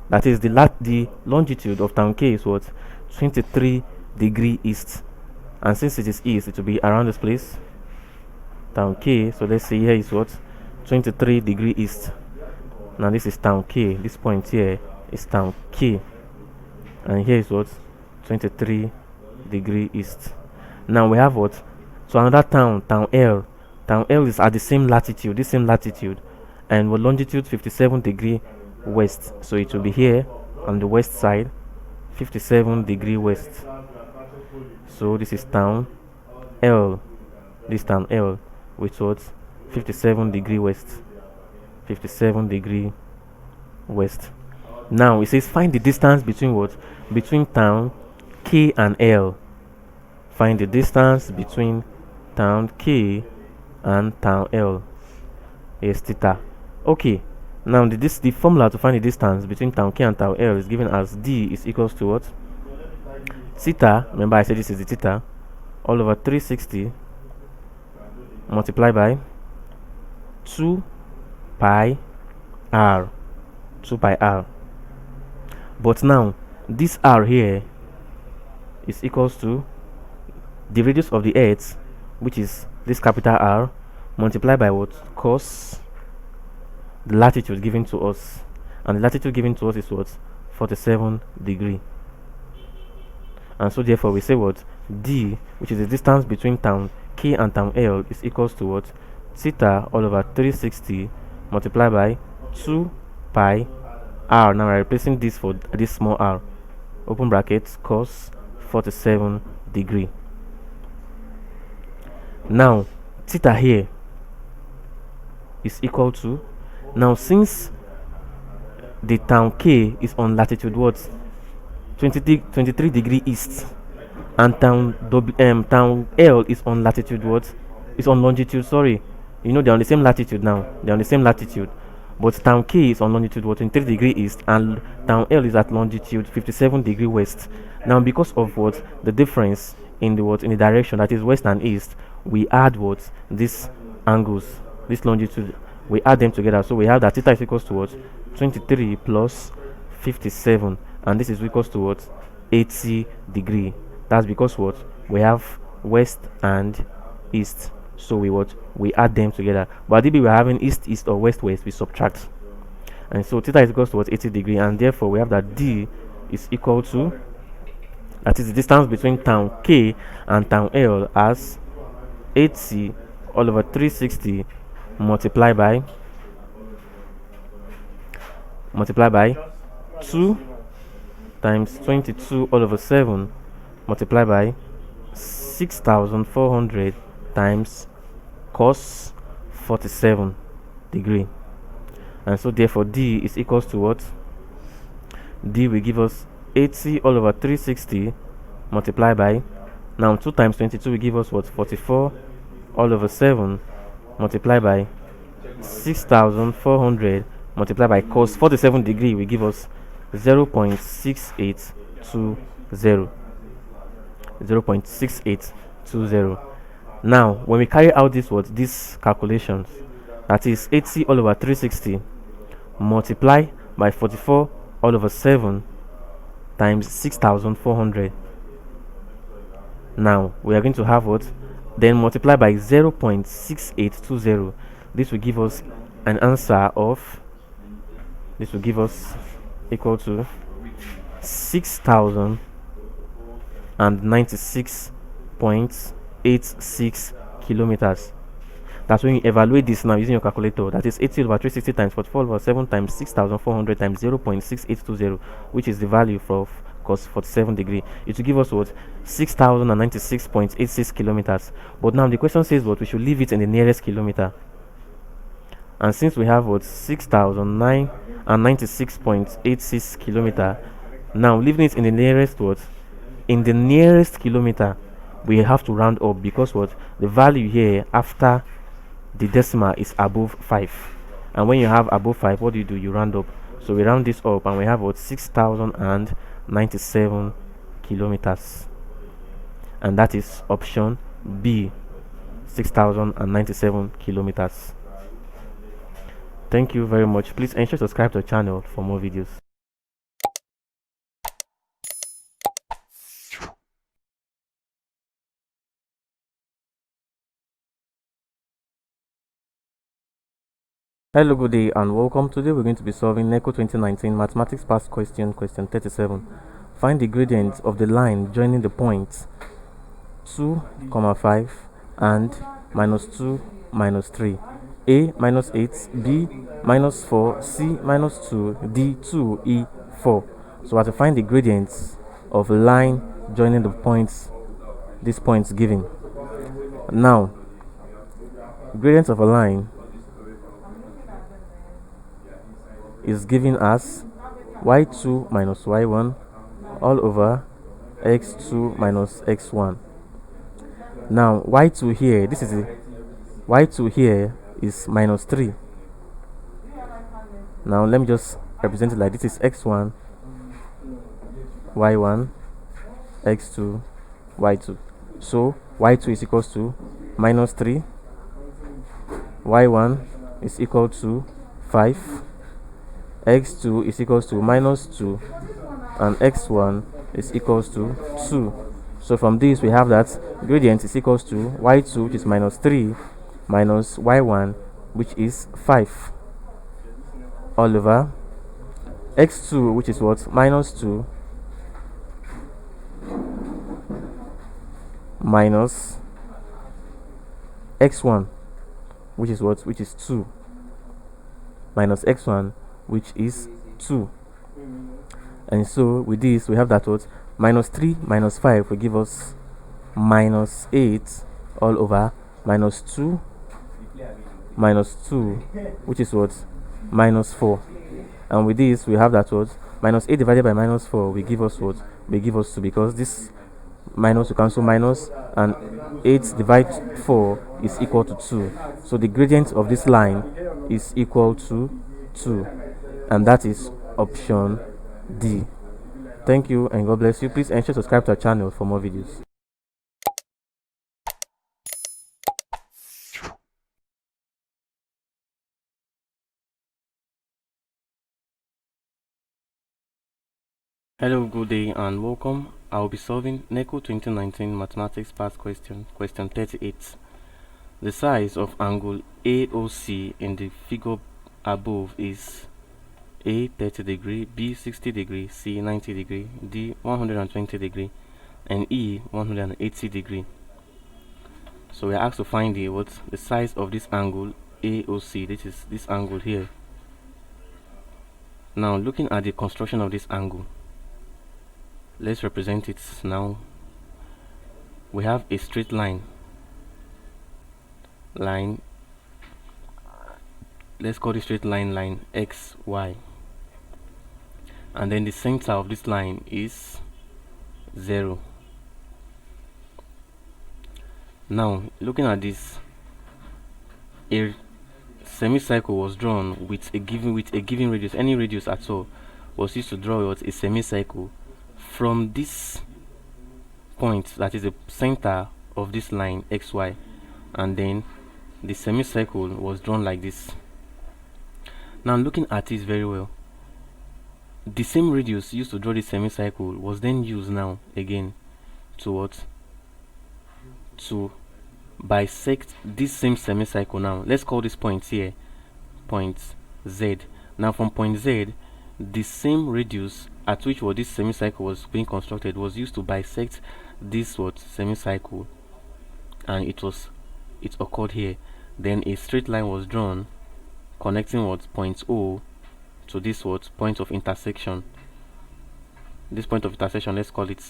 That is the longitude of town K is what? 23 degree east, and since it is east, it will be around this place, town K. So let's say here is what? 23 degree east. Now this is town K. This point here is town K, and here is what? 23 degree east. Now we have what? So another town L. Town L is at the same latitude, and with longitude 57 degree west. So it will be here, on the west side, 57 degree west. So this is town L, this town L, which was 57 degree west, 57 degree west. Now it says find the distance between what? Between town K and L. Find the distance between town K and town L. Is theta. Okay. Now the formula to find the distance between town K and town L is given as D is equals to what? Theta. Remember I said this is the theta all over 360 multiplied by 2 pi r. 2 pi r. But now this r here is equals to the radius of the earth, which is this capital R, multiplied by what? Cos the latitude given to us, and the latitude given to us is what? 47 degree. And so therefore we say what? D, which is the distance between town K and town L, is equals to what? Theta all over 360 multiplied by 2 pi r. Now we're replacing this for this small r, open brackets, cos 47 degree. Now theta here is equal to, now since the town K is on latitude what? 23 degree east, and town L is on latitude what? Is on longitude, sorry, you know they're on the same latitude now, they're on the same latitude, but town K is on longitude what? 23 degree east, and town L is at longitude 57 degree west. Now because of what? The difference in the what? In the direction, that is west and east, we add what? These angles, this longitude, we add them together, so we have that theta is equals to what? 23 plus 57, and this is equals to what? 80 degree. That's because what? We have west and east, so we add them together. But if we were having east or west, we subtract, and so theta is equals to what? 80 degree, and therefore we have that D is equal to, that is the distance between town K and town L, as 80 all over 360 multiplied by 2 times 22 all over 7 multiplied by 6400 times cos 47 degree. And so therefore D is equals to what? D will give us 80 all over 360 multiplied by, now 2 times 22 will give us what? 44 all over 7 multiplied by 6400 multiplied by cos 47 degree will give us 0.6820. 0.6820. Now when we carry out these calculations, that is 80 all over 360 multiply by 44 all over 7 times 6400. Now we are going to have what? Then multiply by 0.6820. This will give us an answer of, this will give us equal to 6096.86 kilometers. That's when you evaluate this now using your calculator. That is 80 over 360 times 44 over 7 times 6400 times 0.6820, which is the value for cos 47 degree. It will give us what? 6096.86 kilometers. But now the question says what? We should leave it in the nearest kilometer. And since we have what? 6096.86 kilometer, now leaving it in the nearest what? In the nearest kilometer, we have to round up, because what? The value here after the decimal is above 5, and when you have above 5, what do? You round up. So we round this up and we have what? 6097 kilometers, and that is option B, 6097 kilometers. Thank you very much. Please ensure to subscribe to the channel for more videos. Hello, good day and welcome. Today we're going to be solving Neco 2019 Mathematics Past Question, question 37. Find the gradient of the line joining the points 2, 5 and -2, -3. A -8, B -4, C -2, D 2, E 4. So I have to find the gradients of a line joining the points, these points given. Now, gradient of a line is given as y2 minus y1 all over x2 minus x1. Now y2 here, this is y2 here is minus 3. Now let me just represent it like this is x1 y1 x2 y2. So y2 is equals to minus 3, y1 is equal to 5, x2 is equals to minus 2, and x1 is equals to 2. So from this we have that gradient is equals to y2, which is minus 3, minus y1, which is 5, all over x2, which is what, minus 2, minus x1, which is what, which is 2, minus x1, which is 2. And so with this we have that what, minus 3 minus 5 will give us minus 8 all over minus 2 minus 2, which is what, minus 4. And with this we have that what, minus 8 divided by minus 4 will give us what, will give us 2, because this minus will cancel minus, and 8 divided 4 is equal to 2. So the gradient of this line is equal to 2, and that is option D. Thank you and God bless you. Please ensure to subscribe to our channel for more videos. Hello, good day and welcome. I will be solving Neco 2019 Mathematics Past Question, question 38. The size of angle AOC in the figure above is A 30 degree, B 60 degree, C 90 degree, D 120 degree, and E 180 degree. So we are asked to find the size of this angle AOC. This is this angle here. Now looking at the construction of this angle, let's represent it now. We have a straight line. Let's call the straight line X, Y. And then the center of this line is 0. Now, looking at this, a semicircle was drawn with a given radius. Any radius at all was used to draw a semicircle from this point, that is the center of this line XY, and then the semicircle was drawn like this. Now looking at it very well, the same radius used to draw the semicircle was then used now again to bisect this same semicircle. Now let's call this point here point Z. Now from point Z, the same radius at which this semicircle was being constructed was used to bisect this semicircle, and it occurred here. Then a straight line was drawn connecting point O to this point of intersection. This point of intersection, let's call it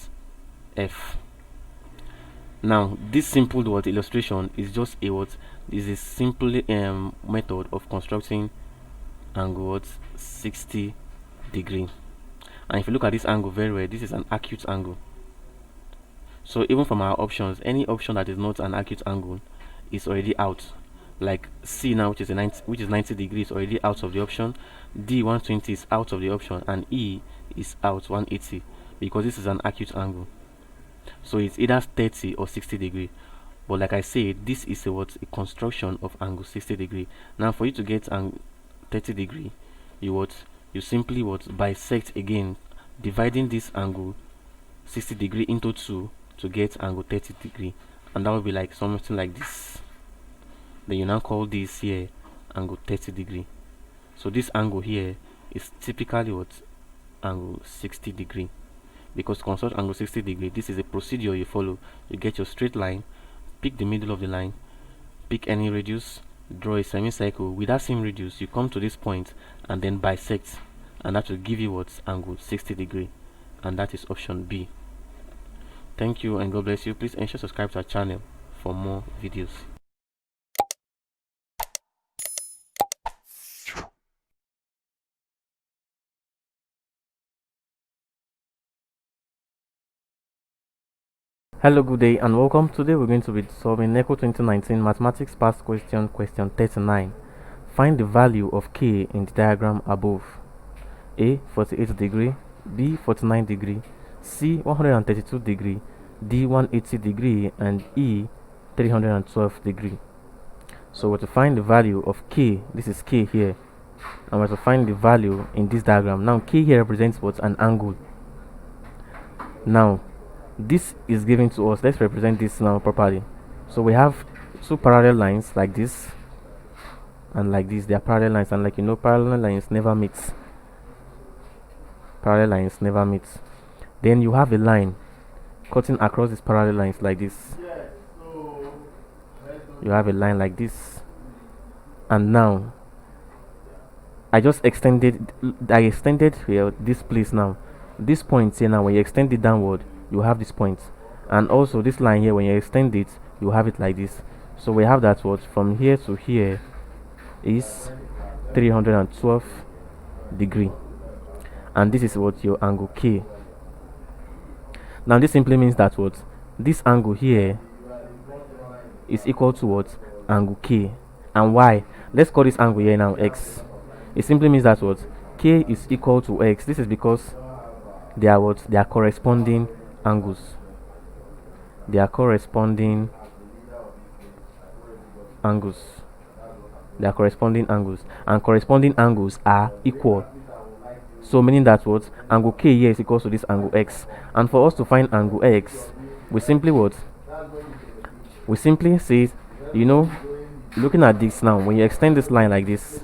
F. Now this simple illustration is just is a simple method of constructing angle 60 degree. And if you look at this angle very well, this is an acute angle. So even from our options, any option that is not an acute angle is already out. Like C now, which is 90 degrees, already out of the option. D 120 is out of the option, and E is out 180, because this is an acute angle. So it's either 30 or 60 degree. But like I said, this is a construction of angle 60 degree. Now for you to get angle 30 degree, you simply bisect again, dividing this angle 60 degree into 2 to get angle 30 degree, and that will be like something like this. Then you now call this here angle 30 degree. So this angle here is typically angle 60 degree. Because to construct angle 60 degree, this is a procedure you follow. You get your straight line, pick the middle of the line, pick any radius, draw a semicircle. With that same radius, you come to this point and then bisect, and that will give you angle 60 degree. and that is option B. Thank you and God bless you. Please ensure to subscribe to our channel for more videos. Hello, good day and welcome. Today we're going to be solving Neco 2019 Mathematics Past Question 39. Find the value of K in the diagram above. A 48 degree, B 49 degree, C 132 degree, D 180 degree, and E 312 degree. So we're to find the value of K. This is K here, and we're to find the value in this diagram. Now K here represents what? An angle. Now this is given to us. Let's represent this now properly. So we have two parallel lines like this and like this. They are parallel lines, and like you know, parallel lines never meet. Parallel lines never meet. Then you have a line cutting across these parallel lines like this. You have a line like this, and now I extended here this place. Now this point here, now when you extend it downward, you have this point, and also this line here, when you extend it, you have it like this. So we have that what from here to here is 312 degree, and this is what your angle K. Now this simply means that what this angle here is equal to what? Angle K. And why? Let's call this angle here now X. It simply means that what K is equal to X. This is because they are what? They are corresponding angles. They are corresponding angles. They are corresponding angles, and corresponding angles are equal. So meaning that what angle K here is equal to this angle X. And for us to find angle X, we simply what? We simply say, you know, looking at this now, when you extend this line like this,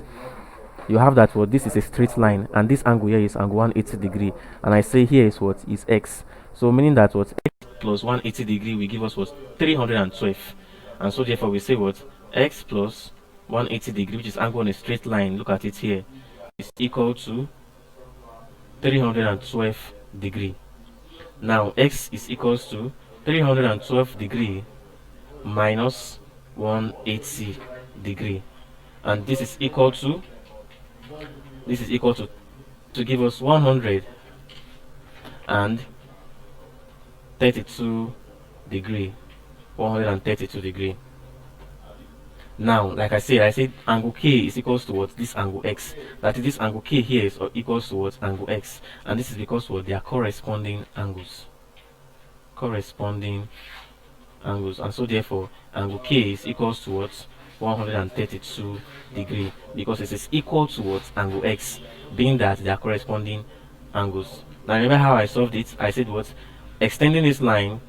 you have that what this is a straight line, and this angle here is angle 180 degree, and I say here is what is X. So meaning that what X plus 180 degree will give us what 312, and so therefore we say what X plus 180 degree, which is angle on a straight line, look at it here, is equal to 312 degree. Now X is equals to 312 degree minus 180 degree, and this is equal to to give us 132 degree. 132 degree. Now like I said angle K is equals to what? This angle X. That is, this angle K here is equals to what? Angle X, and this is because what? They are corresponding angles. Corresponding angles, and so therefore angle K is equals to what? 132 degree, because it is equal to what? Angle X, being that they are corresponding angles. Now remember how I solved it? I said what? Extending this line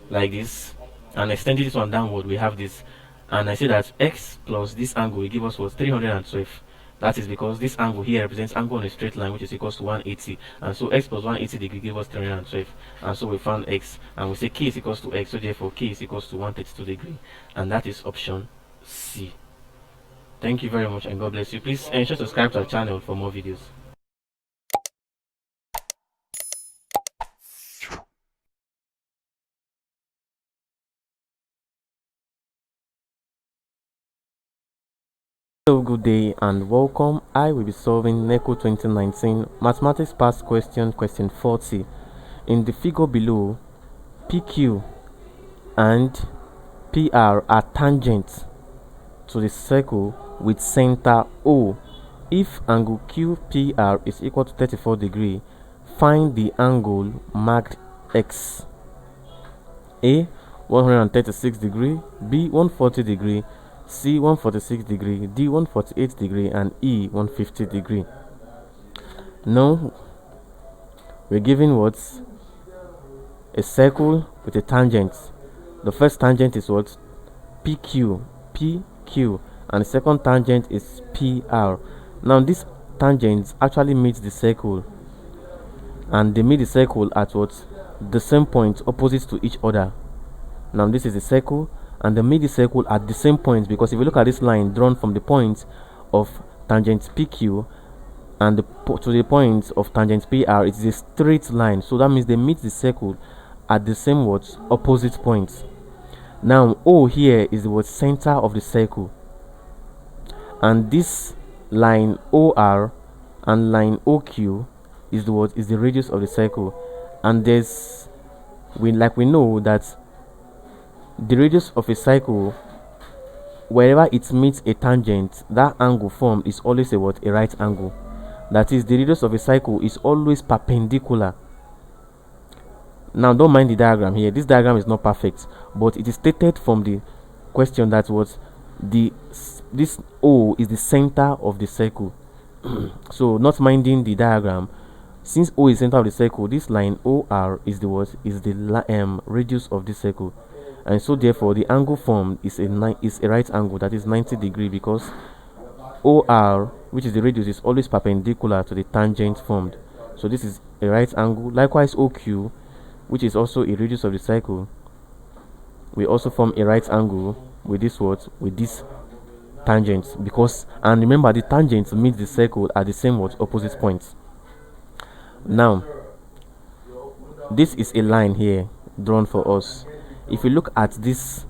like this and extending this one downward, we have this, and I say that X plus this angle will give us what? 312. That is because this angle here represents angle on a straight line, which is equals to 180, and so X plus 180 degree give us 312, and so we found X, and we say K is equals to X, so therefore K is equals to 132 degree, and that is option C. Thank you very much and God bless you. Please ensure to subscribe to our channel for more videos. Hello, good day and welcome. I will be solving Neco 2019 Mathematics Past Question 40. In the figure below, PQ and PR are tangent to the circle with center O. If angle QPR is equal to 34 degree, find the angle marked X. A 136 degree, B 140 degree, C 146 degree, D 148 degree, and E 150 degree. Now we're given what? A circle with a tangent. The first tangent is what? PQ, and the second tangent is PR. Now this tangent actually meets the circle, and they meet the circle at what? The same point opposite to each other. Now this is the circle, and they meet the circle at the same point, because if you look at this line drawn from the point of tangent PQ and to the point of tangent PR, it is a straight line. So that means they meet the circle at the same what opposite points. Now O here is the what center of the circle, and this line OR and line OQ is the what is the radius of the circle. And there's we know that the radius of a circle, wherever it meets a tangent, that angle formed is always a what a right angle. That is, the radius of a circle is always perpendicular. Now don't mind the diagram here. This diagram is not perfect, but it is stated from the question that was this O is the center of the circle. So not minding the diagram, since O is center of the circle, this line OR is the what is the radius of this circle, and so therefore the angle formed is a right angle, that is 90 degrees, because OR, which is the radius, is always perpendicular to the tangent formed. So this is a right angle. Likewise OQ, which is also a radius of the circle, we also form a right angle with this what with this tangent, because, and remember, the tangent meets the circle at the same what opposite points. Now this is a line here drawn for us. If you look at this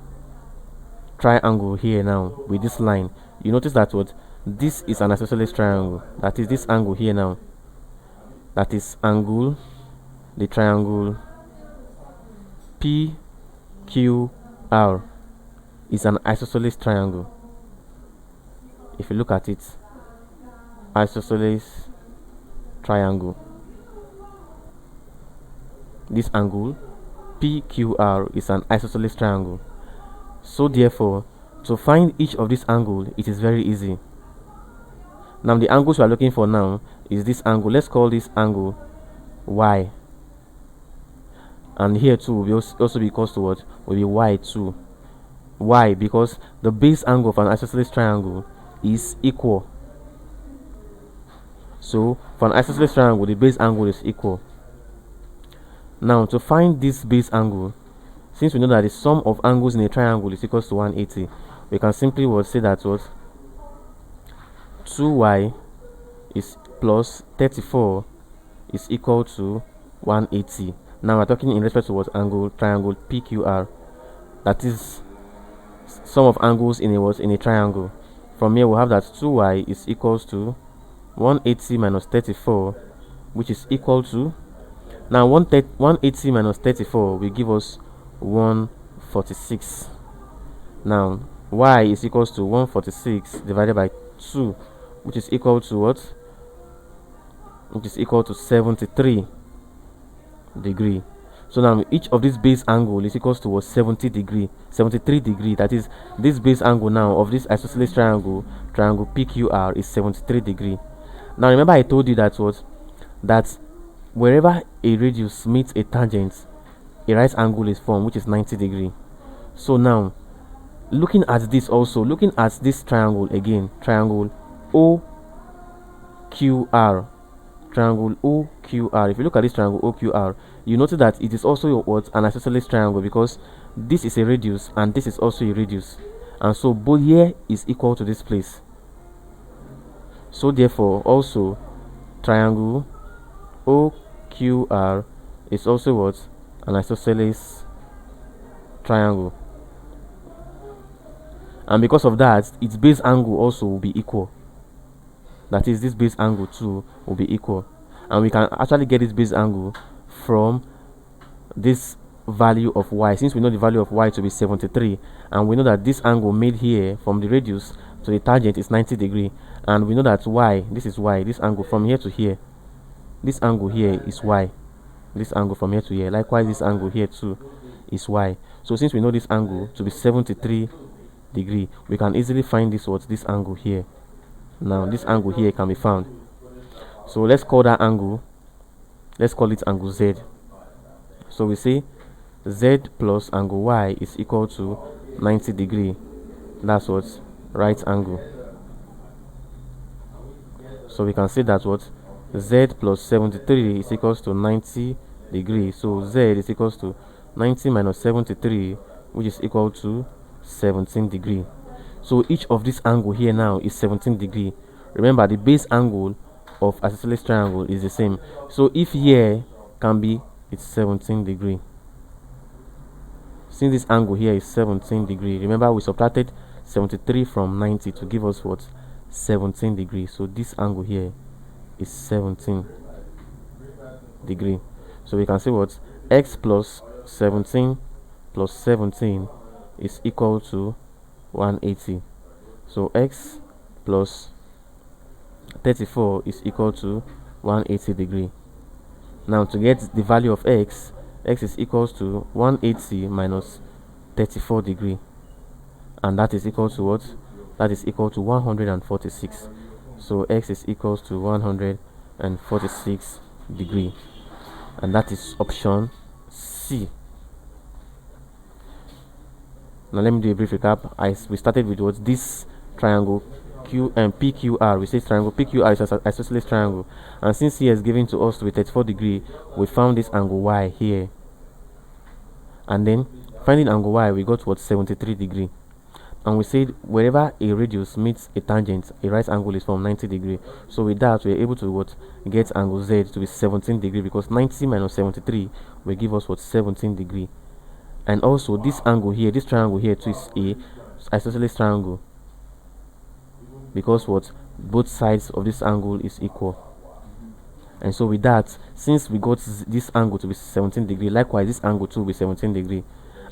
triangle here now with this line, you notice that what this is an isosceles triangle. That is this angle here now, that is angle, the triangle PQR is an isosceles triangle. If you look at it, isosceles triangle, this angle PQR is an isosceles triangle. So therefore, to find each of this angle, it is very easy. Now the angles we are looking for now is this angle. Let's call this angle Y, and here too will also be equals to what will be Y2. Why? Because the base angle of an isosceles triangle is equal. So for an isosceles triangle, the base angle is equal. Now to find this base angle, since we know that the sum of angles in a triangle is equals to 180, we can simply say that what 2y is plus 34 is equal to 180. Now we're talking in respect to what angle? Triangle PQR. That is sum of angles in a triangle. From here we have that 2y is equals to 180 minus 34, which is equal to, now 180 minus 34 will give us 146. Now y is equals to 146 divided by 2, which is equal to what? Which is equal to 73 degree. So now each of this base angle is equals to what? 73 degree. That is, this base angle now of this isosceles triangle PQR is 73 degree. Now remember I told you that what that wherever a radius meets a tangent, a right angle is formed, which is 90 degree. So now looking at this triangle again, triangle OQR, if you look at this triangle OQR, you notice that it is also what an isosceles triangle, because this is a radius and this is also a radius, and so both here is equal to this place. So therefore also triangle OQR is also what? An isosceles triangle, and because of that, its base angle also will be equal. That is, this base angle too will be equal, and we can actually get this base angle from this value of y, since we know the value of y to be 73, and we know that this angle made here from the radius to the tangent is 90 degree, and we know that y, this is y, this angle from here to here, this angle here is y, this angle from here to here, likewise this angle here too is y. So since we know this angle to be 73 degree, we can easily find this angle here. Now this angle here can be found, so let's call that angle, let's call it angle Z. So we say Z plus angle Y is equal to 90 degree. That's what right angle. So we can say that what Z plus 73 is equals to 90 degree. So Z is equals to 90 minus 73, which is equal to 17 degree. So each of this angle here now is 17 degree. Remember, the base angle of isosceles triangle is the same. So if here can be, it's 17 degree. Since this angle here is 17 degree, remember we subtracted 73 from 90 to give us what? 17 degree. So this angle here is 17 degree. So we can say what? X plus 17 plus 17 is equal to 180. So x plus 34 is equal to 180 degree. Now to get the value of x is equals to 180 minus 34 degree, and that is equal to what? That is equal to 146. So x is equals to 146 degree, and that is option C. Now let me do a brief recap. We started with what? This triangle Q and PQR. We say triangle PQR is an isosceles triangle, and since here is given to us with 34 degree, we found this angle y here, and then finding angle y, we got what? 73 degree. And we said wherever a radius meets a tangent, a right angle is from 90 degree. So with that, we are able to what? Get angle z to be 17 degree, because 90 minus 73 will give us what? 17 degree. And also this angle here, this triangle here too, is a isosceles triangle, because what? Both sides of this angle is equal. And so with that, since we got this angle to be 17 degree, likewise this angle too will be 17 degree.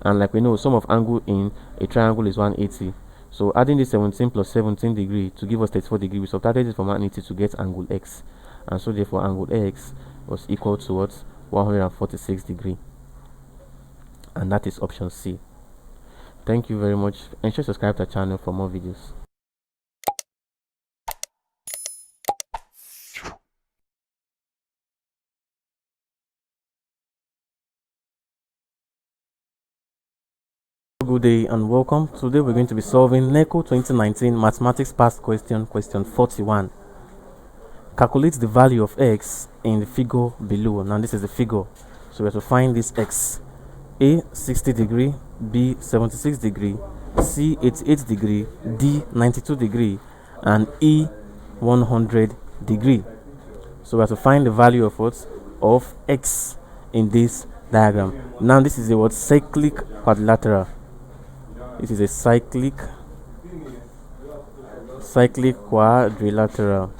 And like we know, sum of angle in a triangle is 180. So adding this 17 plus 17 degree to give us 34 degree, we subtracted it from 180 to get angle x. And so therefore angle x was equal to what? 146 degree. And that is option C. Thank you very much. Ensure to subscribe to our channel for more videos. Good day and welcome. Today we're going to be solving Neco 2019 Mathematics Past Question, question 41. Calculate the value of x in the figure below. Now this is the figure, so we have to find this x. A 60 degree, B 76 degree, C 88 degree, D 92 degree, and E 100 degree. So we have to find the value of what? Of x in this diagram. Now this is a what? Cyclic quadrilateral. This is a cyclic quadrilateral.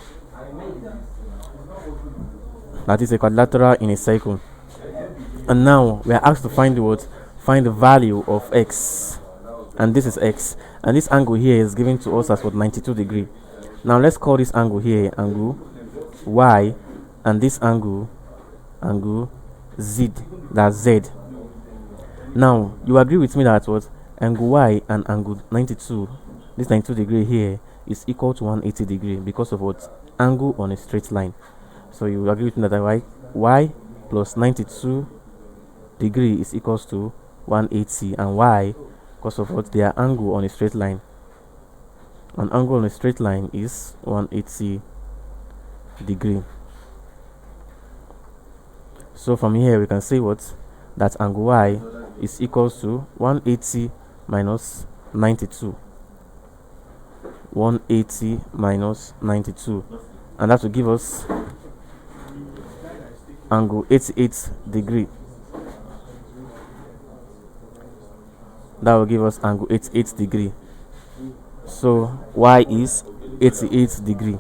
That is a quadrilateral in a cycle. And now we are asked to find the what? Find the value of x. And this is x. And this angle here is given to us as what? 92 degree. Now let's call this angle here angle y, and this angle z. That's z. Now you agree with me that what? Angle y and angle 92, this 92 degree here, is equal to 180 degree because of what? Angle on a straight line. So you agree with me that y plus 92 degree is equals to 180, and y, because of what? Their angle on a straight line. An angle on a straight line is 180 degree. So from here we can say what? That angle y is equals to 180 minus 92. 180 minus 92, and that will give us angle 88 degree. That will give us angle 88 degree. So y is 88 degree.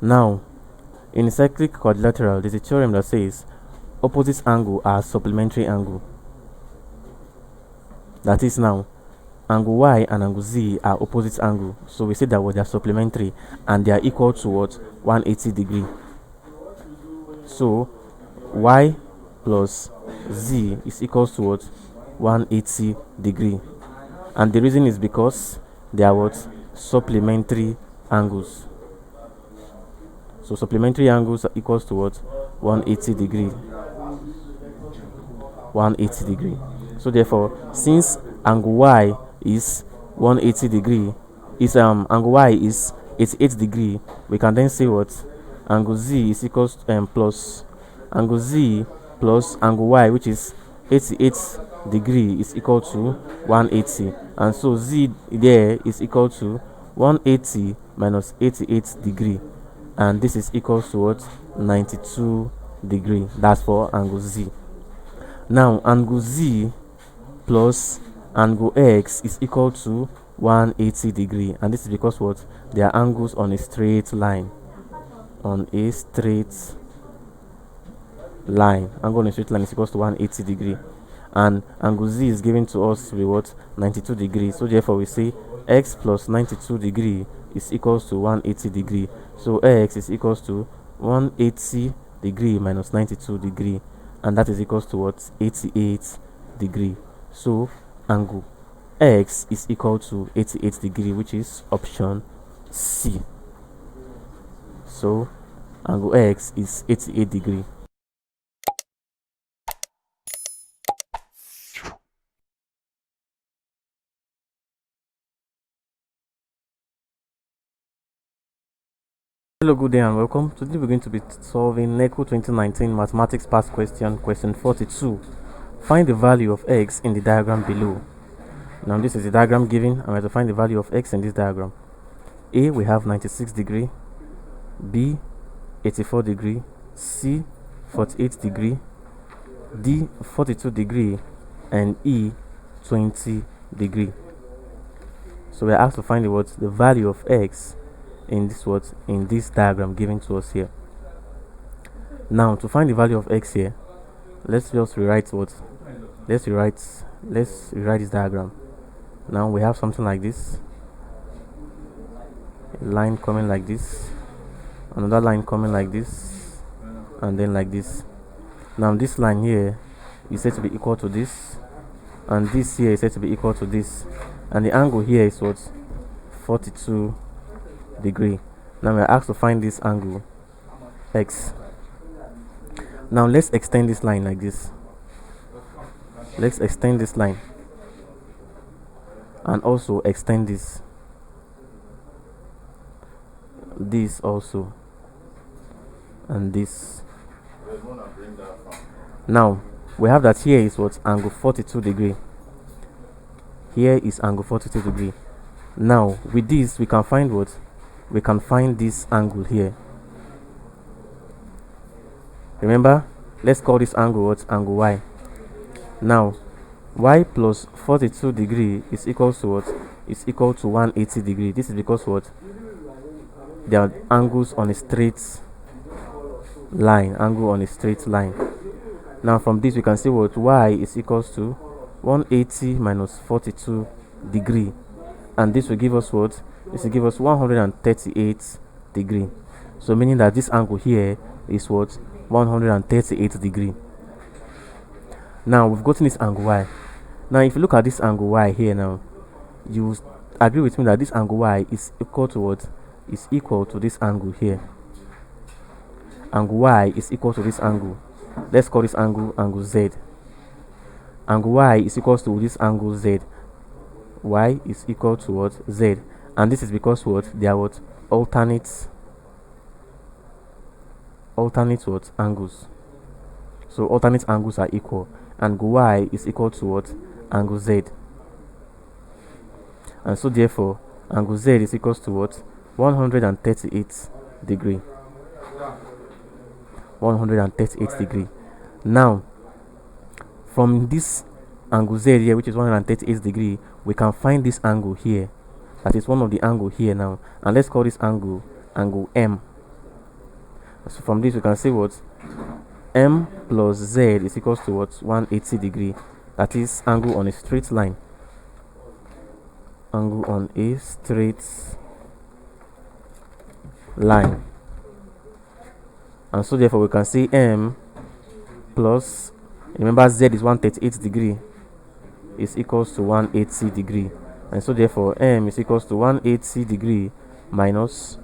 Now in a cyclic quadrilateral, there's a theorem that says opposite angle are supplementary angle. That is, now angle y and angle z are opposite angle, so we say that they are supplementary and they are equal to what? 180 degree. So y plus z is equals to what? 180 degree. And the reason is because they are what? Supplementary angles. So supplementary angles are equals to what? 180 degree. 180 degree. So therefore, since angle y is 180 degree, angle y is 88 degree, we can then say what? Angle z is equals to plus angle z plus angle y, which is 88 degree, is equal to 180, and so z there is equal to 180 minus 88 degree, and this is equals to what? 92 degree. That's for angle Z. Now angle Z plus angle X is equal to 180 degree, and this is because what? They are angles on a straight line. On a straight line, angle on a straight line is equals to 180 degree, and angle Z is given to us to be what? 92 degrees. So therefore we say X plus 92 degree is equals to 180 degree. So X is equals to 180 degree minus 92 degree, and that is equals to what? 88 degree. So angle X is equal to 88 degree, which is option C. So angle X is 88 degree. Hello, good day and welcome. Today we're going to be solving Neco 2019 Mathematics Past Question, question 42. Find the value of X in the diagram below. Now this is the diagram given, and we have to find the value of X in this diagram. A, we have 96 degree, B, 84 degree, C, 48 degree, D, 42 degree, and E, 20 degree. So we are asked to find the value of X in this diagram given to us here. Now to find the value of X here, let's just rewrite let's rewrite this diagram. Now we have something like this, a line coming like this, another line coming like this, and then like this. Now this line here is said to be equal to this, and this here is said to be equal to this, and the angle here is 42 degree. Now we are asked to find this angle X. Now let's extend this line like this. Let's extend this line and also extend this also, and this. Now we have that here is angle 42 degree. Here is angle 42 degree. Now with this we can find we can find this angle here. Remember, let's call this angle angle Y. Now Y plus 42 degree is equal to is equal to 180 degree. This is because they are angles on a straight line. Angle on a straight line. Now from this we can see Y is equals to 180 minus 42 degree, and this will give us this will give us 138 degree. So meaning that this angle here is 138 degree. Now we've gotten this angle Y. Now if you look at this angle Y here, now you agree with me that this angle Y is equal to is equal to this angle here. Angle Y is equal to this angle. Let's call this angle Z. Angle Y is equal to this angle Z. Y is equal to Z, and this is because they are alternate angles. So alternate angles are equal. Angle Y is equal to angle Z, and so therefore angle Z is equal to 138 degree. 138 degree. Now from this angle Z here, which is 138 degree, we can find this angle here, that is one of the angle here now, and let's call this angle M. So from this we can see M plus Z is equals to 180 degree. That is angle on a straight line. Angle on a straight line. And so therefore we can see M plus, remember Z is 138 degree, is equals to 180 degree, and so therefore M is equals to 180 degree minus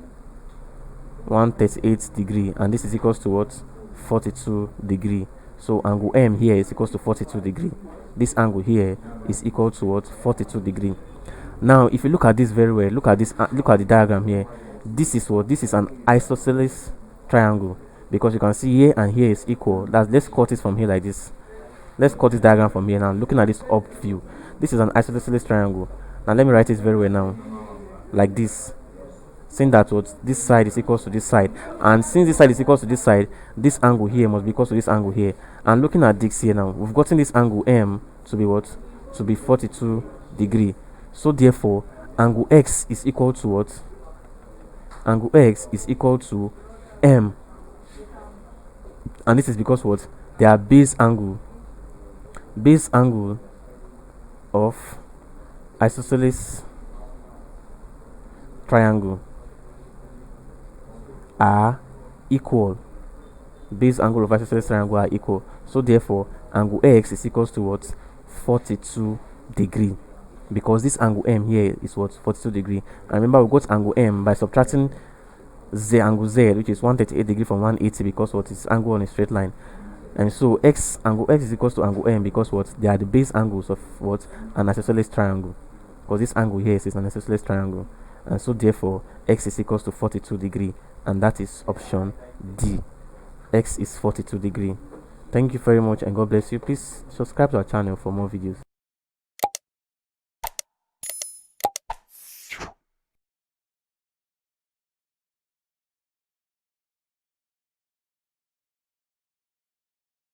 138 degree, and this is equals to 42 degree. So angle M here is equals to 42 degree. This angle here is equal to 42 degree. Now if you look at this very well, look at this, look at the diagram here. This is an isosceles triangle, because you can see here and here is equal. Let's cut it from here like this. Let's cut this diagram from here now. Looking at this up view, this is an isosceles triangle. Now let me write it very well now, like this. saying that what this side is equals to this side, and since this side is equals to this side, this angle here must be equal to this angle here. And looking at this here now, we've gotten this angle M to be what? To be 42 degree. So therefore angle X is equal to what? Angle X is equal to M, and this is because what? They are base angle of isosceles triangle are equal. Base angle of isosceles triangle are equal. So therefore angle X is equals to what? 42 degree, because this angle M here is what? 42 degree. And remember, we got angle M by subtracting Z angle Z, which is 138 degree from 180, because what is angle on a straight line. And so angle X is equals to angle M, because what? They are the base angles of what? An isosceles triangle, because this angle here is an isosceles triangle. And so therefore X is equals to 42 degree, and that is option D. X is 42 degree. Thank you very much, and God bless you. Please subscribe to our channel for more videos.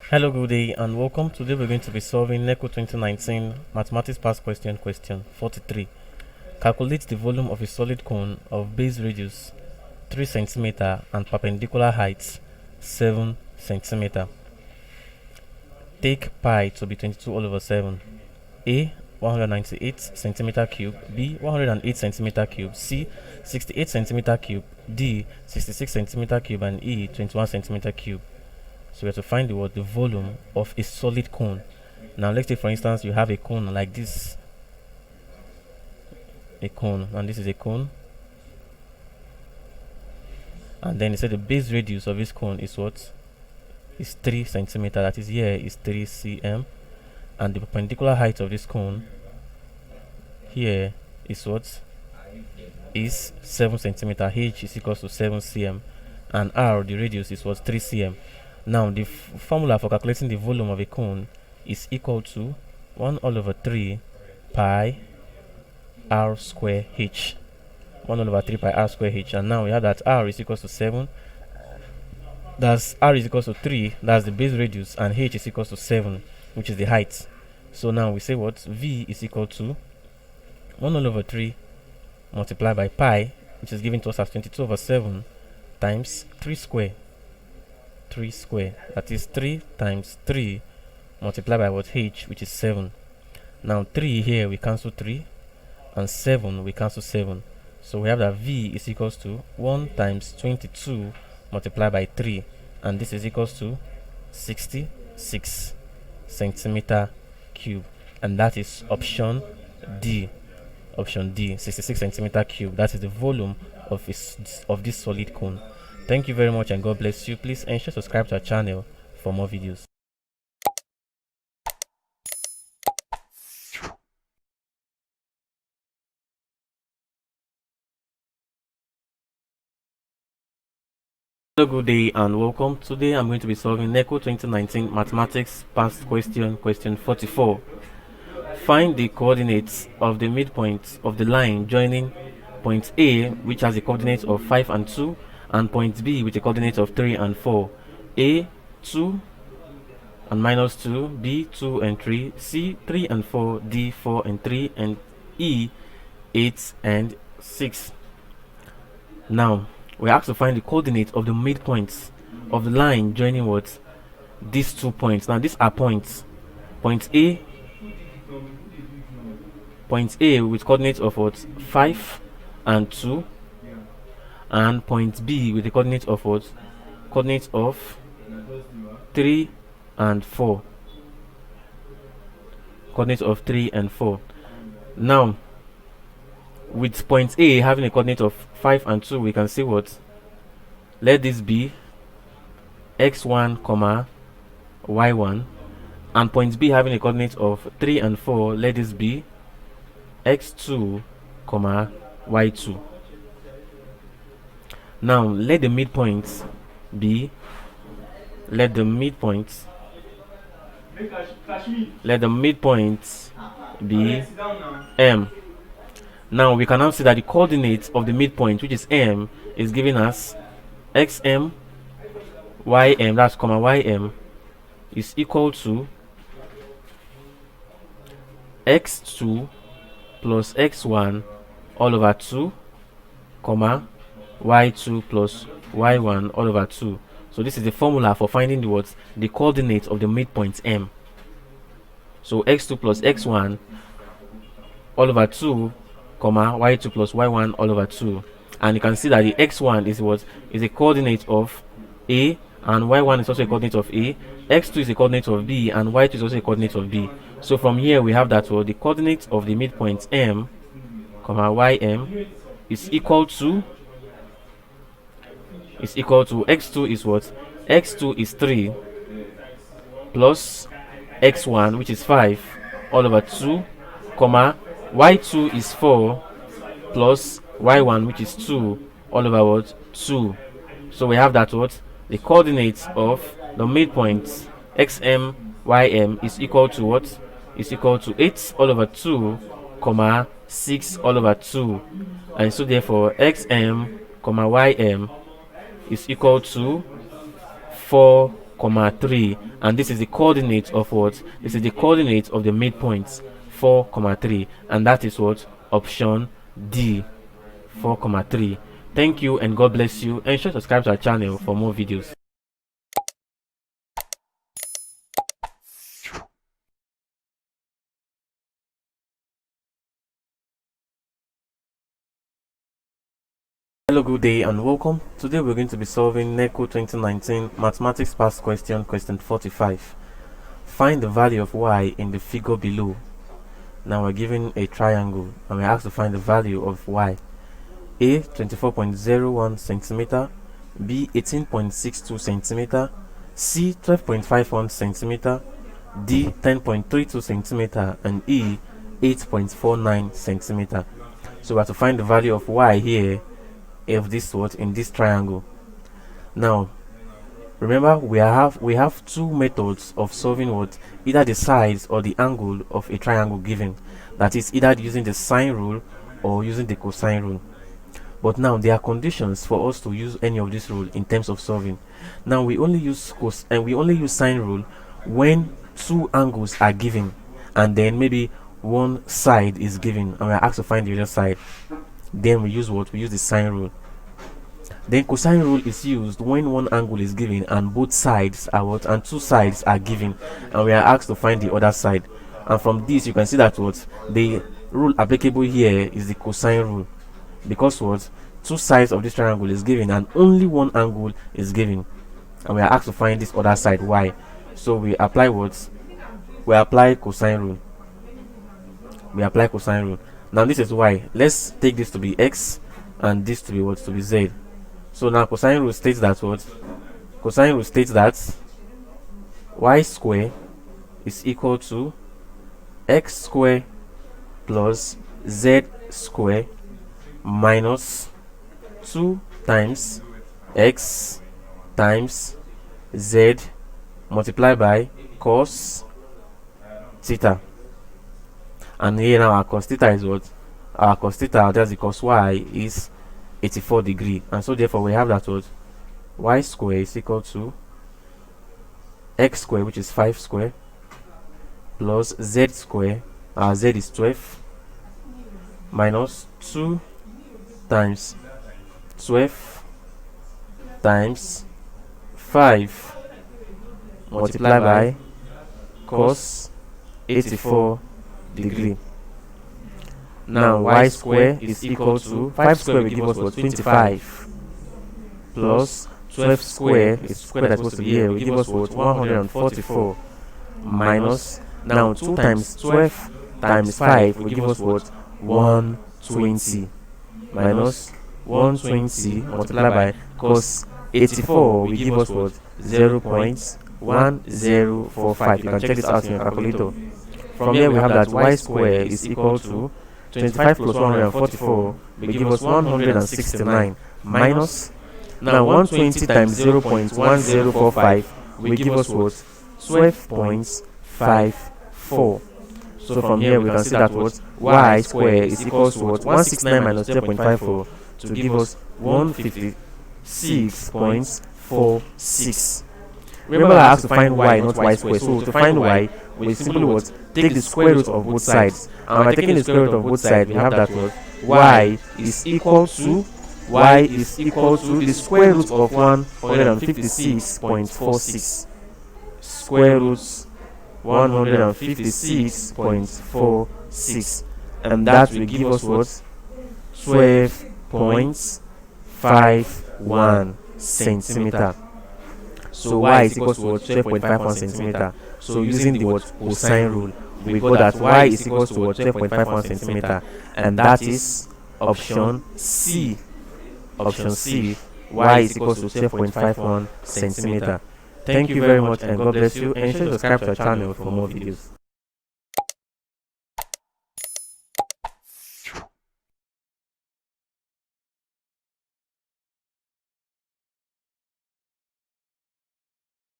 Hello, good day, and welcome. Today we're going to be solving Neco 2019 Mathematics Past Question 43. Calculate the volume of a solid cone of base radius 3 cm and perpendicular height 7 cm. Take pi to be 22 all over 7. A 198 cm cube, B 108 cm cube, C 68 cm cube, D 66 cm cube, and E 21 cm cube. So we have to find the volume of a solid cone. Now let's say, for instance, you have a cone like this, and this is a cone, and then it said the base radius of this cone is what? Is 3 cm. That is, here is 3 cm, and the perpendicular height of this cone here is what? Is 7 cm. H is equals to 7 cm, and R, the radius, is what? 3 cm. Now the formula for calculating the volume of a cone is equal to 1 all over 3 pi r square h. 1 all over 3 pi r square h. And now we have that r is equals to 7. That's r is equals to 3. That's the base radius, and h is equals to 7, which is the height. So now we say what? V is equal to 1 all over 3 multiplied by pi, which is given to us as 22 over 7, times 3 square. That is 3 times 3 multiplied by what? H, which is 7. Now 3 here we cancel 3, and 7 we cancel 7. So we have that V is equals to 1 times 22 multiplied by 3, and this is equals to 66 centimeter cube, and that is option D. 66 centimeter cube. That is the volume of this solid cone. Thank you very much, and God bless you. Please ensure to subscribe to our channel for more videos. Hello, good day, and welcome. Today I'm going to be solving Neco 2019 Mathematics Past Question 44. Find the coordinates of the midpoint of the line joining point A, which has a coordinate of 5 and 2, and point B with a coordinate of 3 and 4. A 2 and minus 2, B 2 and 3, C 3 and 4, D 4 and 3, and E 8 and 6. Now we're asked to find the coordinate of the midpoints of the line joining what? These 2 points. Now these are points. Point A with coordinates of what? 5 and 2, and point B with the coordinate of what? Coordinates of 3 and 4. Coordinates of 3 and 4. Now with point A having a coordinate of 5 and 2, we can say what? Let this be x1 comma y1, and point B having a coordinate of 3 and 4, let this be x2 comma y2. Now let the midpoints be M. Now we can now see that the coordinate of the midpoint, which is m, is giving us xm, ym, that's comma ym, is equal to x2 plus x1 all over 2, comma y2 plus y1 all over 2. So this is the formula for finding the coordinate of the midpoint m. So x2 plus x1 all over 2, comma y2 plus y1 all over 2. And you can see that the x1 is a coordinate of a, and y1 is also a coordinate of a, x2 is a coordinate of b, and y2 is also a coordinate of b. So from here we have that the coordinate of the midpoint m, comma ym, is equal to x2 is what? X2 is 3 plus x1, which is 5 all over 2, comma y2 is 4 plus y1, which is 2 all over what? 2. So we have that the coordinates of the midpoint xm ym is equal to what? Is equal to 8 all over 2, comma 6 all over 2. And so therefore xm, comma ym is equal to 4, comma 3, and this is the coordinate of what? This is the coordinate of the midpoints 4, comma 3, and that is what? Option D, 4, comma 3. Thank you and God bless you. Ensure to subscribe to our channel for more videos. Hello, good day and welcome. Today we're going to be solving Neco 2019 Mathematics Past Question, question 45. Find the value of y in the figure below. Now we're given a triangle and we're asked to find the value of y. A 24.01 centimeter, B 18.62 centimeter, C 12.51 centimeter, D 10.32 centimeter, and E 8.49 centimeter. So we have to find the value of y here of this in this triangle. Now remember we have two methods of solving either the sides or the angle of a triangle given, that is either using the sine rule or using the cosine rule. But now there are conditions for us to use any of this rule in terms of solving. Now we only use sine rule when two angles are given and then maybe one side is given and we are asked to find the other side. Then we use the sine rule. Then cosine rule is used when one angle is given and both sides are and two sides are given and we are asked to find the other side. And from this you can see that the rule applicable here is the cosine rule, because two sides of this triangle is given and only one angle is given and we are asked to find this other side, y. So we apply cosine rule. Now this is y. Let's take this to be x and this to be z. So now cosine rule states that y square is equal to x square plus z square minus 2 times x times z multiplied by cos theta. And here now our cos theta is our cos theta, that's the cos y, is 84 degrees, and so therefore we have that y square is equal to x square, which is 5 square, plus z square, our z is 12, minus 2 times 12 times 5 multiplied by cos 84 degree. Now y square is equal to 5 square will give us 25 plus 12 square is square that's supposed to be here will give us 144 minus, now 2 times 12 times 5 will give us 120 minus 120 multiplied by cos 84 will give us 0.1045. You can check this out in your calculator. From here we have that y square is equal to 25 plus 144 will give us 169 minus, now 120 times 0.1045 will give us 12.54. So from here we can see that what y square is equals to what 169 minus 0.54 to give us 156.46. Remember I have to find y, not y square. So to find y, we simply what take the square root of both sides. And by taking the square root of both sides, we have that what y is equal to the square root of 156.46. Square root 156.46, and that will give us what 12.51 centimeter. So y is equal to what 12.51 centimeter. So using the what cosine rule, we got that y is equal to what 12.51 centimeter, and that is option C. Option C, y is equal to 12.51 centimeter. Thank you very much and God bless you. Ensure to subscribe to our channel for more videos.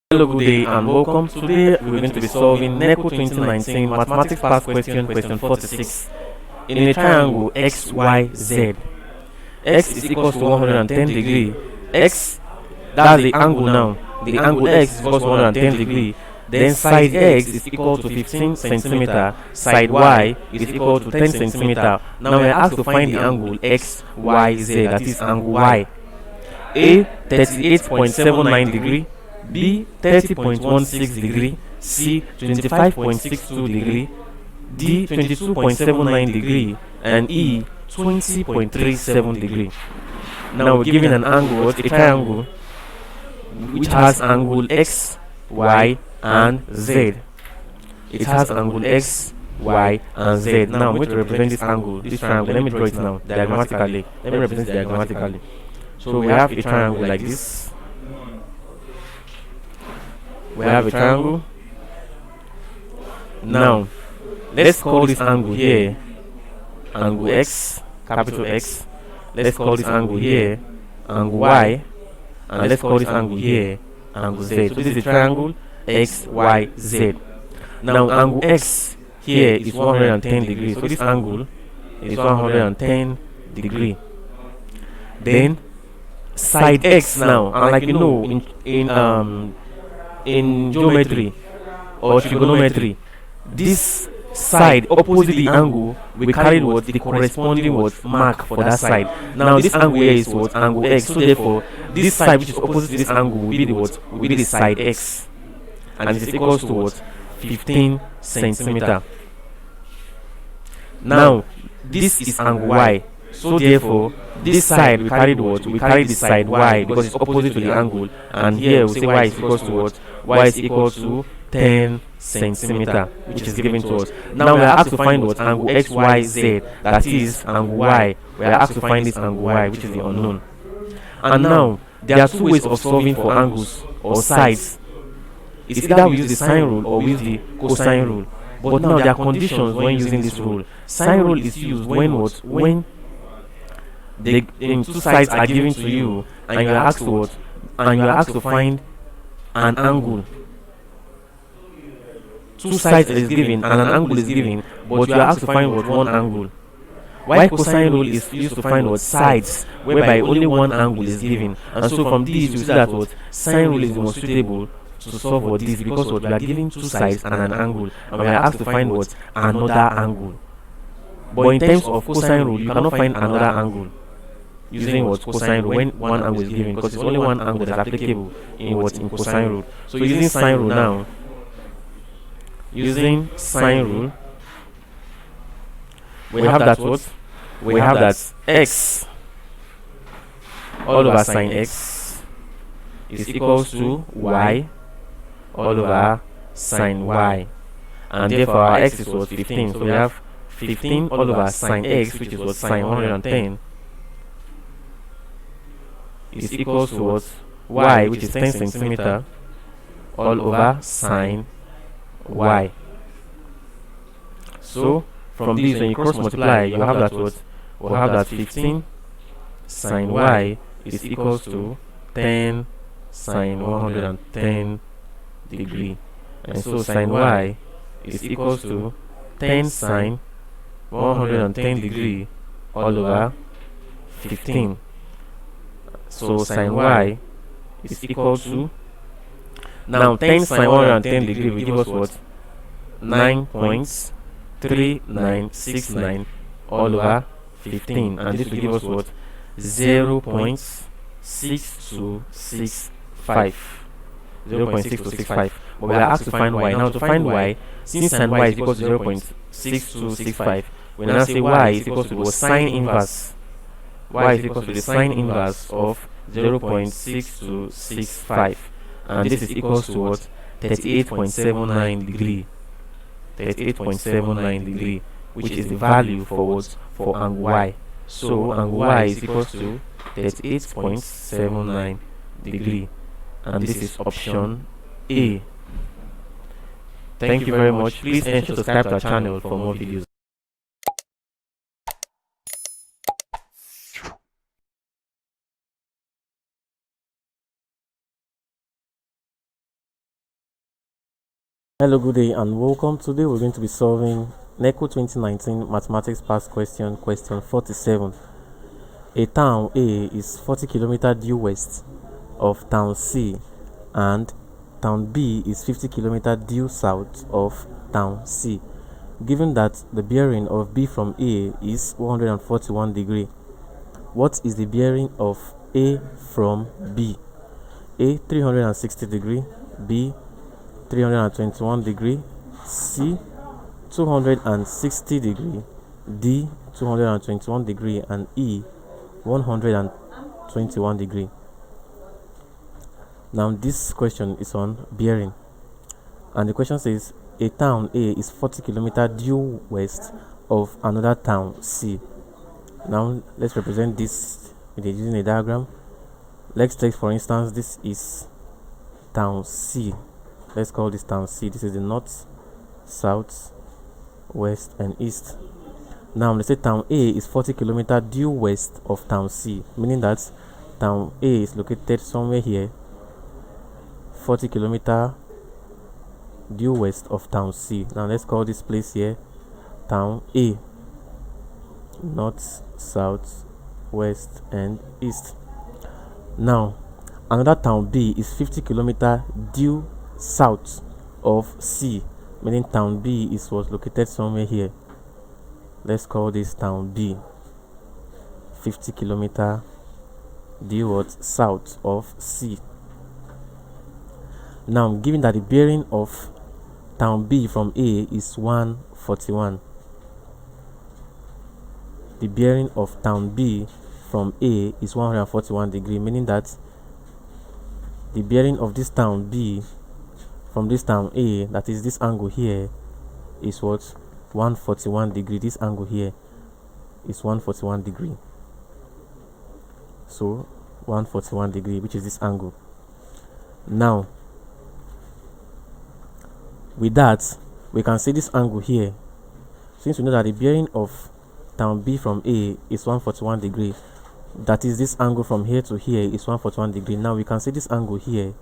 Hello, good day and welcome. Today we're going to be solving Neco 2019 Mathematics Past Question 46 in a triangle XYZ. X is equal to 110 degree. X, that's the angle now. The angle X is equal to 110 degree. Then side X is equal to 15 centimeter. Side Y is equal to 10 centimeter. Now we are asked to find the angle XYZ, that is angle Y. A 38.79 degree. B 30.16 degree, C 25.62 degree, D 22.79 degree, and E 20.37 degree. Now we're given an angle, a triangle, which has angle X, Y, and Z. It has angle X, Y, and Z. Now I'm going to represent this angle, this triangle. Let me draw it now, diagrammatically. Let me represent it diagrammatically. So we have a triangle like this. We have a triangle. Now let's call this angle here angle X, capital X. Let's call this angle here angle Y, and let's call this angle here angle Z. So this is a triangle XYZ. Now angle X here is 110 degrees. So this angle is 110 degree. Then side X now, and like you know in geometry or trigonometry, this side opposite the angle, we carry what the corresponding what mark for that side. Now this angle here is what angle X, so therefore this side which is opposite to this angle will be the what will be the side X, and it is equals to what 15 centimeter. Now this is angle Y, so therefore this side we carry what we carry the side Y because it's opposite to the angle, and here we say Y is equals to what Y is equal to 10 centimeter, which is given to us. Now we are asked to find what angle XYZ, that is angle Y. We are asked to find this angle Y, which is the unknown. And now there are two ways of solving for angles or sides. It's either we use the sine rule or we use the cosine rule. But now there are conditions when using this rule. Sine rule is used when the two sides are given to you and you are asked to what? And you are asked to find an angle. Two sides is given and an angle is given, but you are asked to find what one angle. While cosine rule is used to find what sides, whereby only one angle is given. And so from these you see that what sine rule is the most suitable to solve what this, because what we are given two sides and an angle, and we are asked to find what another angle. But in terms of cosine rule, you cannot find another angle using what cosine rule when one angle is given, because it's only one angle that's applicable in what in cosine rule. So using sine rule now, using sine rule, we have that what we have that x all over sine x is equals to y all over sine y, and therefore our x is what 15. So we have 15 all over sine x, which is what sine 110, is equals to what y, which is 10 centimeter all over sine y. So from these, when you cross multiply, you have that what we'll have that 15 sine y is equals to 10 sine 110 degree, and so sine y is equals to 10 sine 110 degree all over 15. So sine y is equal to, now 10 sine 110 degree will give us what? 9.3969 all over 15, and this will give us what? 0.6265. 0.6265. But we are asked to find y. Now to find y, since sine y is equal to 0.6265, we now say y is equal to the sine inverse. Y is equal to the sine inverse of 0.6265, and this is equal to what? 38.79 degree. 38.79 degree, which is the value for what? For angle y. So angle y is equal to 38.79 degree, and this is option A. Thank you very much. Please ensure to subscribe to our channel for more videos. Hello, good day and welcome. Today we're going to be solving Neco 2019 Mathematics Past Question, question 47. A town A is 40 km due west of town C and town B is 50 km due south of town C. Given that the bearing of B from A is 141 degree, what is the bearing of A from B? A 360 degree, B 321 degree, C 260 degree, D 221 degree, and E 121 degree. Now this question is on bearing, and the question says a town A is 40 km due west of another town C. Now let's represent this using a diagram. Let's take, for instance, this is town C. Let's call this town C. This is the north, south, west, and east. Now let's say town A is 40 km due west of town C, meaning that town A is located somewhere here, 40 km due west of town C. Now let's call this place here town A. North, south, west, and east. Now another town B is 50 km due south of C, meaning town B was located somewhere here. Let's call this town B. 50 km due south of C. Now given that the bearing of town B from A is 141, the bearing of town B from A is 141 degree, meaning that the bearing of this town B from this town A, that is this angle here, is what? 141 degree. This angle here is 141 degree. So 141 degree, which is this angle. Now with that, we can see this angle here. Since we know that the bearing of town B from A is 141 degree, that is this angle from here to here is 141 degree. Now we can see this angle here,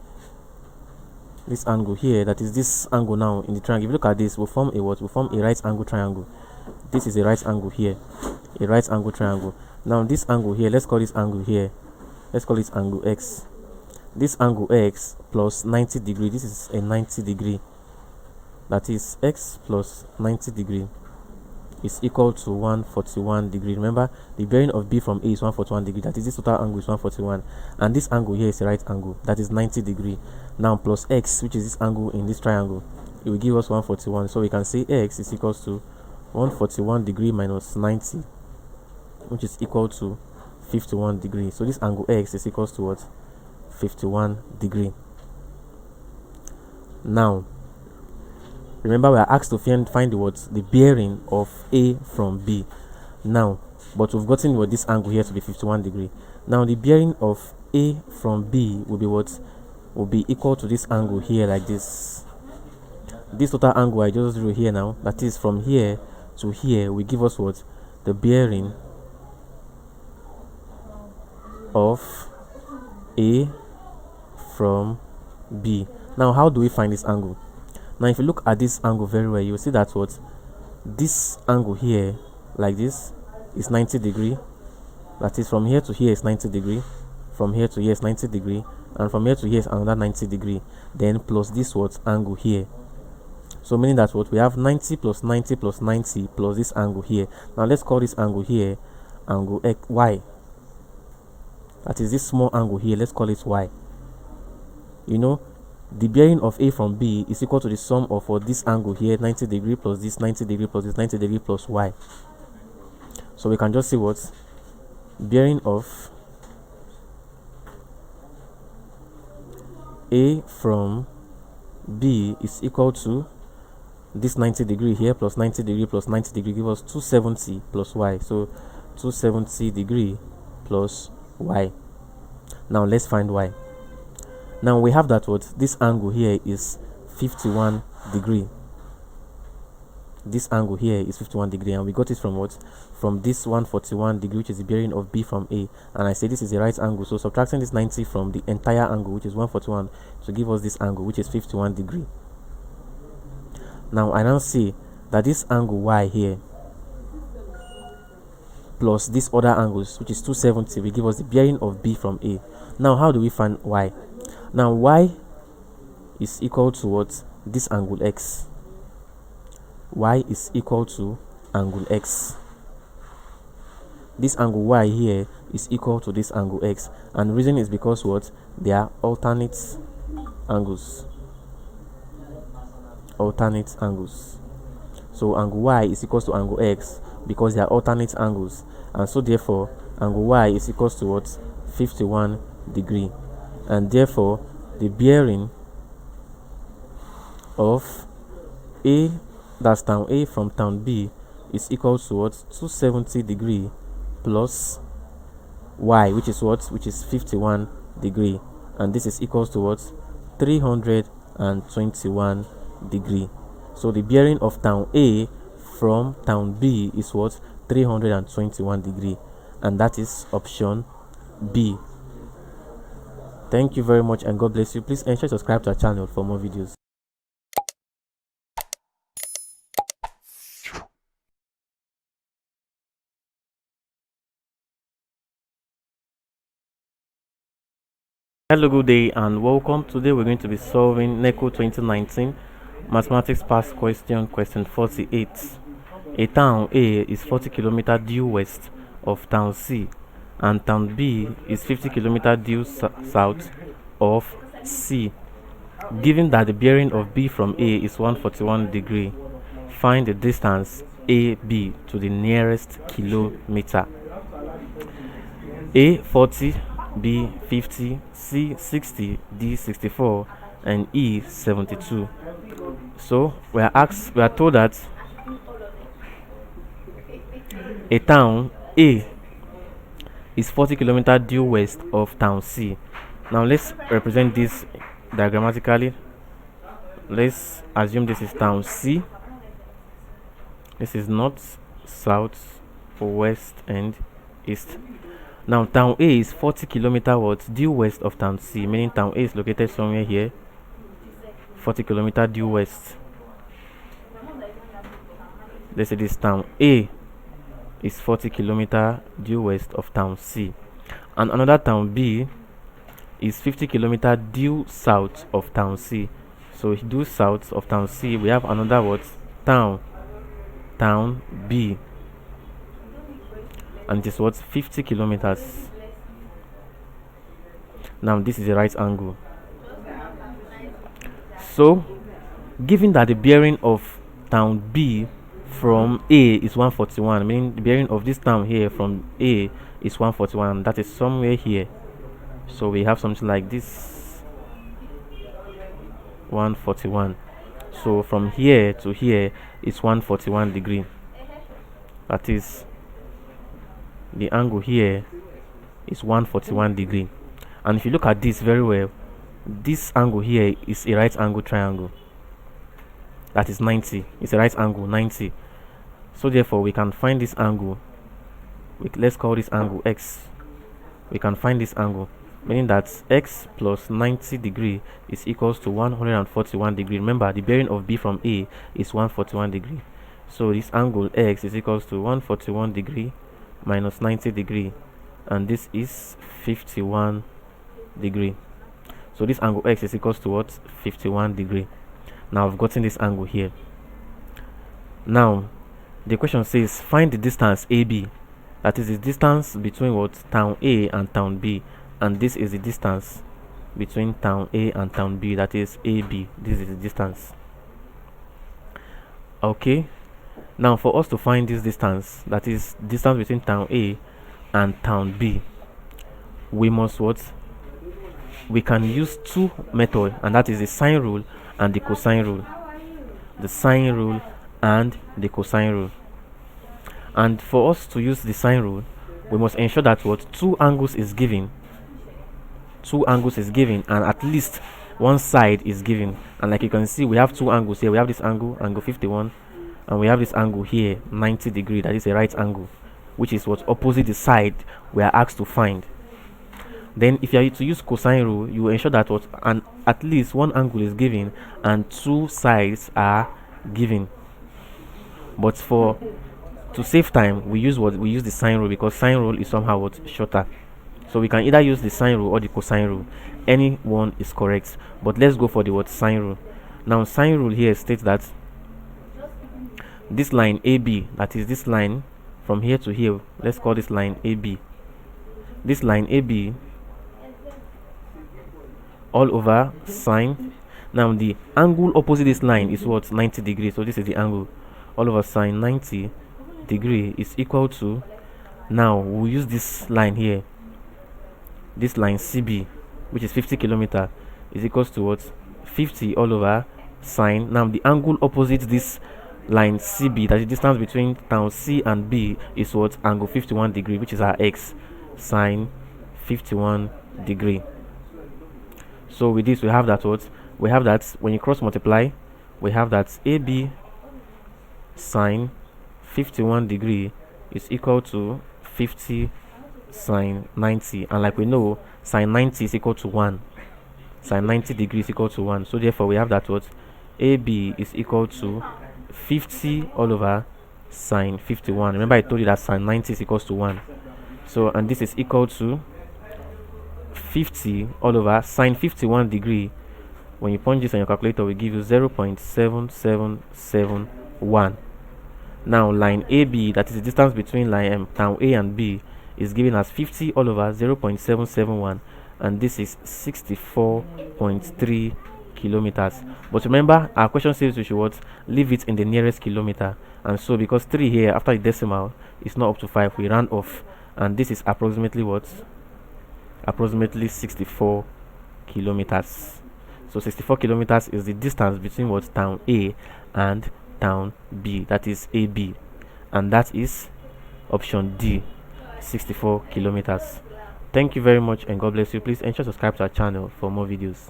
that is this angle now in the triangle. If you look at this, we'll form a what? We'll form a right angle triangle. This is a right angle here, a right angle triangle. Now this angle here, let's call this angle here, let's call it angle X. This angle X plus 90 degree, this is a 90 degree, that is X plus 90 degree is equal to 141 degree. Remember, the bearing of B from A is 141 degree, that is this total angle is 141, and this angle here is a right angle, that is 90 degree. Now plus X, which is this angle in this triangle, it will give us 141. So we can say X is equals to 141 degree minus 90, which is equal to 51 degree. So this angle X is equals to what? 51 degree. Now remember, we are asked to find the bearing of A from B. Now, but we've gotten this angle here to be 51 degree. Now the bearing of A from B will be what? Will be equal to this angle here, like this. This total angle I just drew here now, that is from here to here, will give us what? The bearing of A from B. Now how do we find this angle? Now if you look at this angle very well, you will see that what? this angle here, like this, is 90 degree. That is, from here to here is 90 degree, from here to here is 90 degree, and from here to here is another 90 degree. Then plus this what angle here. So meaning that what we have 90 plus 90 plus 90 plus this angle here. Now let's call this angle here angle X, Y. That is this small angle here, let's call it Y. You know, the bearing of A from B is equal to the sum of this angle here, 90 degree plus this 90 degree plus this 90 degree plus Y. So we can just see what bearing of A from B is equal to this 90 degree here plus 90 degree plus 90 degree give us 270 plus Y. So 270 degree plus Y. Now let's find Y. Now we have that what this angle here is 51 degree. This angle here is 51 degree, and we got it from what? From this 141 degree, which is the bearing of B from A. And I say this is a right angle, so subtracting this 90 from the entire angle, which is 141, to give us this angle, which is 51 degree. Now I now see that this angle Y here plus these other angles, which is 270, will give us the bearing of B from A. Now how do we find Y? Now Y is equal to what? This angle X. Y is equal to angle X. This angle Y here is equal to this angle X, and the reason is because what? They are alternate angles. Alternate angles. So angle Y is equal to angle X because they are alternate angles, and so therefore angle Y is equal to what? 51 degree, and therefore the bearing of A, that's town A from town B, is equal to what? 270 degree plus Y, which is what? Which is 51 degree, and this is equal to what? 321 degree. So the bearing of town A from town B is what? 321 degree, and that is option B. Thank you very much, and God bless you. Please ensure to subscribe to our channel for more videos. Hello, good day and welcome. Today we're going to be solving Neco 2019 mathematics past question 48. A town A is 40 km due west of town C, and town B is 50 km due south of C. Given that the bearing of B from A is 141 degree, find the distance AB to the nearest kilometer. A 40, B 50, C 60, D 64, and E 72. So we are told that a town A is 40 km due west of town C. Now let's represent this diagrammatically. Let's assume this is town C. This is north, south, west, and east. Now town A is 40 km due west of town C, meaning town A is located somewhere here, 40 km due west. Let's say this town A is 40 km due west of town C, and another town B is 50 km due south of town C. So due south of town C, we have another what? Town B, and this was 50 kilometers. Now this is a right angle. So given that the bearing of town B from A is 141, meaning the bearing of this town here from A is 141, that is somewhere here. So we have something like this, 141. So from here to here is 141 degree. That is, the angle here is 141 degree. And if you look at this very well, this angle here is a right angle triangle. That is 90. It's a right angle 90. So therefore we can find this angle. Let's call this angle X. We can find this angle, meaning that X plus 90 degree is equals to 141 degree. Remember, the bearing of B from A is 141 degree. So this angle x is equals to 141 degree minus 90 degree, and this is 51 degree. So this angle x is equals to what? 51 degree. Now I've gotten this angle here. Now the question says find the distance AB, that is the distance between what? Town A and town B, and this is the distance between town A and town B, that is AB. This is the distance. Okay, now for us to find this distance, that is distance between town A and town B, we must what? We can use two methods, and that is the sine rule and the cosine rule. The sine rule and the cosine rule. And for us to use the sine rule, we must ensure that what? Two angles is given, and at least one side is given. And like you can see, we have two angles here. We have this angle 51, and we have this angle here 90 degree, that is a right angle, which is what? Opposite the side we are asked to find. Then if you are to use cosine rule, you will ensure that what? And at least one angle is given and two sides are given. But to save time, we use the sine rule, because sine rule is somehow what? Shorter. So we can either use the sine rule or the cosine rule. Any one is correct, but let's go for the what? Sine rule. Now sine rule here states that this line AB, that is this line from here to here, let's call this line AB. This line AB all over sine. Now the angle opposite this line is what? 90 degrees. So this is the angle all over sine 90 degree is equal to, now we'll use this line here, this line CB, which is 50 kilometer, is equals to what? 50 all over sine. Now the angle opposite this line CB, that is the distance between town C and B, is what? Angle 51 degree, which is our x, sine 51 degree. So with this we have that what? We have that when you cross multiply, we have that AB sine 51 degree is equal to 50 sine 90, and like we know, sine 90 is equal to 1, sine 90 degrees is equal to 1. So therefore we have that what? AB is equal to 50 all over sine 51. Remember I told you that sine 90 is equals to 1. So, and this is equal to 50 all over sine 51 degree. When you punch this on your calculator, we give you 0.7771. Now line AB, that is the distance between line town A and B, is given as 50 all over 0.771, and this is 64.3 kilometers. But remember, our question says we should what? Leave it in the nearest kilometer, and so because 3 here after the decimal is not up to 5, we round off, and this is approximately what? Approximately 64 kilometers. So 64 kilometers is the distance between what? Town A and town B, that is AB, and that is option D, 64 kilometers. Thank you very much, and God bless you. Please ensure to subscribe to our channel for more videos.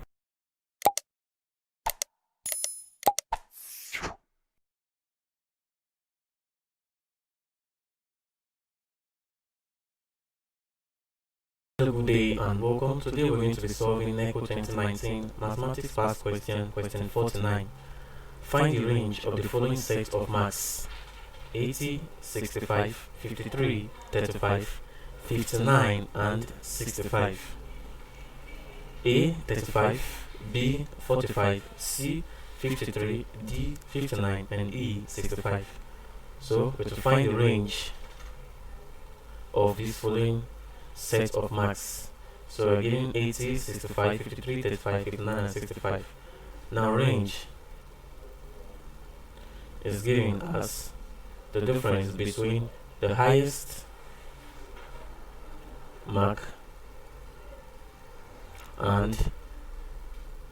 Hello, good day and welcome. Today we're going to be solving Neco 2019 Mathematics Past Question, question 49. Find the range of the following set of marks: 80, 65, 53, 35, 59, and 65. A 35, B 45, C 53, D 59, and E 65. So we have to find the range of these following set of marks. So we're given 80, 65, 53, 35, 59, and 65. Now range is given as the difference between the highest mark and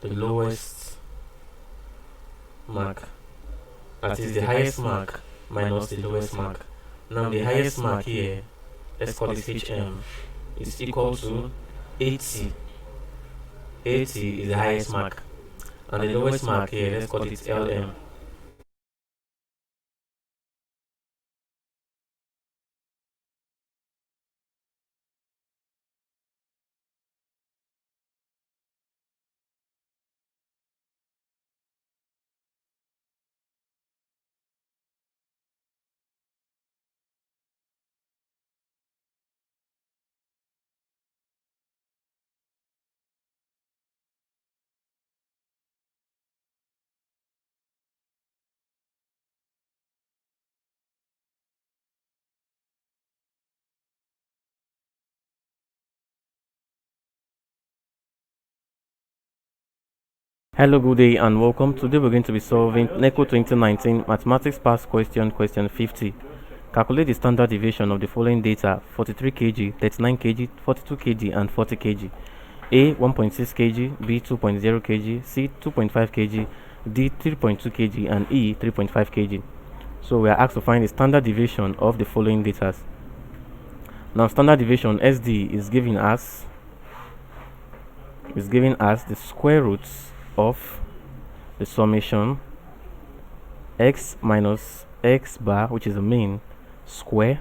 the lowest mark. That is the highest mark minus the lowest mark. Now the highest mark here, let's call it HM, is equal to 80. 80 is the highest mark, and the lowest mark here, let's call it LM, Hello, good day, and welcome. Today we're going to be solving Neco 2019 Mathematics Past Question, question 50. Calculate the standard deviation of the following data: 43 kg, 39 kg, 42 kg, and 40 kg. A 1.6 kg, B 2.0 kg, C 2.5 kg, D 3.2 kg, and E 3.5 kg. So we are asked to find the standard deviation of the following data. Now, standard deviation SD is giving us the square roots of the summation x minus x bar, which is the mean, square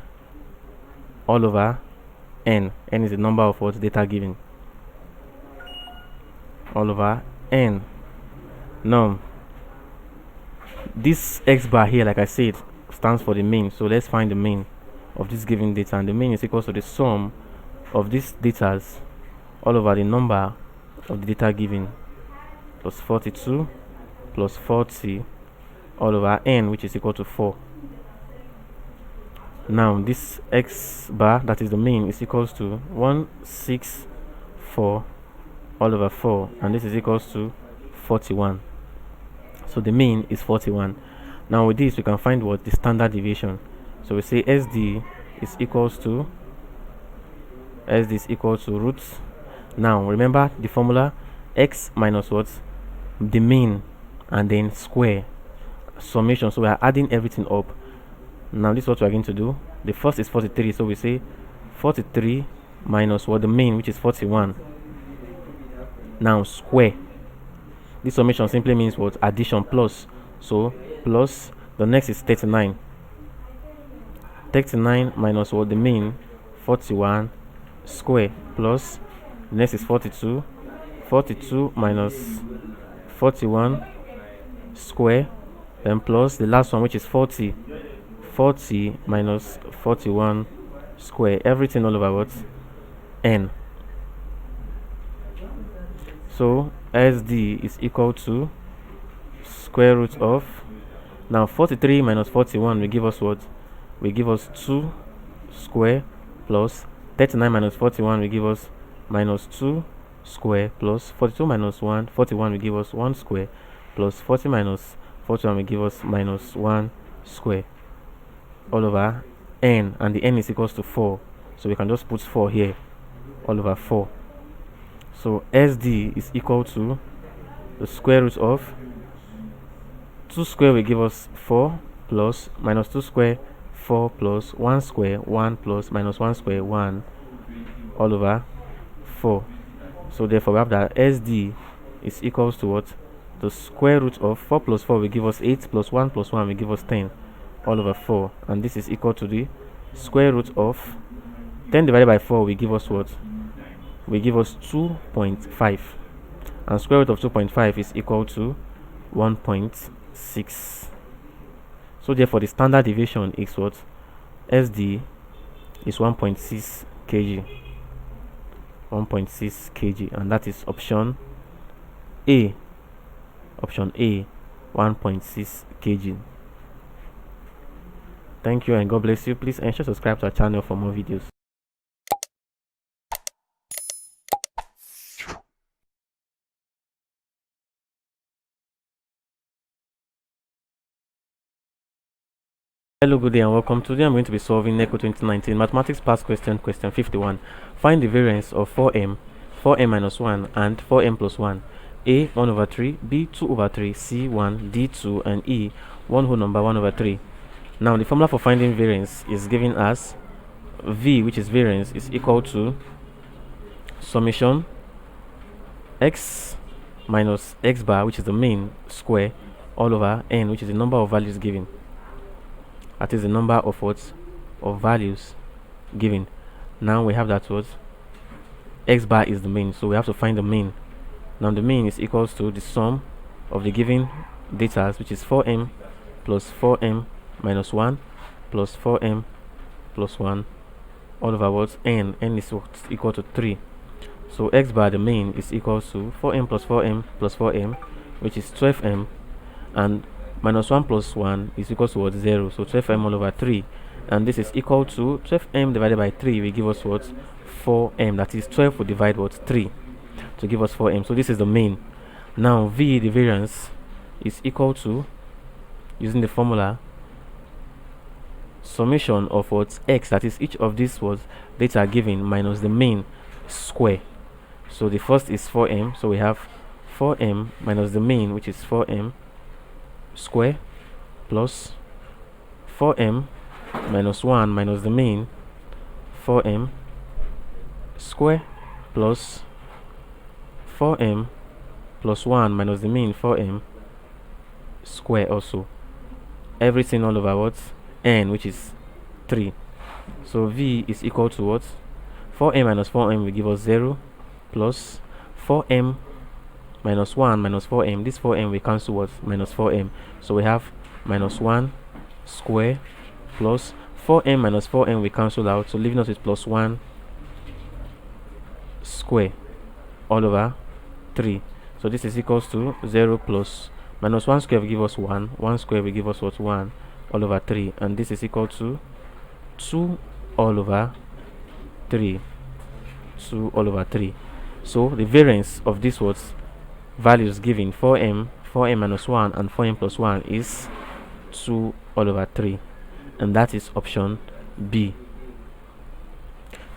all over n. N is the number of what data given, all over n. Now, this x bar here, like I said, stands for the mean. So let's find the mean of this given data, and the mean is equal to the sum of these data all over the number of the data given, plus 42 plus 40 all over n, which is equal to 4. Now this x bar, that is the mean, is equals to 164 all over 4, and this is equals to 41. So the mean is 41. Now with this we can find what the standard deviation. So we say SD is equals to roots. Now remember the formula: x minus what, the mean, and then square, summation. So we are adding everything up. Now this is what we are going to do. The first is 43, so we say 43 minus what, the mean, which is 41. Now square. This summation simply means what, addition, plus. So plus, the next is 39. 39 minus what, the mean, 41, square, plus the next is 42. 42 minus 41 square, then plus the last one, which is 40. 40 minus 41 square, everything all over what, n. So SD is equal to square root of, now 43 minus 41 will give us what, will give us 2 square, plus 39 minus 41 will give us minus 2 square, plus 42 minus 41 will give us 1 square, plus 40 minus 41 will give us minus 1 square, all over n, and the n is equals to 4. So we can just put 4 here, all over 4. So SD is equal to the square root of 2 square will give us 4, plus minus 2 square 4, plus 1 square 1, plus minus 1 square 1, all over 4. So therefore we have that SD is equals to what, the square root of 4 plus 4 will give us 8, plus 1 plus 1 will give us 10, all over 4. And this is equal to the square root of 10 divided by 4 will give us what, will give us 2.5, and square root of 2.5 is equal to 1.6. So therefore the standard deviation is what, SD is 1.6 kg, 1.6 kg, and that is option A. Option A, 1.6 kg. Thank you and God bless you. Please ensure to subscribe to our channel for more videos. Hello, good day, and welcome. Today I'm going to be solving Neco 2019 Mathematics Past Question, question 51. Find the variance of 4m, 4m minus 1, and 4m plus 1. A 1 over 3, B 2 over 3, C 1, D 2, and E 1 whole number 1 over 3. Now the formula for finding variance is given as V, which is variance, is equal to summation x minus x bar, which is the mean, square, all over n, which is the number of values given. That is the number of what, of values given. Now we have that what, x bar is the mean, so we have to find the mean. Now the mean is equals to the sum of the given data, which is 4m plus 4m minus 1 plus 4m plus 1 all over what, n. N is equal to 3. So x bar, the mean, is equals to 4m plus 4m plus 4m, which is 12m, and minus 1 plus 1 is equal to what, 0. So 12m all over 3, and this is equal to 12m divided by 3 will give us what, 4m. That is 12 will divide what, 3 to give us 4m. So this is the mean. Now V, the variance, is equal to, using the formula, summation of what x, that is each of these was data given, minus the mean square. So the first is 4m, so we have 4m minus the mean, which is 4m square, plus 4m minus 1 minus the mean 4m square, plus 4m plus 1 minus the mean 4m square, also everything all over what n, which is 3. So V is equal to what? 4m minus 4m will give us 0, plus 4m minus 1 minus 4m. This 4m will cancel what? Minus 4m. So we have minus 1 square, plus 4m minus 4m will cancel out, so leaving us with plus 1 square all over 3. So this is equals to 0 plus minus 1 square will give us 1, 1 square will give us what? 1 all over 3, and this is equal to 2 all over 3, 2 all over 3. So the variance of these words values given, 4m minus 1 and 4m plus 1, is 2 all over 3, and that is option B.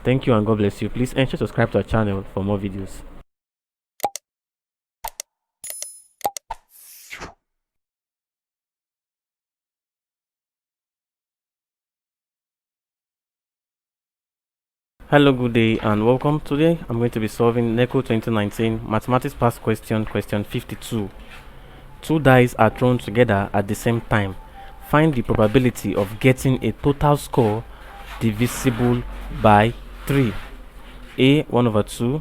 Thank you and God bless you. Please ensure to subscribe to our channel for more videos. Hello, good day and welcome. Today I'm going to be solving Neco 2019 mathematics past question 52. Two dice are thrown together at the same time. Find the probability of getting a total score divisible by 3. A 1 over 2,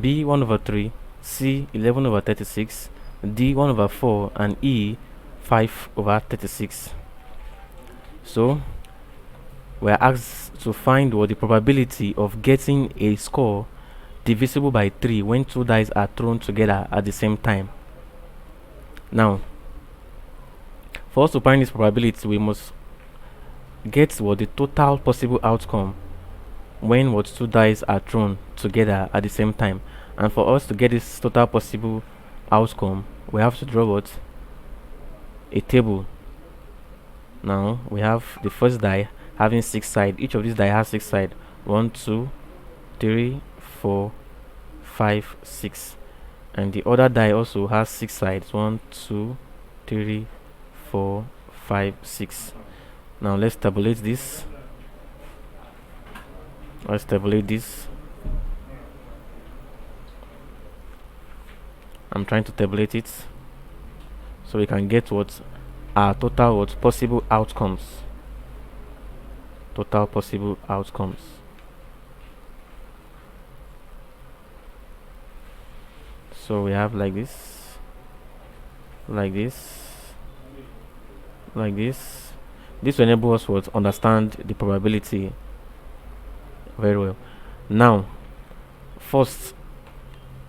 B 1 over 3, C 11 over 36, D 1 over 4, and E 5 over 36. So we are asked to find what the probability of getting a score divisible by 3 when two dice are thrown together at the same time. Now, for us to find this probability, we must get what the total possible outcome when what two dice are thrown together at the same time. And for us to get this total possible outcome, we have to draw what? A table. Now we have the first die having 6 sides. Each of these die has 6 sides. 1, 2, 3, 4, 5, 6. And the other die also has 6 sides. 1, 2, 3, 4, 5, 6. Now let's tabulate this. Let's tabulate this. I'm trying to tabulate it so we can get what our total what possible outcomes. Total possible outcomes. So we have like this, like this, like this. This will enable us to understand the probability very well. Now, first,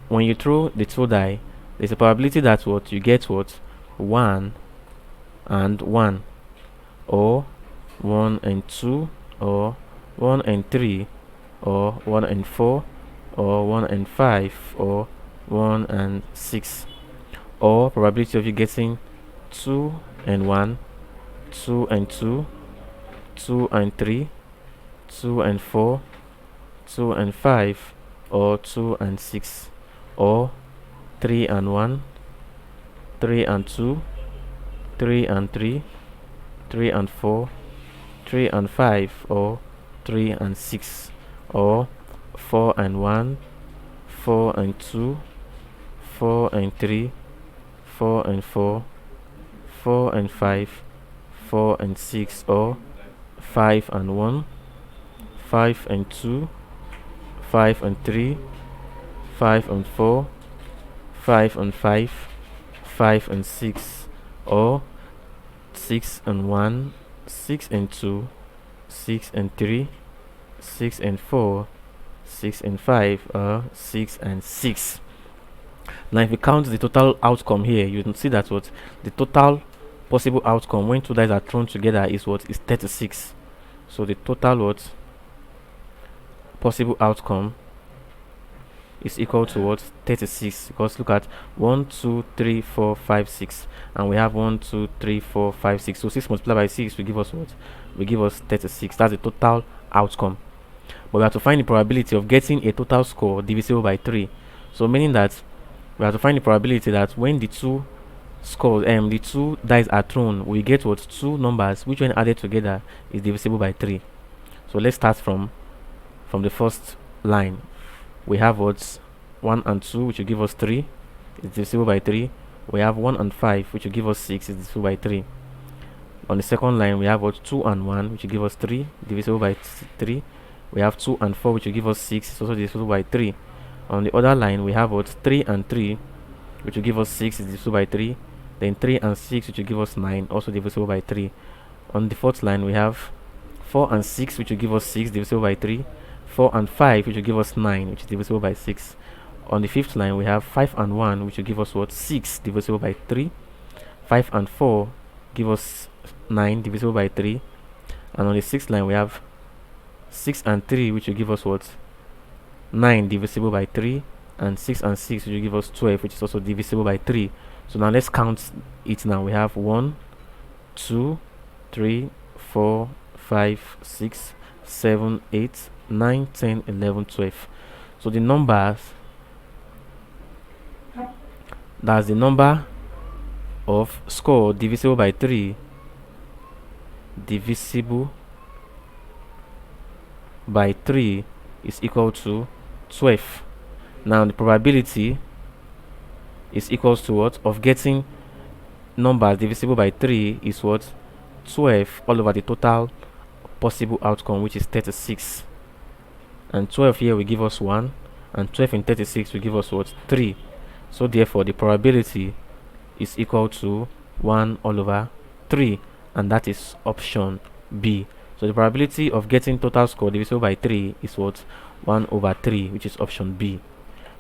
when you throw the two die, there's a probability that what you get what 1 and 1, or 1 and 2, or 1 and 3, or 1 and 4, or 1 and 5, or 1 and 6, or probability of you getting 2 and 1, 2 and 2, 2 and 3, 2 and 4, 2 and 5, or 2 and 6, or 3 and 1, 3 and 2, 3 and 3, 3 and 4, 3 and 5, or 3 and 6, or 4 and 1, 4 and 2, 4 and 3, 4 and 4, 4 and 5, 4 and 6, or 5 and 1, 5 and 2, 5 and 3, 5 and 4, 5 and 5, 5 and 6, or 6 and 1, 6 and 2, 6 and 3, 6 and 4, 6 and 5, or 6 and 6. Now if we count the total outcome here, you can see that what the total possible outcome when two dice are thrown together is what is 36. So the total what possible outcome is equal to what? 36. Because look at 1, 2, 3, 4, 5, 6, and we have 1, 2, 3, 4, 5, 6. So 6 multiplied by 6 will give us what? Will give us 36. That's the total outcome. But we have to find the probability of getting a total score divisible by 3. So meaning that we have to find the probability that when the two scores, the two dice are thrown, we get what? Two numbers which when added together is divisible by 3. So let's start from the first line. We have what? 1 and 2, which will give us 3, is divisible by 3. We have 1 and 5, which will give us 6, is divisible by 3. On the second line, we have what? 2 and 1, which will give us 3, divisible by 3. We have 2 and 4, which will give us 6, is also divisible by 3. On the other line, we have what? 3 and 3, which will give us 6, is divisible by 3. Then 3 and 6, which will give us 9, also divisible by 3. On the fourth line, we have 4 and 6, which will give us 6, divisible by 3. 4 and 5, which will give us 9, which is divisible by 6. On the fifth line, we have 5 and 1, which will give us what? 6, divisible by 3. 5 and 4 give us 9, divisible by 3. And on the sixth line, we have 6 and 3, which will give us what? 9, divisible by 3. And 6 and 6, which will give us 12, which is also divisible by 3. So now let's count it now. We have 1, 2, 3, 4, 5, 6, 7, 8, 9, 10, 11, 12. So the numbers, that's the number of score divisible by 3, divisible by 3 is equal to 12. Now the probability is equals to what? Of getting numbers divisible by 3 is what? 12 all over the total possible outcome, which is 36. And 12 here will give us 1, and 12 in 36 will give us what? 3. So therefore the probability is equal to 1 all over 3, and that is option B. So the probability of getting total score divisible by 3 is what? 1 over 3, which is option B.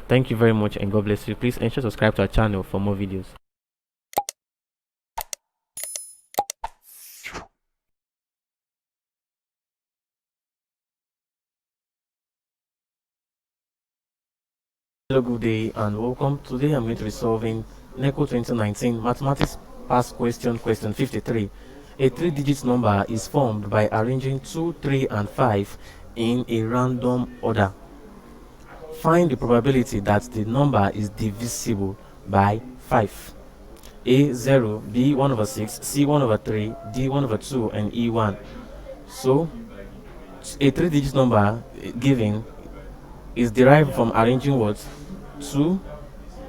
Thank you very much and God bless you. Please ensure to subscribe to our channel for more videos. Hello, good day and welcome. Today I'm going to be solving Neco 2019 Mathematics Past Question 53. A 3-digit number is formed by arranging 2, 3 and 5 in a random order. Find the probability that the number is divisible by 5. A 0, B 1 over 6, C 1 over 3, D 1 over 2 and E 1. So a 3-digit number given is derived from arranging what? 2,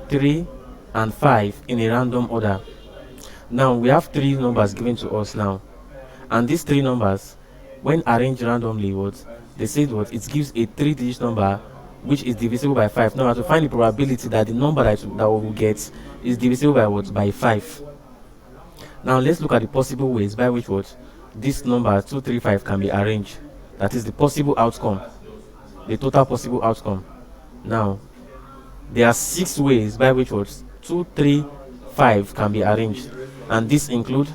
3 and 5 in a random order. Now we have 3 numbers given to us now, and these 3 numbers when arranged randomly, what they said, what it gives a 3-digit number which is divisible by 5. Now we have to find the probability that the number that we will get is divisible by what? By 5. Now let's look at the possible ways by which what this number 2, 3, 5 can be arranged. That is the possible outcome, the total possible outcome. Now there are 6 ways by which what 2, 3, 5 can be arranged, and these include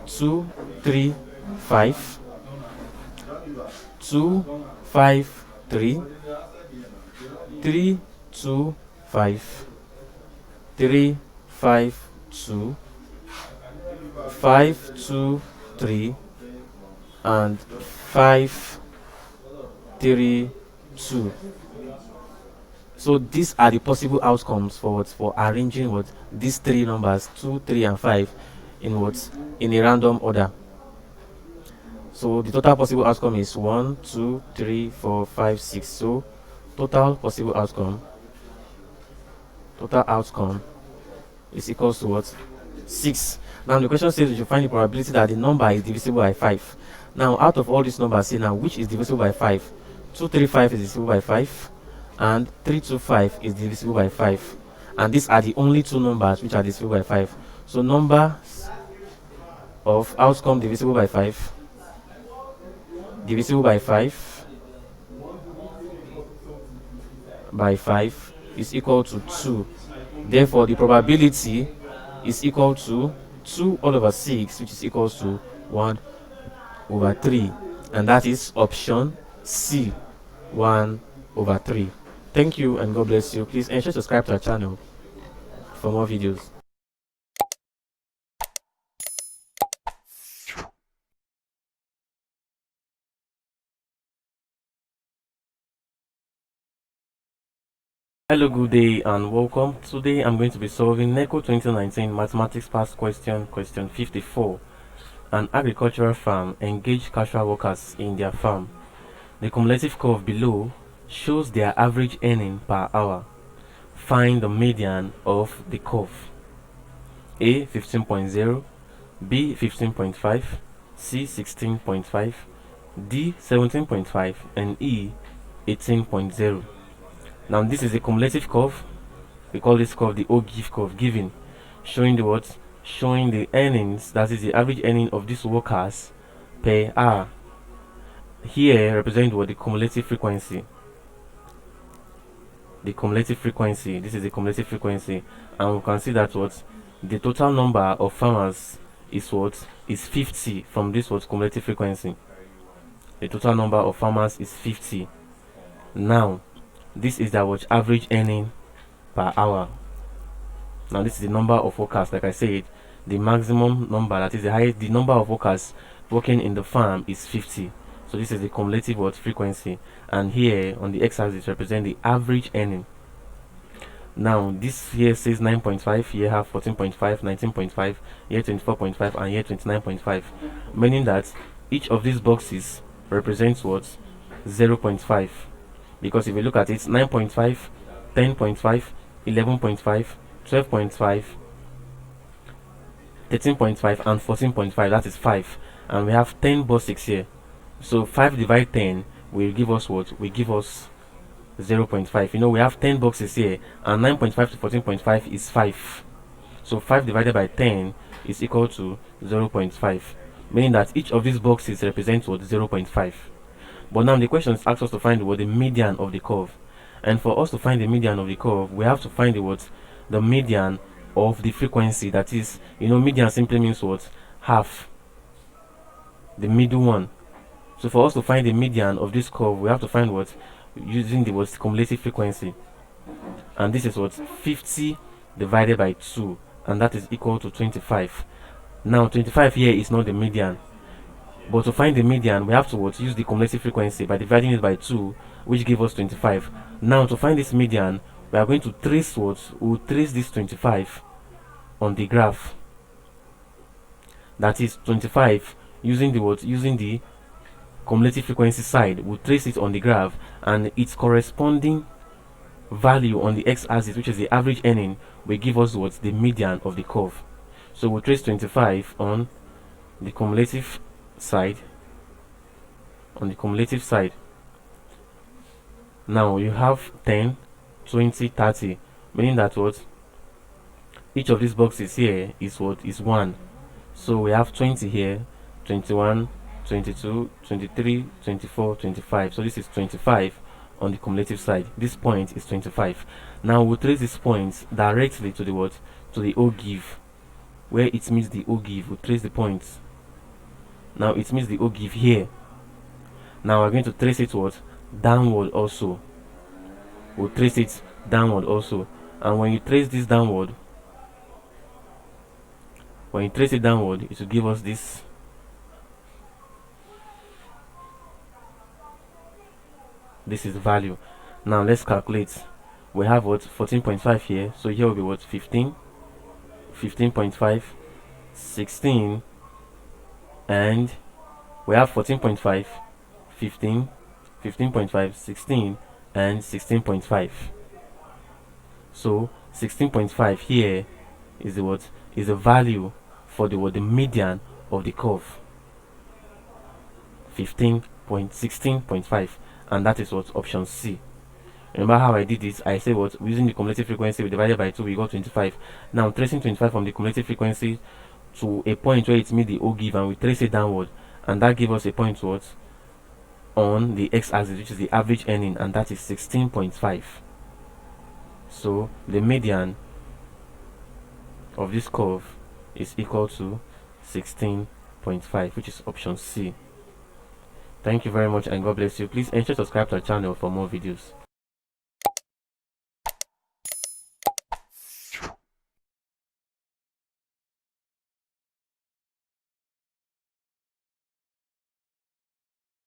2, 3, 5, 2, 5, 3, 3, 2, 5, 3, 5, 2, 5, 2, 3, and 5, 3, 2. So these are the possible outcomes for what? For arranging what? These 3 numbers 2, 3 and 5 in what? In a random order. So the total possible outcome is 1, 2, 3, 4, 5, 6. So total possible outcome is equals to what? 6. Now the question says we should find the probability that the number is divisible by 5. Now out of all these numbers, say now which is divisible by 5? 2, 3, 5 is divisible by 5, and 3, 2, 5 is divisible by 5, and these are the only 2 numbers which are divisible by 5. So numbers of outcome divisible by 5 is equal to 2. Therefore the probability is equal to 2 all over 6, which is equals to 1 over 3, and that is option C, 1 over 3. Thank you and God bless you. Please ensure to subscribe to our channel for more videos. Hello, good day and welcome. Today I'm going to be solving Neco 2019 Mathematics Past Question 54. An agricultural farm engaged casual workers in their farm. The cumulative curve below shows their average earning per hour. Find the median of the curve. A 15.0, B 15.5, C 16.5, D 17.5, and E 18.0. Now this is a cumulative curve. We call this curve the O-give curve, giving, showing the what? Showing the earnings, that is the average earning of these workers per hour. Here represent what? The cumulative frequency. The cumulative frequency. This is the cumulative frequency, and we can see that what? The total number of farmers is what? Is 50 from this what? Cumulative frequency. The total number of farmers is 50. Now this is the what? Average earning per hour. Now this is the number of workers. Like I said, the maximum number, that is the highest, the number of workers working in the farm is 50. So this is the cumulative what? Frequency, and here on the x-axis represent the average earning. Now this here says 9.5, here have 14.5, 19.5, here 24.5, and here 29.5, meaning that each of these boxes represents what? 0.5. Because if you look at it, 9.5, 10.5, 11.5, 12.5, 13.5, and 14.5, that is 5. And we have 10 boxes here. So 5 divided 10 will give us what? Will give us 0.5. You know, we have 10 boxes here, and 9.5 to 14.5 is 5. So 5 divided by 10 is equal to 0.5, meaning that each of these boxes represents what? 0.5. But now the question asks us to find what? The median of the curve. And for us to find the median of the curve, we have to find the what? The median of the frequency. That is, you know, median simply means what? Half. The middle one. So for us to find the median of this curve, we have to find what? Using the what? Cumulative frequency. And this is what? 50 divided by 2, and that is equal to 25. Now 25 here is not the median, but to find the median, we have to what? Use the cumulative frequency by dividing it by 2, which gives us 25. Now to find this median, we are going to trace what? We will trace this 25 on the graph. That is 25 using the what? Using the cumulative frequency side. We'll trace it on the graph, and its corresponding value on the x-axis, which is the average earning, will give us what? The median of the curve. So we'll trace 25 on the cumulative side. On the cumulative side. Now you have 10, 20, 30, meaning that what? Each of these boxes here is what? Is 1. So we have 20 here, 21, 22, 23, 24, 25. So this is 25 on the cumulative side. This point is 25. Now we'll trace this point directly to the what? To the O-give. Where it meets the O-give, we'll trace the points. Now it meets the O-give here. Now we're going to trace it what? Downward also. We'll trace it downward also. And when you trace this downward, it will give us this. This is the value. Now let's calculate. We have what? 14.5 here. So here will be what? 15, 15.5, 16, and we have 14.5, 15, 15.5, 16, and 16.5. So 16.5 here is the what? Is the value for the what? The median of the curve. 16.5, and that is what? Option C. Remember how I did this? I said what? Using the cumulative frequency, we divided by 2, we got 25. Now tracing 25 from the cumulative frequency to a point where it meets the O-give, and we trace it downward, and that gives us a point what? On the x-axis, which is the average earning, and that is 16.5. So the median of this curve is equal to 16.5, which is option C. Thank you very much, and God bless you. Please ensure to subscribe to our channel for more videos.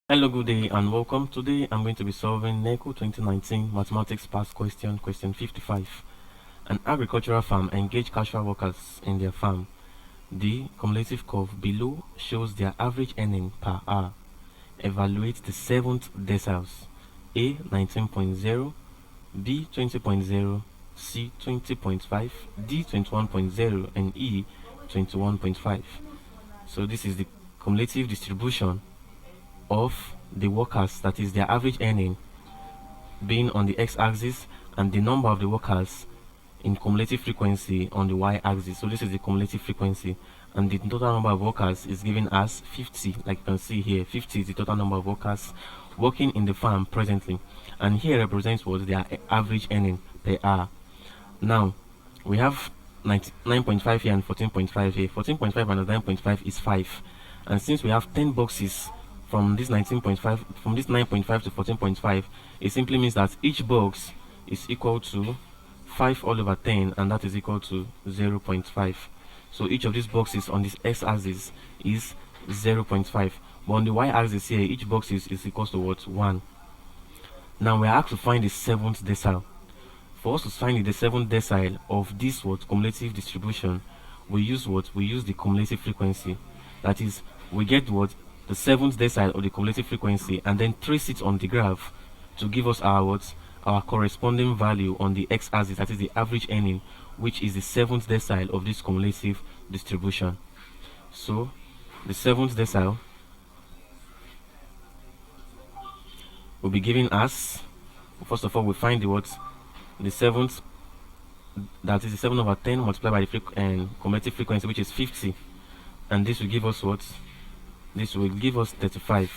Hello, good day and welcome. Today I'm going to be solving Neco 2019 Mathematics Past Question, question 55. An agricultural farm engaged casual workers in their farm. The cumulative curve below shows their average earning per hour. Evaluate the 7th deciles. A 19.0, B 20.0, C 20.5, D 21.0, and E 21.5. So this is the cumulative distribution of the workers, that is their average earning, being on the x-axis, and the number of the workers in cumulative frequency on the y-axis. So this is the cumulative frequency, and the total number of workers is given as 50. Like you can see here, 50 is the total number of workers working in the farm presently, and here represents what their average earning per hour. Now we have 9.5 here and 14.5 here. 14.5 and 9.5 is 5, and since we have 10 boxes from this 19.5, from this 9.5 to 14.5, it simply means that each box is equal to 5 all over 10, and that is equal to 0.5. So each of these boxes on this x-axis is 0.5, but on the y-axis here, each box is equal to what? 1. Now we are asked to find the 7th decile. For us to find the 7th decile of this cumulative distribution, we use the cumulative frequency. That is, we get the 7th decile of the cumulative frequency, and then trace it on the graph to give us our corresponding value on the x-axis, that is the average earning, which is the 7th decile of this cumulative distribution. So the 7th decile will be given as, first of all, we find the 7th, that is the 7 over 10 multiplied by the cumulative frequency, which is 50, and this will give us this will give us 35.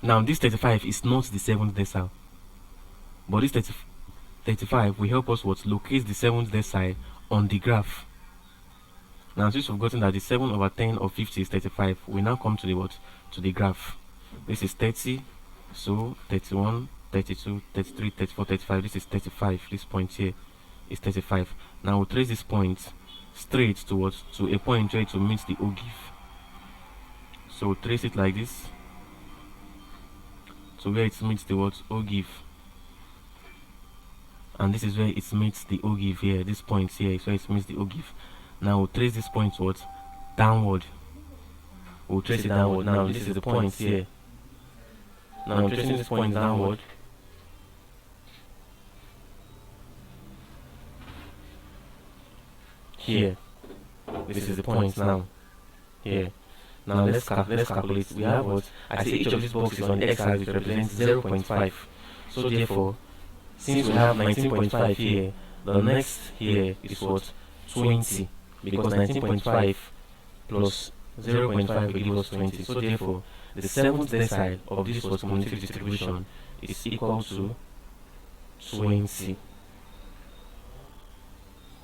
Now this 35 is not the 7th decile, but this 35 will help us locate the 7th decile on the graph. Now since we've gotten that the 7 over 10 of 50 is 35, we now come to the graph. This is 30, so 31, 32, 33, 34, 35. This is 35. This point here is 35. Now we'll trace this point straight to a point where it will meet the ogive. So we'll trace it like this to where it meets the ogive, and this is where it meets the ogive here. This point here is where it meets the ogive. Now we'll trace this point downward. We'll trace it downward. Now this is the point here. Now I'm tracing this point downward. Here, this is the point now. Here. Now let's calculate. We have I say each of these boxes on the x-axis represents 0.5. So therefore, since we have 19.5 here, the next here is 20, because 19.5 plus 0.5 will give us 20. So therefore, the 7th decile of this cumulative distribution is equal to 20.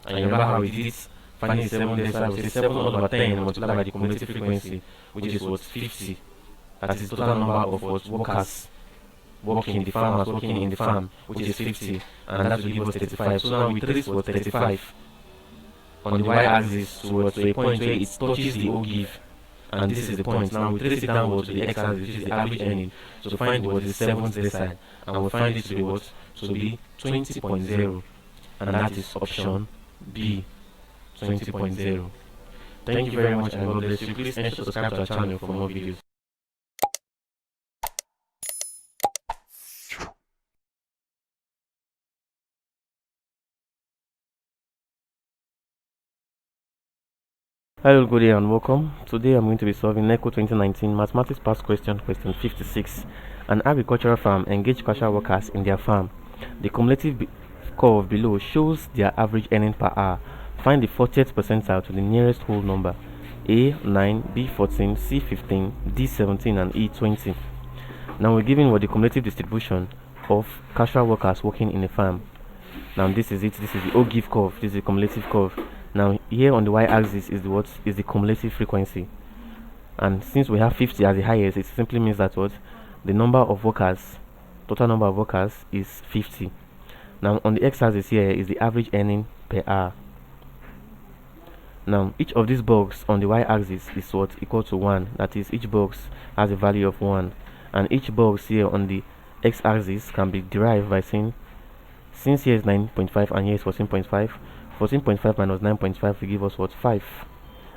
And remember how we did it? Finding the 7th decile, we say 7 all over 10 multiplied by the cumulative frequency, which is 50. That is the total number of workers working in the farm, which is 50, and that will give us 35. So now we trace 35 on the y-axis to a point where it touches the ogive, and this is the point. Now we trace it downward to the x-axis, which is the average earning, to find the 7th decile, and we'll find it to be 20.0, and that is option B, 20.0. Thank you very much, and God bless you. Please ensure to subscribe to our channel for more videos. Hello, good day and welcome. Today I'm going to be solving Neco 2019 Mathematics Past Question, question 56. An agricultural farm engaged casual workers in their farm. The cumulative curve below shows their average earning per hour. Find the 40th percentile to the nearest whole number. A 9, B 14, C 15, D 17, and E 20. Now we're given the cumulative distribution of casual workers working in a farm. Now this is it. This is the ogive curve. This is the cumulative curve. Now here on the y-axis is the cumulative frequency, and since we have 50 as the highest, it simply means that the number of workers, total number of workers, is 50. Now on the x-axis here is the average earning per hour. Now each of these boxes on the y-axis is what equal to 1. That is, each box has a value of 1, and each box here on the x-axis can be derived by saying, since here is 9.5 and here is 14.5, 14.5 minus 9.5 will give us what, 5.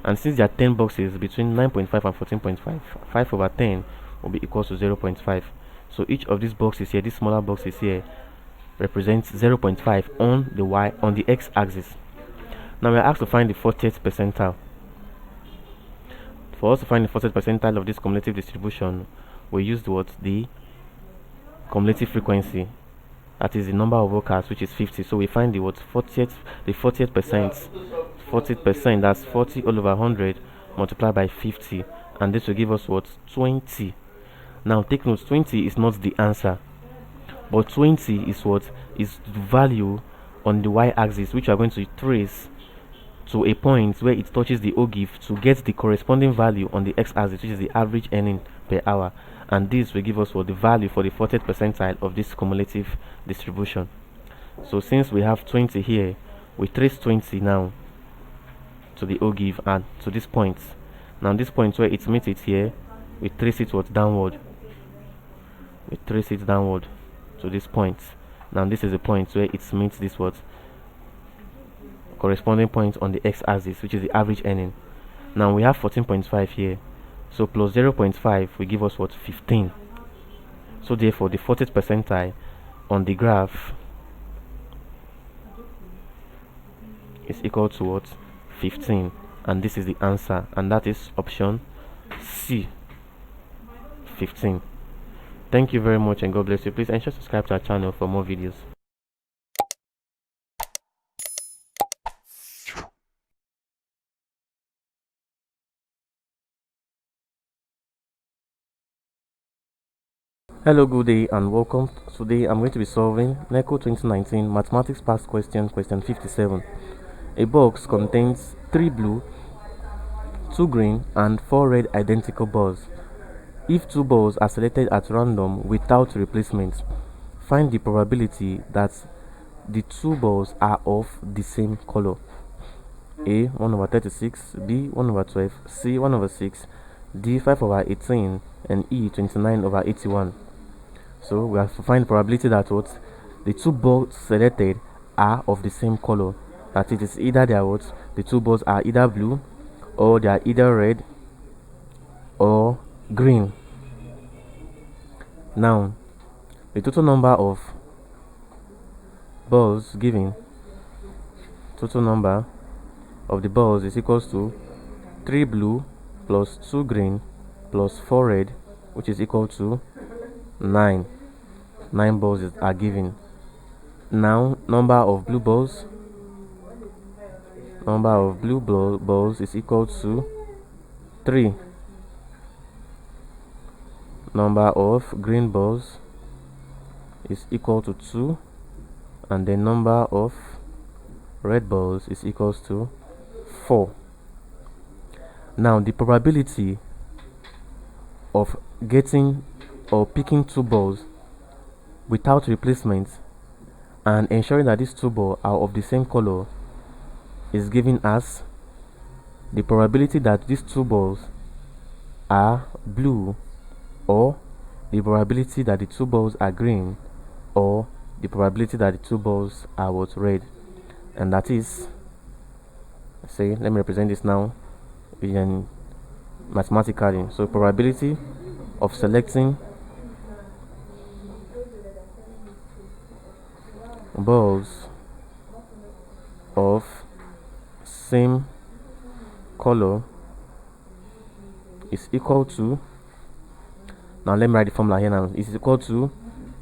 And since there are 10 boxes between 9.5 and 14.5, 5 over 10 will be equal to 0.5. So each of these boxes here, these smaller boxes here, represents 0.5 on the x-axis. Now we are asked to find the 40th percentile. For us to find the 40th percentile of this cumulative distribution, we use the cumulative frequency. That is the number of workers, which is 50. So we find the 40th percent. 40%, that's 40 all over 100 multiplied by 50, and this will give us what, 20. Now take note, 20 is not the answer, but 20 is what is the value on the y-axis, which we are going to trace to a point where it touches the ogive to get the corresponding value on the x-axis, which is the average earning per hour, and this will give us what, the value for the 40th percentile of this cumulative distribution. So since we have 20 here, we trace 20 now to the ogive and to this point. Now this point where it meets it here, we trace it what, downward. We trace it downward to this point. Now this is the point where it meets this what, corresponding point on the x-axis, which is the average earning. Now we have 14.5 here, so plus 0.5 will give us what, 15. So therefore the 40th percentile on the graph is equal to what, 15, and this is the answer, and that is option C, 15. Thank you very much, and God bless you. Please ensure to subscribe to our channel for more videos. Hello, good day and welcome. Today I'm going to be solving Neco 2019 Mathematics Past Question, question 57. A box contains 3 blue, 2 green and 4 red identical balls. If 2 balls are selected at random without replacement, find the probability that the 2 balls are of the same color. A 1 over 36, B 1 over 12, C 1 over 6, D 5 over 18, and E 29 over 81. So we have to find the probability that what, the 2 balls selected are of the same color. That it is either they are what, the 2 balls are either blue, or they are either red or green. Now the total number of balls given, total number of the balls is equals to 3 blue plus 2 green plus 4 red, which is equal to 9. 9 balls are given. Now number of blue balls is equal to 3. Number of green balls is equal to 2, and the number of red balls is equals to 4. Now the probability of getting or picking 2 balls without replacement and ensuring that these 2 balls are of the same color is given as the probability that these 2 balls are blue, or the probability that the 2 balls are green, or the probability that the 2 balls are what, red. And that is, say, let me represent this now in mathematically. So probability of selecting balls of same color is equal to, now let me write the formula here now, is equal to,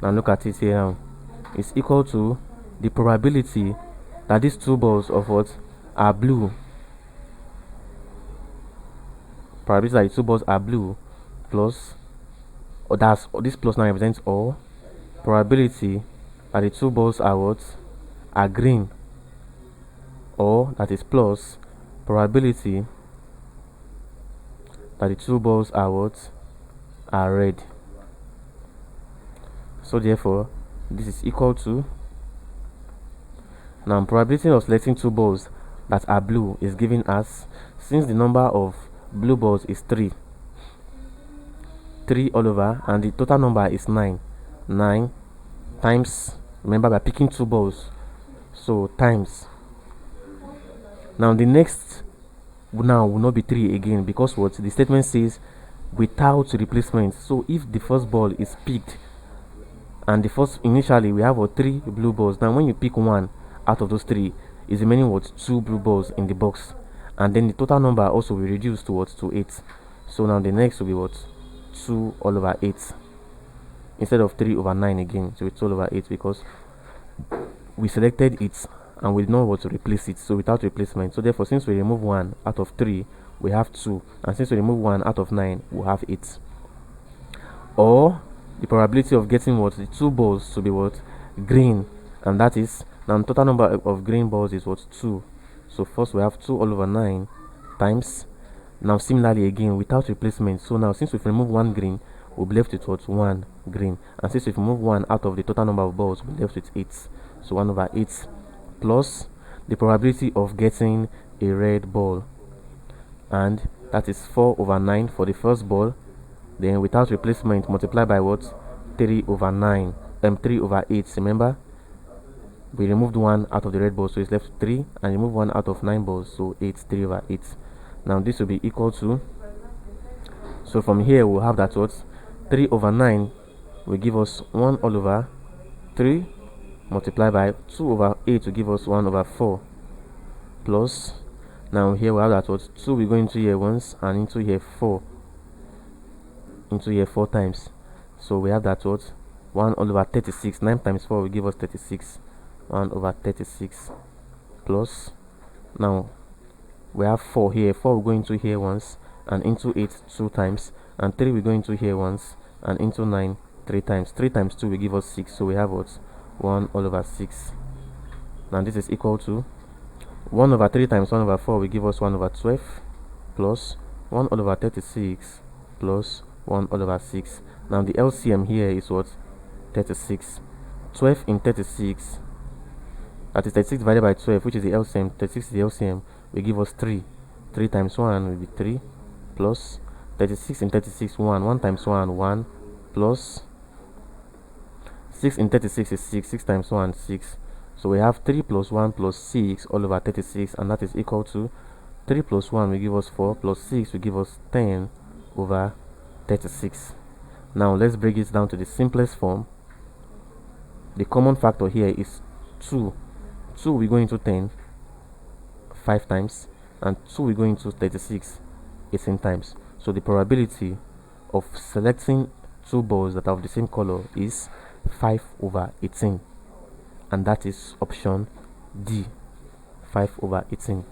now look at it here now, is equal to the probability that these 2 balls of what are blue, probability that the 2 balls are blue, plus, or that's, or this plus now represents all, probability that the 2 balls are what, are green, or that is plus probability that the 2 balls are what, are red. So therefore this is equal to, now probability of selecting 2 balls that are blue is giving us, since the number of blue balls is 3 all over, and the total number is 9 times, remember, by picking 2 balls, so times, now the next now will not be 3 again, because what the statement says without replacement. So if the first ball is picked, and the first, initially we have 3 blue balls, now when you pick one out of those 3, is remaining 2 blue balls in the box, and then the total number also will reduce to 8. So now the next will be 2 all over 8 instead of 3 over 9 again. So it's 2 all over 8 because we selected it and we know what to replace it, so without replacement. So therefore, since we remove 1 out of 3, we have 2, and since we remove 1 out of 9, we have 8. Or the probability of getting the 2 balls to be green, and that is, now the total number of green balls is 2. So first we have 2 all over 9 times, now similarly again without replacement. So now since we've removed 1 green, we'll be left with 1 green, and since we've removed 1 out of the total number of balls, we'll be left with 8. So 1 over 8 plus the probability of getting a red ball, and that is 4 over 9 for the first ball, then without replacement multiply by 3 over 9, 3 over 8. Remember, we removed 1 out of the red ball, so it's left 3, and remove 1 out of 9 balls, so 8, 3 over 8. Now this will be equal to, so from here we'll have that 3 over 9 will give us 1 all over 3, multiply by 2 over 8 to give us 1 over 4, plus, now here we have that 2 will go into here once, and into here 4 times. So we have that 1 all over 36. 9 times 4 will give us 36. 1 over 36 plus, now we have 4 here. 4 will go into here once, and into 8 2 times, and 3 will go into here once, and into 9 3 times. 3 times 2 will give us 6. So we have 1 all over 6. Now this is equal to 1 over 3 times 1 over 4 will give us 1 over 12 plus 1 all over 36 plus 1 all over 6. Now the LCM here is 36. 12 in 36, that is 36 divided by 12, which is the LCM. 36 is the LCM, will give us 3. 3 times 1 will be 3 plus 36 in 36, 1. 1 times 1, 1 plus 6 in 36 is 6. 6 times 1, 6. So we have 3 plus 1 plus 6 all over 36, and that is equal to 3 plus 1 will give us 4 plus 6 will give us 10 over 36. Now let's break it down to the simplest form. The common factor here is 2. 2 will go into 10 5 times, and 2 will go into 36 18 times. So the probability of selecting 2 balls that are of the same color is 5 over 18, and that is option D, 5 over 18.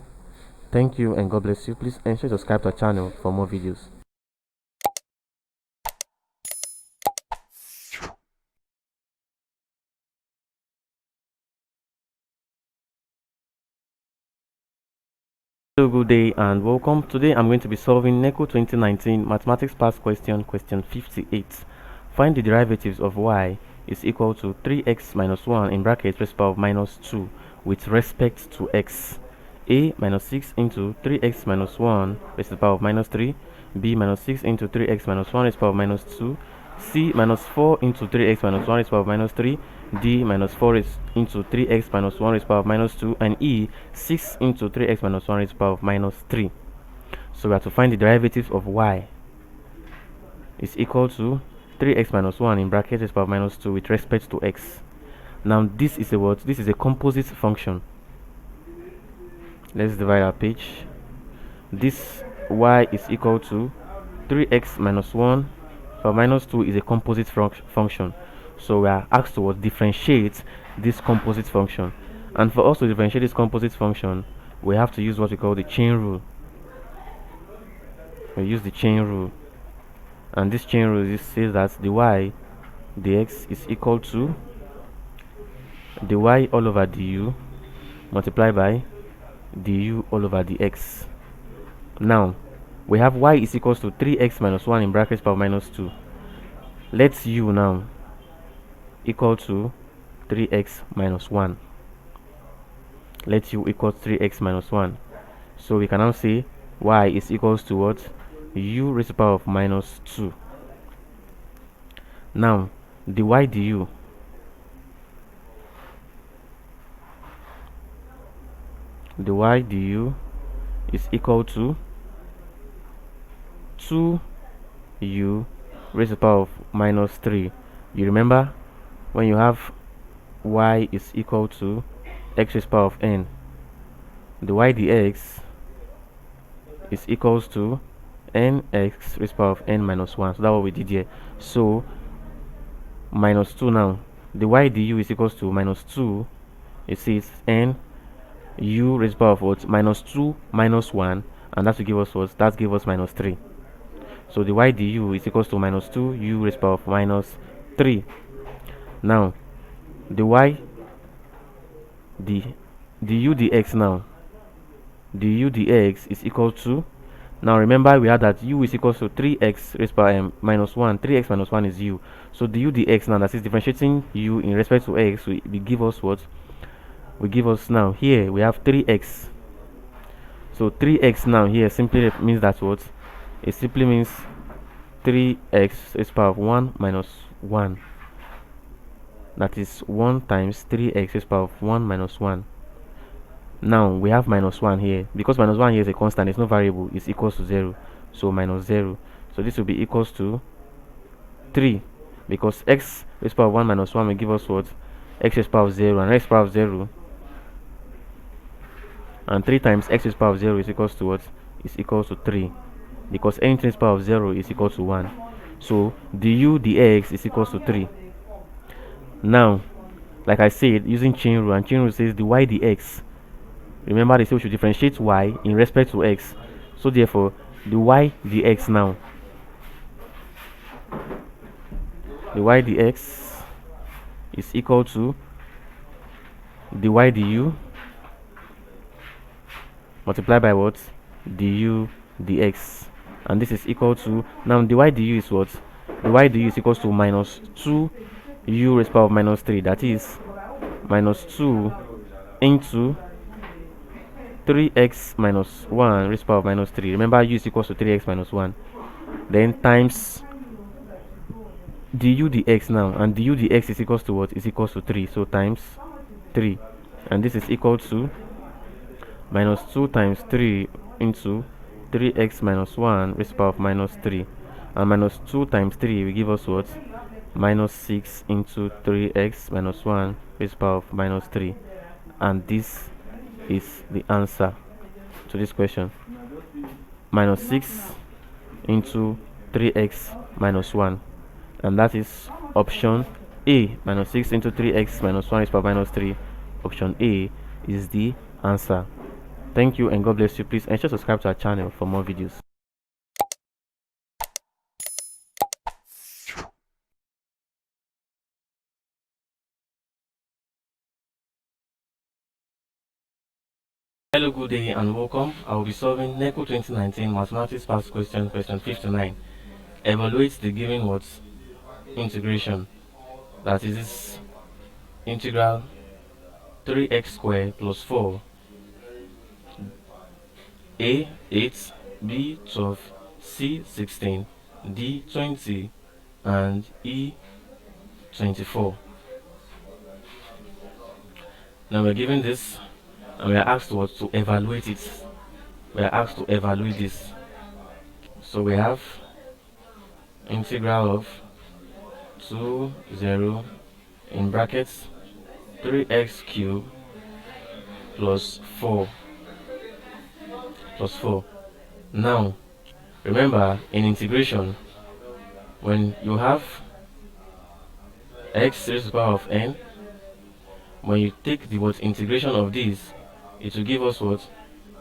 Thank you and God bless you. Please ensure to subscribe to our channel for more videos. Hello, good day and welcome. Today I'm going to be solving Neco 2019 Mathematics Past Question, question 58. Find the derivatives of y is equal to 3x minus 1 in brackets raised to the power of minus 2 with respect to x. A minus 6 into 3x minus 1 raised to the power of minus 3. B minus 6 into 3x minus 1 raised to the power of minus 2. C minus 4 into 3x minus 1 raised to the power of minus 3. D minus 4 into 3x minus 1 raised to the power of minus 2. And E 6 into 3x minus 1 raised to the power of minus 3. So we have to find the derivatives of y is equal to 3x minus 1 in brackets raised to the power of minus 2 with respect to x. Now this is a what? This is a composite function. Let's divide our page. This y is equal to 3x minus 1 or minus 2 is a composite function. So we are asked to differentiate this composite function. And for us to differentiate this composite function, we have to use what we call the chain rule. We use the chain rule. And this chain rule says that the y dx is equal to the y all over du multiplied by du all over dx. Now we have y is equals to 3x minus 1 in brackets power minus 2. Let's u now equal to 3x minus 1. let u equal 3x minus 1. So we can now say y is equals to what? U raised to the power of minus 2. Now dy du is equal to 2u raised to the power of minus 3. You remember when you have y is equal to x raised to the power of n, the y dx is equals to nx raised to the power of n minus 1. So that's what we did here. So minus 2 now. The y du is equals to minus 2. It says n u raised to the power of what? Minus 2 minus 1. And that will give us what? That give us minus 3. So the y du is equals to minus 2 u raised to the power of minus 3. Now the y du dx now. Du dx is equal to, now remember we had that u is equals to 3x raised by minus 1. 3x minus 1 is u. So du dx now, that is differentiating u in respect to x, will give us what? Will give us, now here we have 3x. So 3x now here simply means that what? It simply means 3x raised power of 1 minus 1. That is 1 times 3x raised power of 1 minus 1. Now we have minus 1 here. Because minus 1 here is a constant, it's no variable, it's equals to 0. So minus 0. So this will be equals to 3. Because x raised power of 1 minus 1 will give us what? X raised power of 0. And x power of 0. And 3 times x raised power of 0 is equals to what? Is equals to 3. Because anything raised power of 0 is equal to 1. So du dx is equals to 3. Now, like I said, using chain rule, and chain rule says the y dx. Remember, they say we should differentiate y in respect to x. So therefore, the y dx now, the y dx is equal to the y du multiplied by what? Du dx. And this is equal to, now the y du is what? The y du is equals to minus 2 u raised to the power of minus 3. That is minus 2 into 3x minus 1 raised to the power of minus 3. Remember, u is equals to 3x minus 1. Then times du dx now. And du dx is equals to what? Is equals to 3. So times 3. And this is equal to minus 2 times 3 into 3x minus 1 raised to the power of minus 3. And minus 2 times 3 will give us what? Minus 6 into 3x minus 1 raised to the power of minus 3. And this is the answer to this question. Minus 6 into 3x minus 1. And that is option A. Minus 6 into 3x minus 1 raised to the power of minus 3. Option A is the answer. Thank you and God bless you. Please ensure to subscribe to our channel for more videos. Hello, good day and welcome. I will be solving Neco 2019 Mathematics Past Question, question 59. Evaluate the given words integration. That is this integral 3x squared plus 4, a 8, b 12, c 16, d 20, and e 24. Now we're given this and we are asked what? To evaluate it. We are asked to evaluate this. So we have integral of 2 0 in brackets 3x cubed plus 4 plus 4. Now remember, in integration, when you have x raised to the power of n, when you take the what integration of this, it will give us what?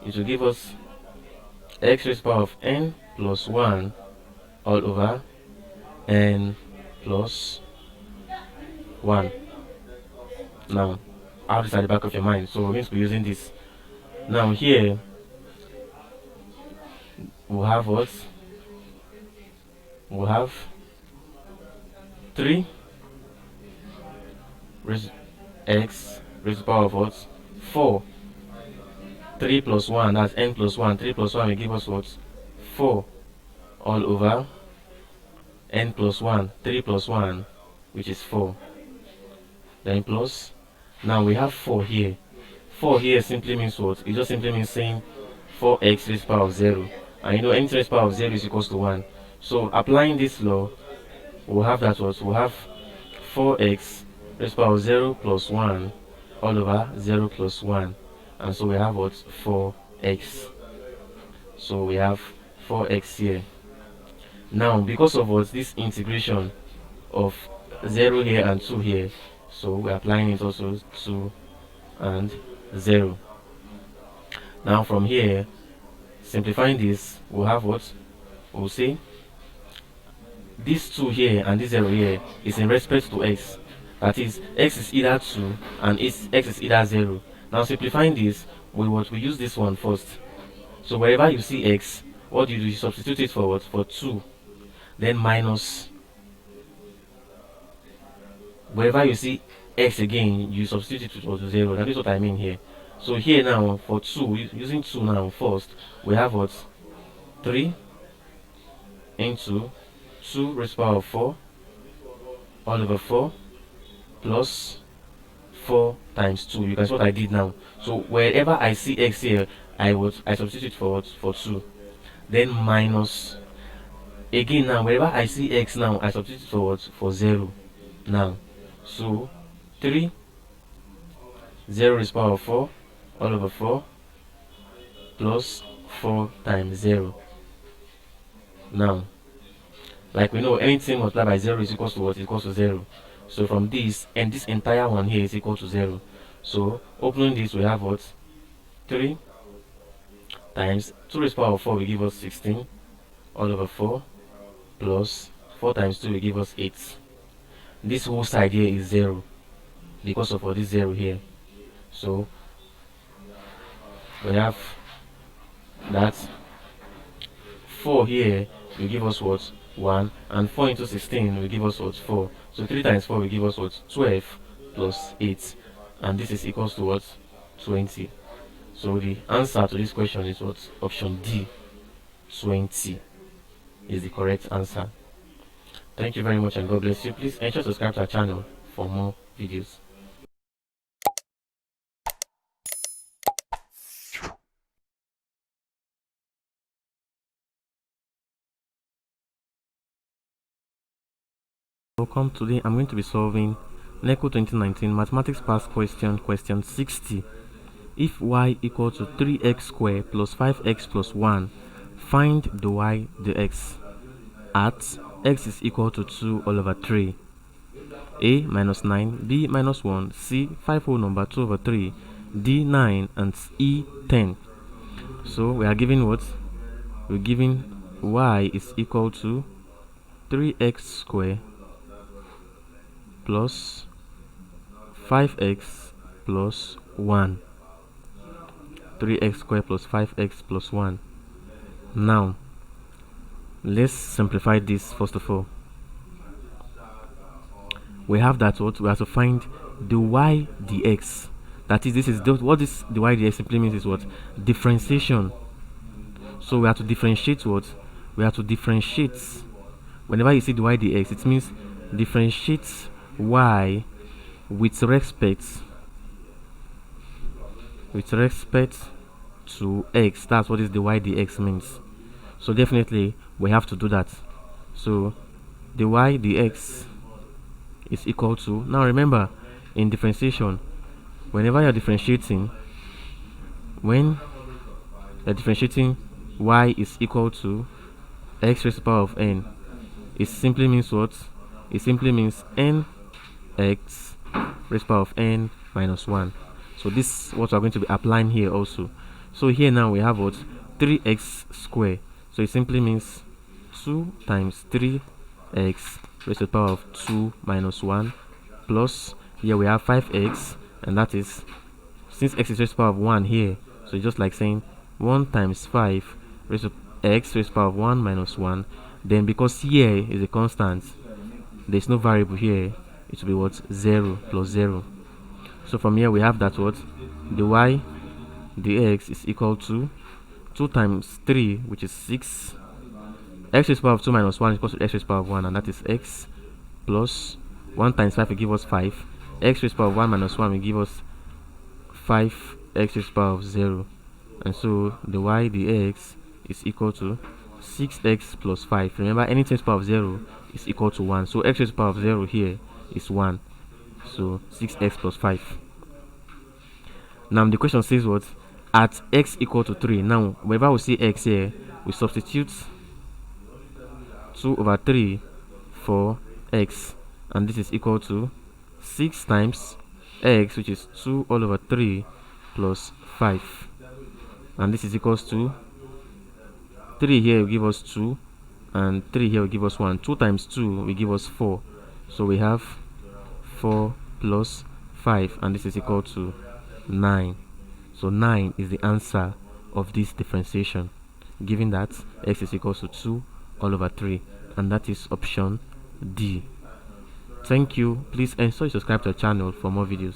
It will give us x raised to the power of n plus 1 all over n plus 1. Now have this at the back of your mind, so we're going to be using this. Now here we'll have what? We'll have 3 raised x raised to the power of what? 4 3 plus 1, that's n plus 1. 3 plus 1 will give us what? 4 all over n plus 1. 3 plus 1, which is 4. Then plus, now we have 4 here. 4 here simply means what? It just simply means saying 4x raised to the power of 0. And you know anything raised to the power of 0 is equals to 1. So applying this law, we'll have that what? We'll have 4x raised to the power of 0 plus 1 all over 0 plus 1. And so we have what? 4x. So we have 4x here. Now because of what? This integration of 0 here and 2 here, so we're applying it also 2 and 0. Now from here, simplifying this, we'll have what? We'll say this 2 here and this 0 here is in respect to x. That is, x is either 2 and x is either 0. Now simplifying this, we use this one first. So wherever you see x, what do? You substitute it for what? For 2. Then minus. Wherever you see x again, you substitute it for 0. That is what I mean here. So here now, for 2, using 2 now first, we have what? 3 into 2 raised to the power of 4 all over 4 plus 4 times 2. You can see what I did now. So wherever I see x here, I substitute for what? For 2. Then minus. Again now, wherever I see x now, I substitute for what? For 0. Now, so 3 0 raised to the power of 4 all over 4 plus 4 times 0. Now, like we know, anything multiplied by 0 is equals to what? Is equals to 0. So from this, and this entire one here is equal to 0. So opening this, we have what? 3 times 2 raised to the power of 4 will give us 16 all over 4 plus 4 times 2 will give us 8. This whole side here is 0 because of this 0 here. So we have that 4 here will give us what? 1, and 4 into 16 will give us what? 4. So 3 times 4 will give us what? 12 plus 8, and this is equals to what? 20. So the answer to this question is what? Option D, 20 is the correct answer. Thank you very much and God bless you. Please ensure to subscribe to our channel for more videos. Welcome. Today I'm going to be solving Neco 2019 Mathematics Past question 60. If y equal to 3x squared plus 5x plus 1, find the y, the x at x is equal to 2 all over 3. A minus 9, B minus 1, C 5 whole number 2 over 3, D 9, and E 10. So we are given what? We're given y is equal to 3x squared plus 5x plus 1. 3x squared plus 5x plus 1. Now let's simplify this. First of all, we have that what? We have to find the y dx. That is, this is what this the y dx simply means is what? Differentiation. So we have to differentiate what? We have to differentiate. Whenever you see the y dx, it means differentiate y with respect to x. That's what is the y dx means. So definitely we have to do that. So the y dx is equal to, now remember, in differentiation, whenever you're differentiating, when you're differentiating y is equal to x raised to the power of n, it simply means what? It simply means n x raised to the power of n minus 1. So this is what we're going to be applying here also. So here now we have what? 3x squared. So it simply means 2 times 3x raised to the power of 2 minus 1 plus, here we have 5x, and that is, since x is raised to the power of 1 here, so it's just like saying 1 times 5 raised to x raised to the power of 1 minus 1. Then because here is a constant, there's no variable here, it will be what? 0 plus 0. So from here we have that what? The y dx is equal to 2 times 3, which is 6. X raised to the power of 2 minus 1 is equal to x raised to the power of 1, and that is x, plus 1 times 5 will give us 5. X raised to the power of 1 minus 1 will give us 5 x raised to the power of 0. And so the y dx is equal to 6x plus 5. Remember, anything raised to the power of 0 is equal to 1. So x raised to the power of 0 here is 1. So 6x plus 5. Now the question says what? At x equal to 3. Now whenever we see x here, we substitute 2 over 3 for x, and this is equal to 6 times x, which is 2 all over 3 plus 5, and this is equals to 3 here will give us 2, and 3 here will give us 1. 2 times 2 will give us 4, so we have 4 plus 5, and this is equal to 9. So 9 is the answer of this differentiation, given that x is equals to 2 all over 3, and that is option D. Thank you. Please ensure you subscribe to our channel for more videos.